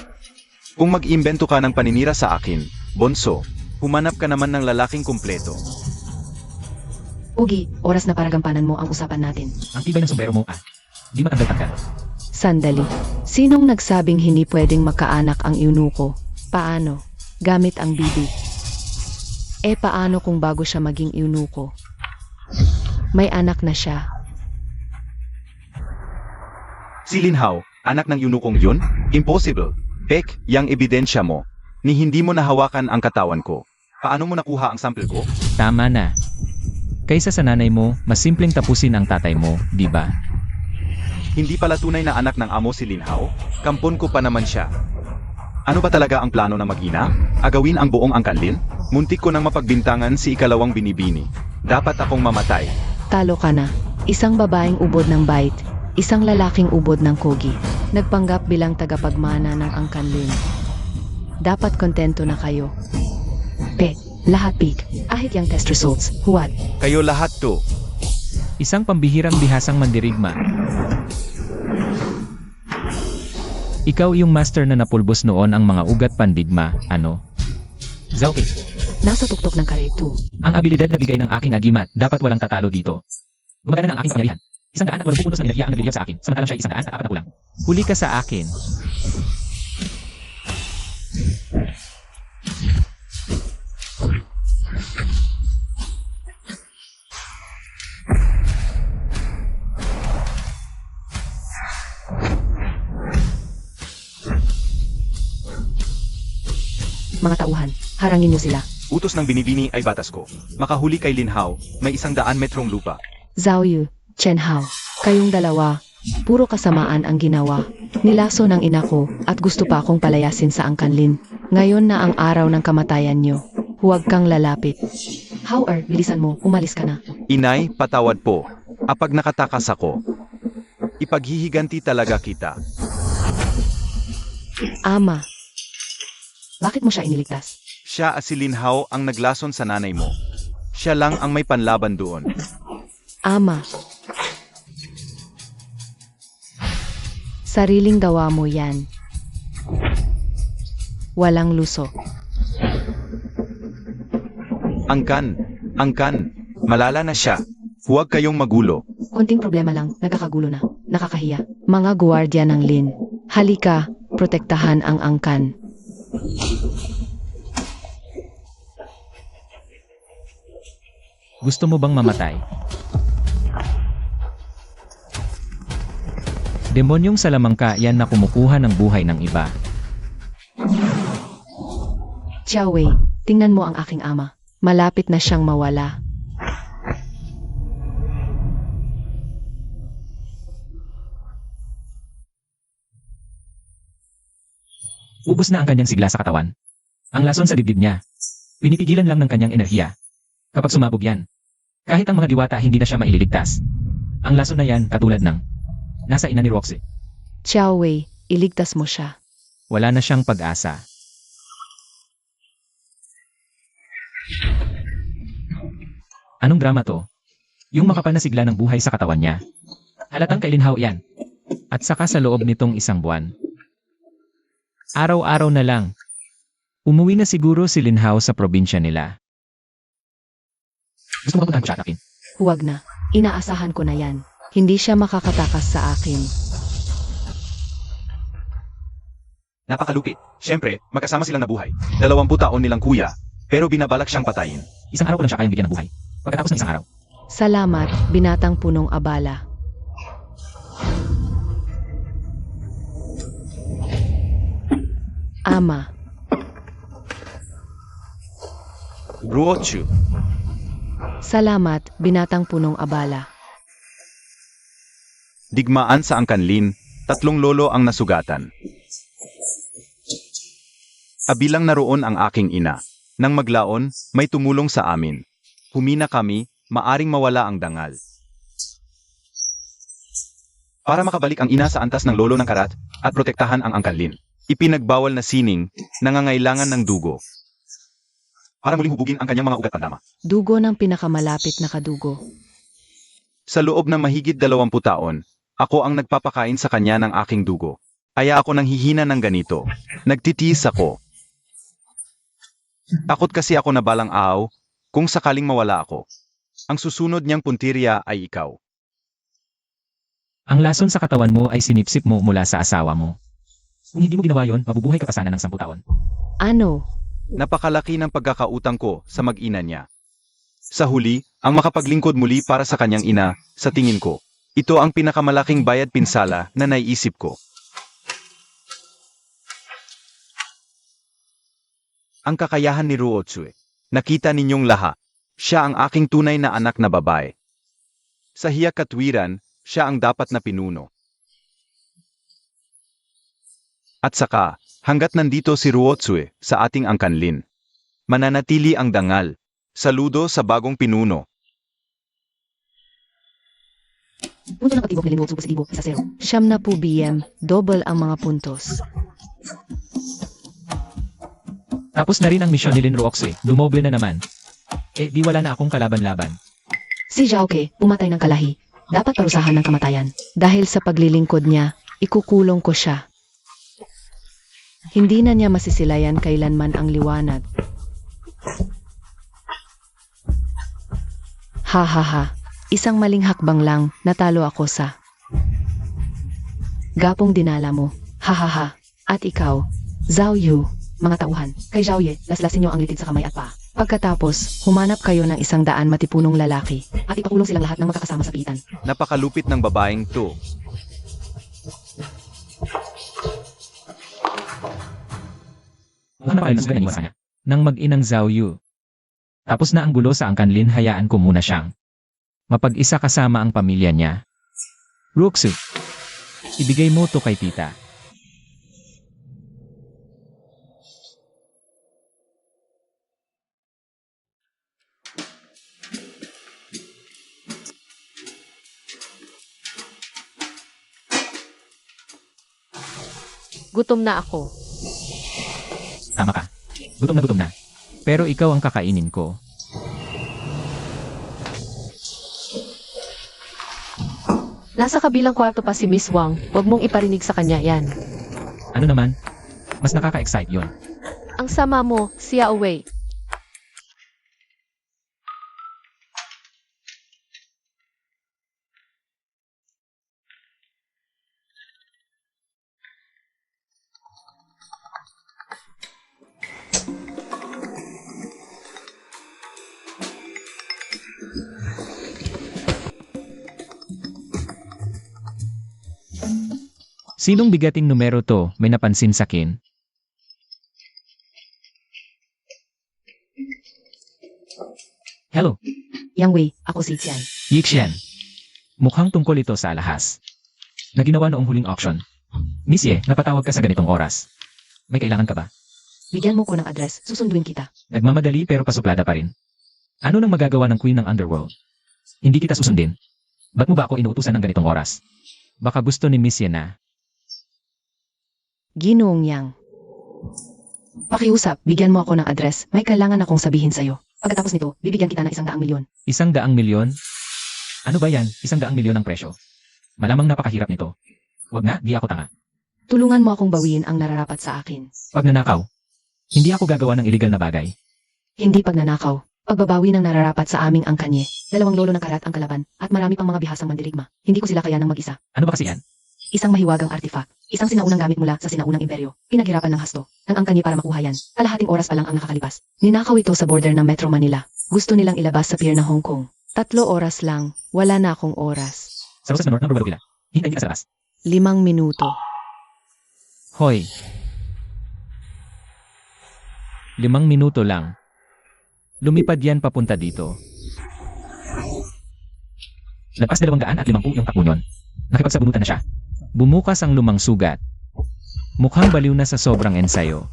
S4: Kung mag-imbento ka ng paninira sa akin, Bonso, humanap ka naman ng lalaking kumpleto.
S1: Ugi, oras na para gampanan mo ang usapan natin.
S2: Ang tibay ng sombrero mo, Di matanggal-tanggal.
S1: Sandali. Sinong nagsabing hindi pwedeng makaanak ang eunuko? Paano? Gamit ang bibig. Paano kung bago siya maging eunuko? May anak na siya.
S4: Si Linhao, anak ng yunukong yun? Impossible. Pek, yang ebidensya mo. Ni hindi mo nahawakan ang katawan ko. Paano mo nakuha ang sample ko?
S2: Tama na. Kaysa sa nanay mo, mas simpleng tapusin ang tatay mo, di ba?
S4: Hindi pala tunay na anak ng amo si Linhao? Kampon ko pa naman siya. Ano ba talaga ang plano ng mag-ina? Agawin ang buong angkanlin? Muntik ko nang mapagbintangan si ikalawang binibini. Dapat akong mamatay.
S1: Talo ka na. Isang babaeng ubod ng bait, isang lalaking ubod ng kogi. Nagpanggap bilang tagapagmana ng angkanlin. Dapat kontento na kayo. Lahat pig. Ahit yang test results. Huwad.
S4: Kayo lahat to.
S2: Isang pambihirang bihasang mandirigma. Ikaw yung master na napulbos noon ang mga ugat pandigma, ano? Zauke,
S1: Nasa tuktok ng kare 2.
S2: ang abilidad na bigay ng aking agimat, dapat walang tatalo dito. Gumagana ng aking pangyarihan. 100 at walang pupuntos ng enerhiya ang nagliliyaw sa akin, samantalang siya 100 at 4 na kulang. Huli ka sa akin.
S1: Mga tauhan, harangin niyo sila.
S4: Utos ng binibini ay batas ko. Makahuli kay Linhao, may 100 metrong lupa.
S1: Zhao Yu, Chen Hao, kayong dalawa, puro kasamaan ang ginawa. Nilaso ng ina ko at gusto pa akong palayasin sa angkanlin. Ngayon na ang araw ng kamatayan niyo. Huwag kang lalapit. Hao-er, bilisan mo, umalis ka na.
S4: Inay, patawad po. Apag nakatakas ako. Ipaghihiganti talaga kita.
S1: Ama, bakit mo siya iniligtas?
S4: Siya at si Linhao ang naglason sa nanay mo. Siya lang ang may panlaban doon.
S1: Ama, sariling gawa mo yan. Walang luso.
S4: Angkan, malala na siya. Huwag kayong magulo.
S1: Konting problema lang, nagkakagulo na. Nakakahiya. Mga guwardiya ng Lin, halika, protektahan ang angkan.
S2: Gusto mo bang mamatay? Demonyong salamangka yan na kumukuha ng buhay ng iba.
S1: Xiao Wei, tingnan mo ang aking ama. Malapit na siyang mawala.
S2: Ubos na ang kanyang sigla sa katawan. Ang lason sa dibdib niya. Pinipigilan lang ng kanyang enerhiya. Kapag sumabog yan, kahit ang mga diwata hindi na siya maililigtas. Ang lason na yan katulad ng nasa ina ni Roxy.
S1: Xiao Wei, iligtas mo siya.
S2: Wala na siyang pag-asa. Anong drama to? Yung makapal na sigla ng buhay sa katawan niya. Halatang kay Linhao yan. At saka sa loob nitong 1 buwan. Araw-araw na lang. Umuwi na siguro si Linhao sa probinsya nila. Gusto mo ba puntahan ko siya at akin?
S1: Huwag na. Inaasahan ko na yan. Hindi siya makakatakas sa akin.
S4: Napakalupit. Siyempre, magkasama silang nabuhay. 20 taon nilang kuya, pero binabalak siyang patayin.
S2: 1 araw ko lang siya kayang bigyan ng buhay. Pagkatapos ng 1 araw.
S1: Salamat, binatang punong abala. Ama,
S4: Ruochu,
S1: salamat, binatang punong abala.
S4: digmaan sa angkanlin, 3 lolo ang nasugatan. Abilang naroon ang aking ina. Nang maglaon, may tumulong sa amin. Humina kami, maaring mawala ang dangal. Para makabalik ang ina sa antas ng lolo ng karat at protektahan ang angkanlin. Ipinagbawal na sining, nangangailangan ng dugo. Para muling hubugin ang kanyang mga ugat pandama.
S1: Dugo ng pinakamalapit na kadugo.
S4: Sa loob ng mahigit 20 taon, ako ang nagpapakain sa kanya ng aking dugo. Kaya ako nang hihina ng ganito. Nagtitiis ako. Takot kasi ako na balang araw, kung sakaling mawala ako. Ang susunod niyang puntirya ay ikaw.
S2: Ang lason sa katawan mo ay sinipsip mo mula sa asawa mo. Kung hindi mo ginawa yon, mabubuhay ka pa sana ng 10 taon.
S1: Ano?
S4: Napakalaki ng pagkakautang ko sa mag-ina niya. Sa huli, ang makapaglingkod muli para sa kanyang ina, sa tingin ko, ito ang pinakamalaking bayad pinsala na naiisip ko. Ang kakayahan ni Ruotsue. Nakita ninyong lahat. Siya ang aking tunay na anak na babae. Sa hiyak katwiran, siya ang dapat na pinuno. At saka, hanggat nandito si Ruotsue sa ating angkanlin, mananatili ang dangal. Saludo sa bagong pinuno.
S1: Punto ng patibok ni Linuot positibo, 1-0. 70 BM, double ang mga puntos.
S2: Tapos na rin ang misyon ni Lin Ruoxue, dumoble na naman. Di wala na akong kalaban-laban.
S1: Si Zhaoke, pumatay ng kalahi. Dapat parusahan ng kamatayan. Dahil sa paglilingkod niya, ikukulong ko siya. Hindi na niya masisilayan kailanman ang liwanag. Ha ha ha. Isang maling hakbang lang, natalo ako sa gapong dinala mo. Ha ha ha. At ikaw, Zhao Yu, mga tauhan, kay Zhao Ye, laslasin niyo ang litid sa kamay at paa. Pagkatapos, humanap kayo ng 100 matipunong lalaki, at ipakulong silang lahat ng magkakasama sa piitan.
S4: Napakalupit ng babaeng to.
S2: Ano pa rin ang sugat niya? Nang mag-inang Zhao Yu. Tapos na ang gulo sa angkanlin, hayaan ko muna siyang mapag-isa kasama ang pamilya niya. Ruoxue, ibigay mo to kay tita.
S3: Gutom na ako.
S2: Tama ka. Gutom na. Pero ikaw ang kakainin ko.
S3: Nasa kabilang kwarto pa si Miss Wang. Huwag mong iparinig sa kanya yan.
S2: Ano naman? Mas nakaka-excite yon.
S3: Ang sama mo, Xiao Wei.
S2: Sinong bigating numero to, may napansin sa kin? Hello,
S1: Yang Wei, ako si Xian.
S2: Yixian. Mukhang tungkol ito sa alahas na ginawa noong huling auction. Miss Ye, napatawag ka sa ganitong oras. May kailangan ka ba?
S1: Bigyan mo ko ng address, susunduin kita.
S2: Nagmamadali pero pasuplada pa rin. Ano nang magagawa ng Queen ng Underworld? Hindi kita susundin. Ba't mo ba ako inuutusan ng ganitong oras? Baka gusto ni Miss Ye na.
S1: Ginoong Yang. Pakiusap, bigyan mo ako ng address, may kailangan akong sabihin sa'yo. Pagkatapos nito, bibigyan kita ng 100 milyon.
S2: 100 milyon? Ano ba yan? 100 milyon ang presyo. Malamang napakahirap nito. Wag na, di ako tanga.
S1: Tulungan mo akong bawiin ang nararapat sa akin.
S2: Pagnanakaw. Hindi ako gagawa ng illegal na bagay.
S1: Hindi pagnanakaw. Pagbabawi ng nararapat sa aming angkanye. 2 lolo ng karat ang kalaban, at marami pang mga bihasang mandirigma. Hindi ko sila kaya ng mag-isa.
S2: Ano ba kasi yan?
S1: Isang mahiwagang artifact. Isang sinaunang gamit mula sa sinaunang imperyo. Pinaghirapan ng hasto ng angkanye para makuha yan. Kalahating oras pa lang ang nakakalipas. Ninakaw ito sa border ng Metro Manila. Gusto nilang ilabas sa pier ng Hong Kong. 3 oras lang. Wala na akong oras.
S2: Sa Rosas Menor ng Rubalubila. Hintayin ka sa labas.
S1: 5 minuto.
S2: Hoy. 5 minuto lang. Lumipad yan papunta dito. Lagpas 250 yung takbo nun. Nakipagsabunutan na siya. Bumukas ang lumang sugat. Mukhang baliw na sa sobrang ensayo.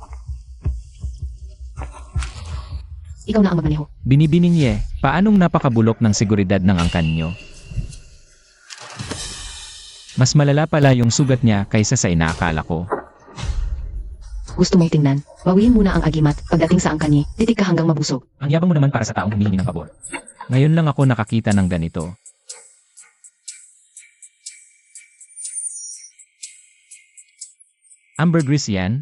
S1: Ikaw na ang magmaneho.
S2: Binibining Ye, paanong napakabulok ng seguridad ng angkan nyo? Mas malala pala yung sugat niya kaysa sa inaakala ko.
S1: Gusto mong tingnan? Bawiin muna ang agimat. Pagdating sa angkanye, titig ka hanggang mabusog.
S2: Ang yabang mo naman para sa taong humihingi ng pabor. Ngayon lang ako nakakita ng ganito. Ambergris yan?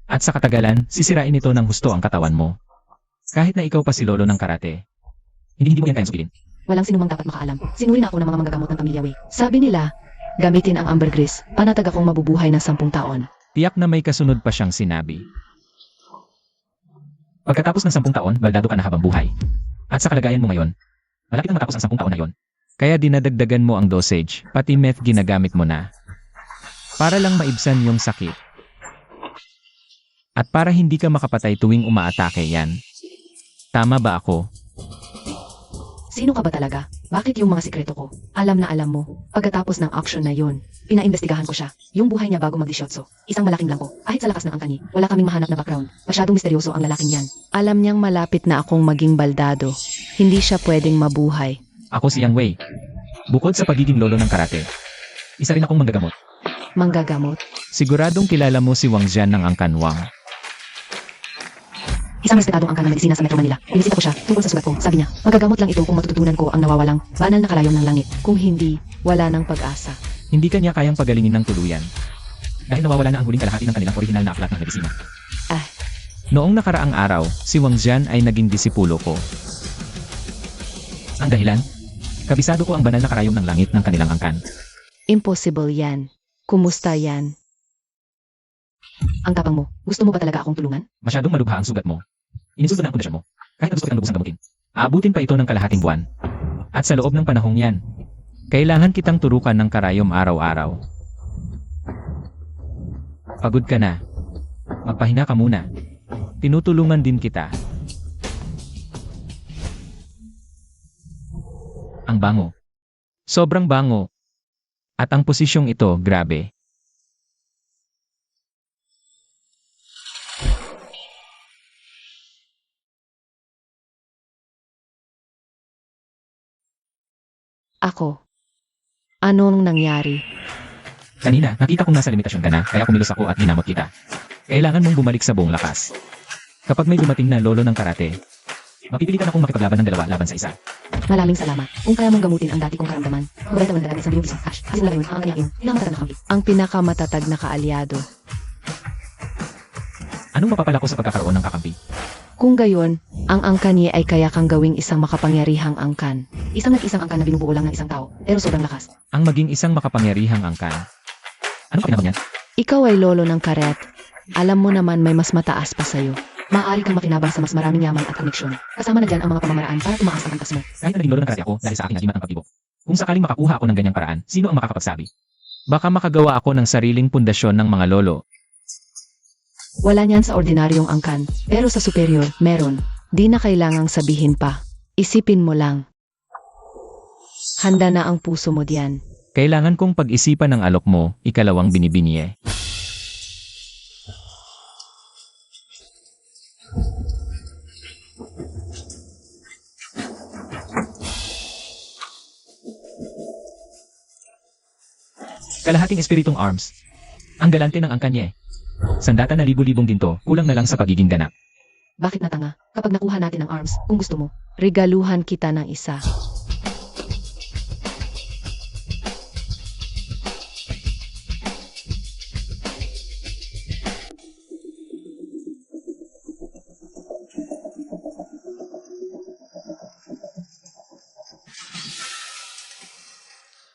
S2: At sa katagalan, sisirain ito ng husto ang katawan mo. Kahit na ikaw pa si lolo ng karate. Hindi mo yan kayang supilin.
S1: Walang sinumang dapat makaalam. Sinuri na ako ng mga manggagamot ng pamilya Wei. Sabi nila, gamitin ang ambergris, panatag akong mabubuhay ng 10 taon.
S2: Tiyak na may kasunod pa siyang sinabi. Pagkatapos ng 10 taon, baldado ka na habang buhay. At sa kalagayan mo ngayon, malapit na matapos ang 10 taon na yon. Kaya dinadagdagan mo ang dosage, pati meth ginagamit mo na. Para lang maibsan yung sakit. At para hindi ka makapatay tuwing umaatake yan. Tama ba ako?
S1: Sino ka ba talaga? Bakit yung mga sikreto ko? Alam na alam mo. Pagkatapos ng action na yun, pinaimbestigahan ko siya. Yung buhay niya bago mag-18. Isang malaking blanco. Kahit sa lakas ng angkani, wala kaming mahanap na background. Masyadong misteryoso ang lalaking yan. Alam niyang malapit na akong maging baldado. Hindi siya pwedeng mabuhay.
S2: Ako si Yang Wei. Bukod sa pagiging lolo ng karate, isa rin akong manggagamot.
S1: Manggagamot.
S2: Siguradong kilala mo si Wang Jian ng Angkan Wang.
S1: Isang respetadong angkan ng medisina sa Metro Manila. Binisita ko siya tungkol sa sugat ko. Sabi niya, magagamot lang ito kung matututunan ko ang nawawalang banal na kalayom ng langit. Kung hindi, wala nang pag-asa.
S2: Hindi kanya kayang pagalingin ng tuluyan. Dahil nawawala na ang huling kalahati ng kanilang orihinal na aklat ng medisina. Noong nakaraang araw, si Wang Jian ay naging disipulo ko. Ang dahilan? Kabisado ko ang banal na karayom ng langit ng kanilang angkan.
S1: Impossible yan. Kumusta yan? Ang tapang mo, gusto mo ba talaga akong tulungan?
S2: Masyadong malubha ang sugat mo. Inisulto na ang kondisyon mo. Kahit na gusto kitang lubusang gamutin. Aabutin pa ito ng kalahating buwan. At sa loob ng panahong yan, kailangan kitang turukan ng karayom araw-araw. Pagod ka na. Magpahinga ka muna. Tinutulungan din kita. Ang bango. Sobrang bango. At ang posisyong ito, grabe.
S1: Ako. Anong nangyari?
S2: Kanina, nakita kong nasa limitasyon ka na, kaya kumilos ako at ginamot kita. Kailangan mong bumalik sa buong lakas. Kapag may dumating na lolo ng karate, mapipilitan akong makipaglaban ng dalawa laban sa isa.
S1: Maraming salamat. Kung kaya mong gamutin ang dati kong karamdaman, mabalik naman talaga isang binulisang cash. Kasi wala yun, ang kanyain, pinakamatatag na kampi. Ang pinakamatatag na kaalyado.
S2: Anong mapapala ko sa pagkakaroon ng kakampi?
S1: Kung gayon, ang angkan niya ay kaya kang gawing isang makapangyarihang angkan. Isang nag-isang angkan na binubuo lang ng isang tao, pero sobrang lakas.
S2: Ang maging isang makapangyarihang angkan. Ano pa naman yan?
S1: Ikaw ay lolo ng karet. Alam mo naman may mas mataas pa sa'yo. Maaari kang makinabang sa mas maraming yaman at koneksyon. Kasama na dyan ang mga pamamaraan para tumaas ang antas mo.
S2: Kahit na naging lolo ng karate ako dahil sa aking agimat ang pagbibo. Kung sakaling makakuha ako ng ganyang paraan, sino ang makakapagsabi? Baka makagawa ako ng sariling pundasyon ng mga lolo.
S1: Wala niyan sa ordinaryong angkan, pero sa superior, meron. Di na kailangang sabihin pa. Isipin mo lang. Handa na ang puso mo diyan.
S2: Kailangan kong pag-isipan ng alok mo, ikalawang binibinye. Kalahating espiritong arms. Ang galante ng angkanye. Sandata na libu-libong ginto, kulang na lang sa pagiging ganap.
S1: Bakit natanga? Kapag nakuha natin ang arms, kung gusto mo, regaluhan kita ng isa.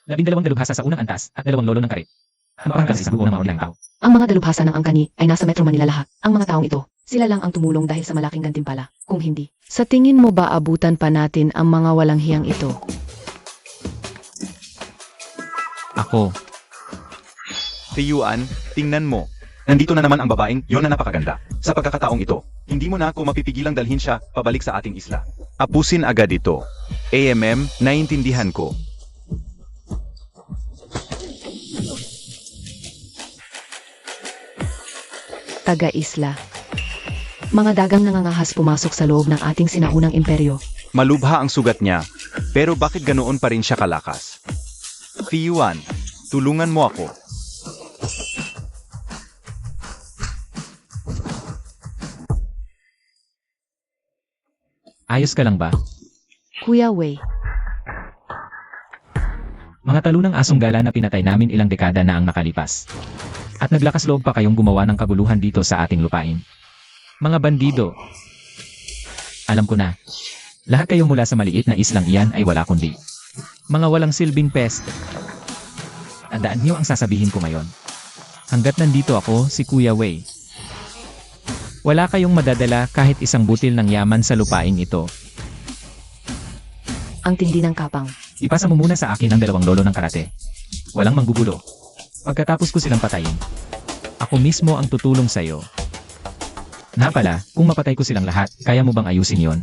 S2: Labindalawang dalubhasa sa unang antas at 2 lolo ng karit. Ano ang kasi sa buo ng mga ordinaryong tao?
S1: Ang mga dalubhasa ng angkani ay nasa Metro Manila lahat. Ang mga taong ito, sila lang ang tumulong dahil sa malaking gantimpala. Kung hindi, sa tingin mo ba abutan pa natin ang mga walang hiyang ito?
S2: Ako.
S4: Tiyuan, tingnan mo. Nandito na naman ang babaeng yon na napakaganda. Sa pagkakataong ito, hindi mo na ako mapipigilang dalhin siya pabalik sa ating isla. Apusin agad ito. AMM, naiintindihan ko.
S1: Taga-isla. Mga dagang nangangahas pumasok sa loob ng ating sinaunang imperyo.
S4: Malubha ang sugat niya, pero bakit ganoon pa rin siya kalakas? Tiyuan, tulungan mo ako.
S2: Ayos ka lang ba?
S1: Kuya Wei,
S2: Mga talunang asong gala na pinatay namin ilang dekada na ang nakalipas. At naglakas loob pa kayong gumawa ng kaguluhan dito sa ating lupain. Mga bandido. Alam ko na. Lahat kayo mula sa maliit na islang iyan ay wala kundi mga walang silbing pest. Tandaan niyo ang sasabihin ko ngayon. Hanggat nandito ako, si Kuya Wei. Wala kayong madadala kahit isang butil ng yaman sa lupaing ito.
S1: Ang tindi ng kapang.
S2: Ipasa mo muna sa akin ang 2 lolo ng karate. Walang manggugulo. Pagkatapos ko silang patayin, ako mismo ang tutulong sa'yo. Na pala, kung mapatay ko silang lahat, kaya mo bang ayusin yon?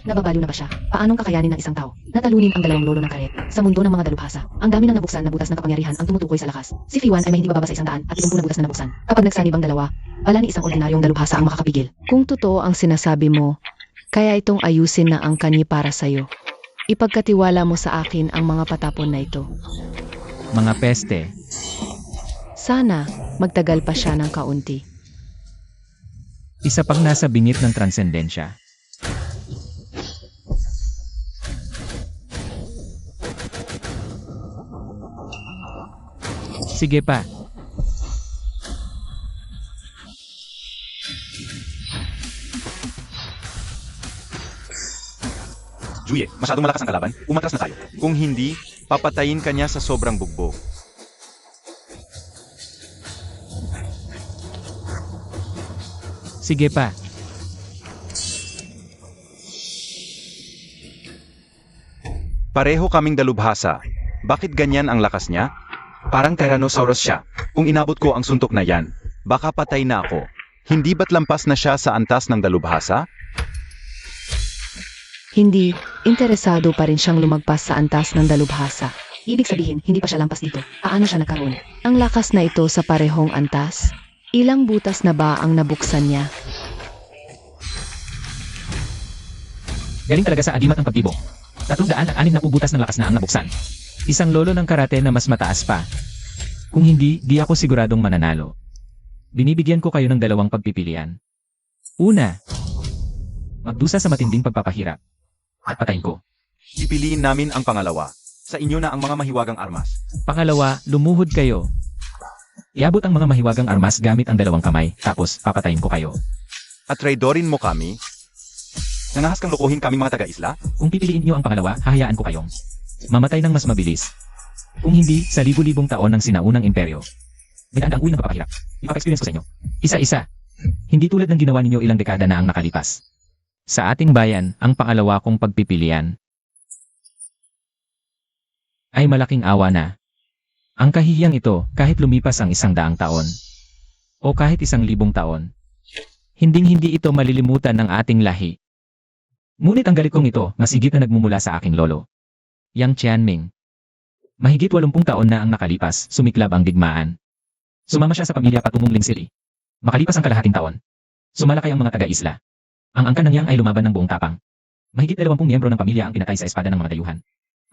S1: Nababalo na ba siya? Paanong kakayanin ng isang tao? Natalunin ang 2 lolo ng karet sa mundo ng mga dalubhasa. Ang dami ng nabuksan na butas ng kapangyarihan ang tumutukoy sa lakas. Si Fiwan ay may hindi bababa sa 100 at 50 na butas na nabuksan. Kapag nagsanib ang 2, wala ni isang ordinaryong dalubhasa ang makakapigil. Kung totoo ang sinasabi mo, kaya itong ayusin na ang kanyi para sa'yo. Ipagkatiwala mo sa akin ang mga patapon na ito.
S2: Mga peste.
S1: Sana, magtagal pa siya ng kaunti.
S2: Isa pang nasa bingit ng transendensya. Sige pa.
S4: Juye, masyadong malakas ang kalaban. Umatras na tayo. Kung hindi, papatayin ka niya sa sobrang bugbog.
S2: Sige pa.
S4: Pareho kaming dalubhasa. Bakit ganyan ang lakas niya? Parang Tyrannosaurus siya. Kung inabot ko ang suntok na yan, baka patay na ako. Hindi ba't lampas na siya sa antas ng dalubhasa?
S1: Hindi, interesado pa rin siyang lumagpas sa antas ng dalubhasa. Ibig sabihin, hindi pa siya lampas dito. Paano siya nagkaroon? Ang lakas na ito sa parehong antas? Ilang butas na ba ang nabuksan niya?
S2: Galing talaga sa agimat ng pagbibo. 360 butas ng lakas na ang nabuksan. Isang lolo ng karate na mas mataas pa. Kung hindi, di ako siguradong mananalo. Binibigyan ko kayo ng 2 pagpipilian. Una, magdusa sa matinding pagpapahirap. At patayin ko.
S4: Pipiliin namin ang pangalawa. Sa inyo na ang mga mahiwagang armas.
S2: Pangalawa, lumuhod kayo. Iabot ang mga mahiwagang armas gamit ang 2 kamay, tapos papatayin ko kayo.
S4: At traidorin mo kami? Nangahas kang lokohin kaming mga taga-isla?
S2: Kung pipiliin niyo ang pangalawa, hahayaan ko kayong mamatay ng mas mabilis. Kung hindi, sa libu-libong taon ng sinaunang imperyo. Nagandang uwi ng papahirap. Ipapa-experience ko sa inyo. Isa-isa. Hindi tulad ng ginawa ninyo ilang dekada na ang nakalipas. Sa ating bayan, ang pangalawa kong pagpipilian ay malaking awa na. Ang kahihiyang ito, kahit lumipas ang 100 taon o kahit 1,000 taon, hinding-hindi ito malilimutan ng ating lahi. Ngunit ang galit kong ito, masigit na nagmumula sa aking lolo, Yang Qianming. Mahigit 80 taon na ang nakalipas, sumiklab ang digmaan. Sumama siya sa pamilya patungong Ling City. Makalipas ang kalahating taon, sumalakay ang mga taga-isla. Ang angkan ng Yang ay lumaban ng buong tapang. Mahigit 20 miyembro ng pamilya ang pinatay sa espada ng mga dayuhan.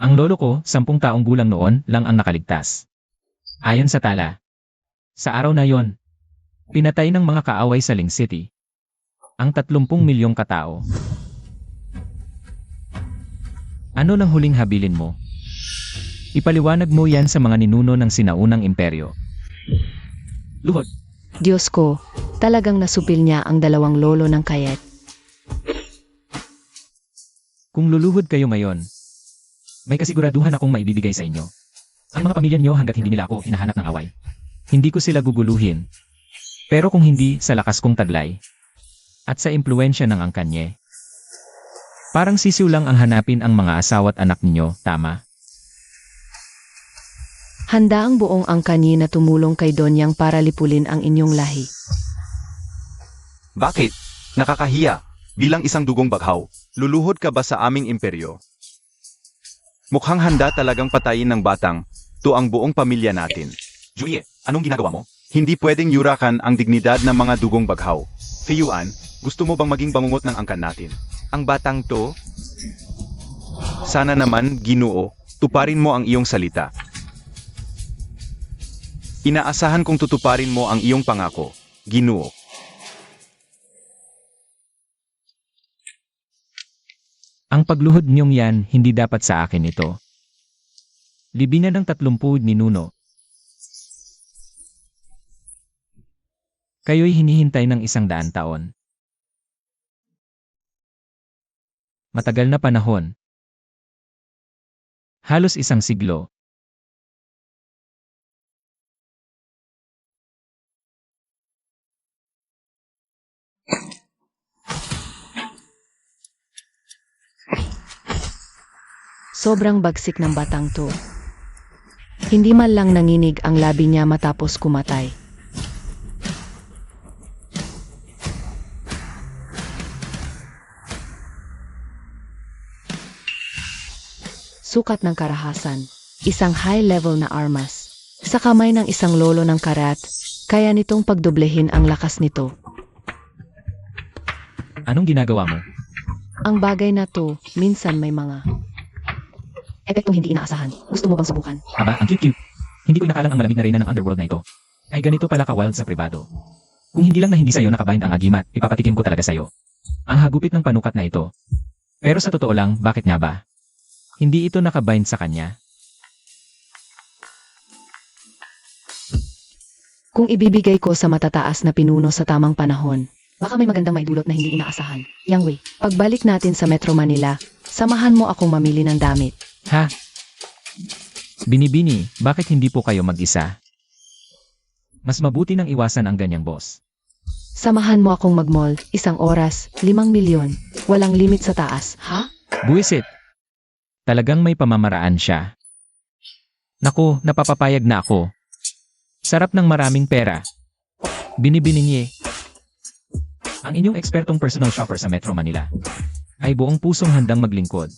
S2: Ang lolo ko, 10 taong gulang noon, lang ang nakaligtas. Ayon sa tala, sa araw na yon, pinatay ng mga kaaway sa Ling City ang 30 milyong katao. Ano nang huling habilin mo? Ipaliwanag mo yan sa mga ninuno ng sinaunang imperyo. Luhod.
S1: Diyos ko, talagang nasupil niya ang 2 lolo ng kayet.
S2: Kung luluhod kayo ngayon, may kasiguraduhan akong maibibigay sa inyo. Ang mga pamilya niyo hanggat hindi nila ako hinahanap ng away. Hindi ko sila guguluhin. Pero kung hindi sa lakas kong taglay, at sa impluensya ng angkanye, parang sisiw lang ang hanapin ang mga asawa't anak ninyo, tama?
S1: Handa ang buong angkanyi na tumulong kay Donyang para lipulin ang inyong lahi.
S4: Bakit? Nakakahiya. Bilang isang dugong baghaw, luluhod ka ba sa aming imperyo? Mukhang handa talagang patayin ng batang, to ang buong pamilya natin. Juye, anong ginagawa mo? Hindi pwedeng yurakan ang dignidad ng mga dugong baghaw. Fiyuan, gusto mo bang maging bangungot ng angkan natin? Ang batang to? Sana naman, Ginoo, tuparin mo ang iyong salita. Inaasahan kong tutuparin mo ang iyong pangako, Ginoo.
S2: Ang pagluhod niyong yan, hindi dapat sa akin ito. Libina ng 30 ninuno. Kayo'y hinihintay ng 100 taon. Matagal na panahon. Halos 1 siglo.
S1: Sobrang bagsik ng batang to. Hindi man lang nanginig ang labi niya matapos kumatay. Sukat ng karahasan, isang high level na armas. Sa kamay ng isang lolo ng karat, kaya nitong pagdoblehin ang lakas nito.
S2: Anong ginagawa mo?
S1: Ang bagay na to, minsan may mga epektong hindi inaasahan. Gusto mo bang subukan?
S2: Aba, ang cute-cute. Hindi ko inakalang ang malamig na reyna ng underworld na ito ay ganito pala ka-wild sa pribado. Kung hindi lang na hindi sa'yo nakabind ang agimat, ipapatikim ko talaga sa'yo. Ang hagupit ng panukat na ito. Pero sa totoo lang, bakit nga ba? Hindi ito nakabind sa kanya.
S1: Kung ibibigay ko sa matataas na pinuno sa tamang panahon, baka may magandang maidulot na hindi inaasahan. Yang Wei, pagbalik natin sa Metro Manila, samahan mo akong mamili ng damit.
S2: Ha? Binibini, bakit hindi po kayo mag-isa? Mas mabuti nang iwasan ang ganyang boss.
S1: Samahan mo akong mag-mall, 1 oras, 5 milyon. Walang limit sa taas, ha?
S2: Buwisit. Talagang may pamamaraan siya. Naku, napapapayag na ako. Sarap ng maraming pera. Binibininye. Ang inyong ekspertong personal shopper sa Metro Manila ay buong pusong handang maglingkod.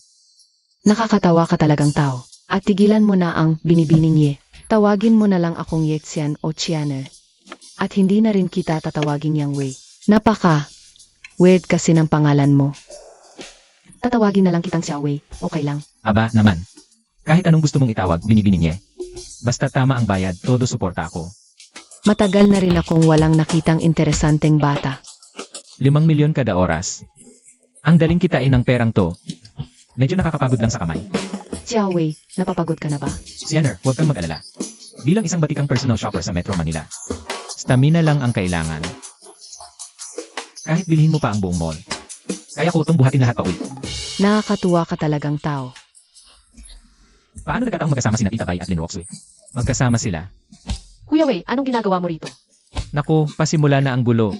S1: Nakakatawa ka talagang tao. At tigilan mo na ang binibining ye. Tawagin mo na lang akong Yetsian o Chianer. At hindi na rin kita tatawagin Yang Wei. Weird kasi ng pangalan mo. Tatawagin na lang kitang Xiao Wei. Okay lang.
S2: Aba naman. Kahit anong gusto mong itawag, binibininye. Basta tama ang bayad, todo suporta ako.
S1: Matagal na rin akong walang nakitang interesanteng bata.
S2: 5 milyon kada oras. Ang daling kitain ng perang to. Medyo nakakapagod lang sa kamay.
S1: Xiao Wei, napapagod ka na ba?
S2: Sianer, huwag kang mag-alala. Bilang isang batikang personal shopper sa Metro Manila, stamina lang ang kailangan. Kahit bilhin mo pa ang buong mall, kaya ko itong buhatin lahat pa uwi.
S1: Nakakatuwa ka talagang tao.
S2: Paano nagkataong magkasama sina Tita Bai at Lin Woksui? Magkasama sila.
S3: Kuya Wei, anong ginagawa mo rito?
S2: Naku, pasimula na ang gulo.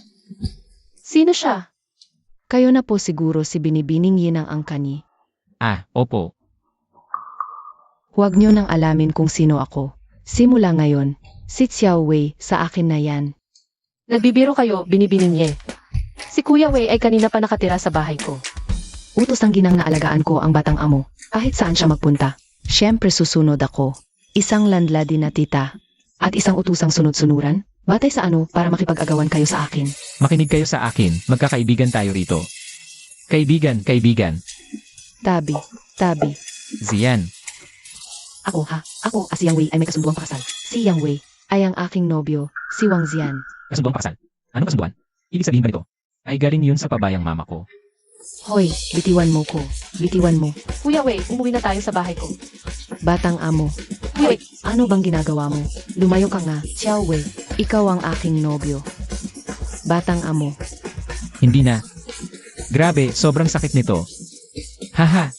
S3: Sino siya?
S1: Kayo na po siguro si Binibining Yin ang angkani.
S2: Ah, opo.
S1: Huwag niyo nang alamin kung sino ako. Simula ngayon, si Xiao Wei sa akin na yan.
S3: Nagbibiro kayo, binibininye. Si Kuya Wei ay kanina pa nakatira sa bahay ko.
S1: Utos ang ginang na alagaan ko ang batang amo, kahit saan siya magpunta. Siyempre susunod ako. Isang landlady na tita, at isang utusang sunod-sunuran. Batay sa ano para makipag-agawan kayo sa akin.
S2: Makinig kayo sa akin, magkakaibigan tayo rito. Kaibigan.
S1: Tabi.
S2: Zian.
S1: Ako si Yang Wei ay may kasunduang pakasal. Si Yang Wei ay ang aking nobyo, si Wang Zian.
S2: Kasunduang pakasal. Anong kasunduan? Ibig sabihin ba nito? Ay galing yun sa pabayang mama ko.
S1: Hoy, bitiwan mo ko. Bitiwan mo.
S3: Kuya Wei, umuwi na tayo sa bahay ko.
S1: Batang amo.
S3: Kuya Wei,
S1: Ano bang ginagawa mo? Lumayo ka nga, Xiao Wei. Ikaw ang aking nobyo. Batang amo.
S2: Hindi na. Grabe, sobrang sakit nito. Haha,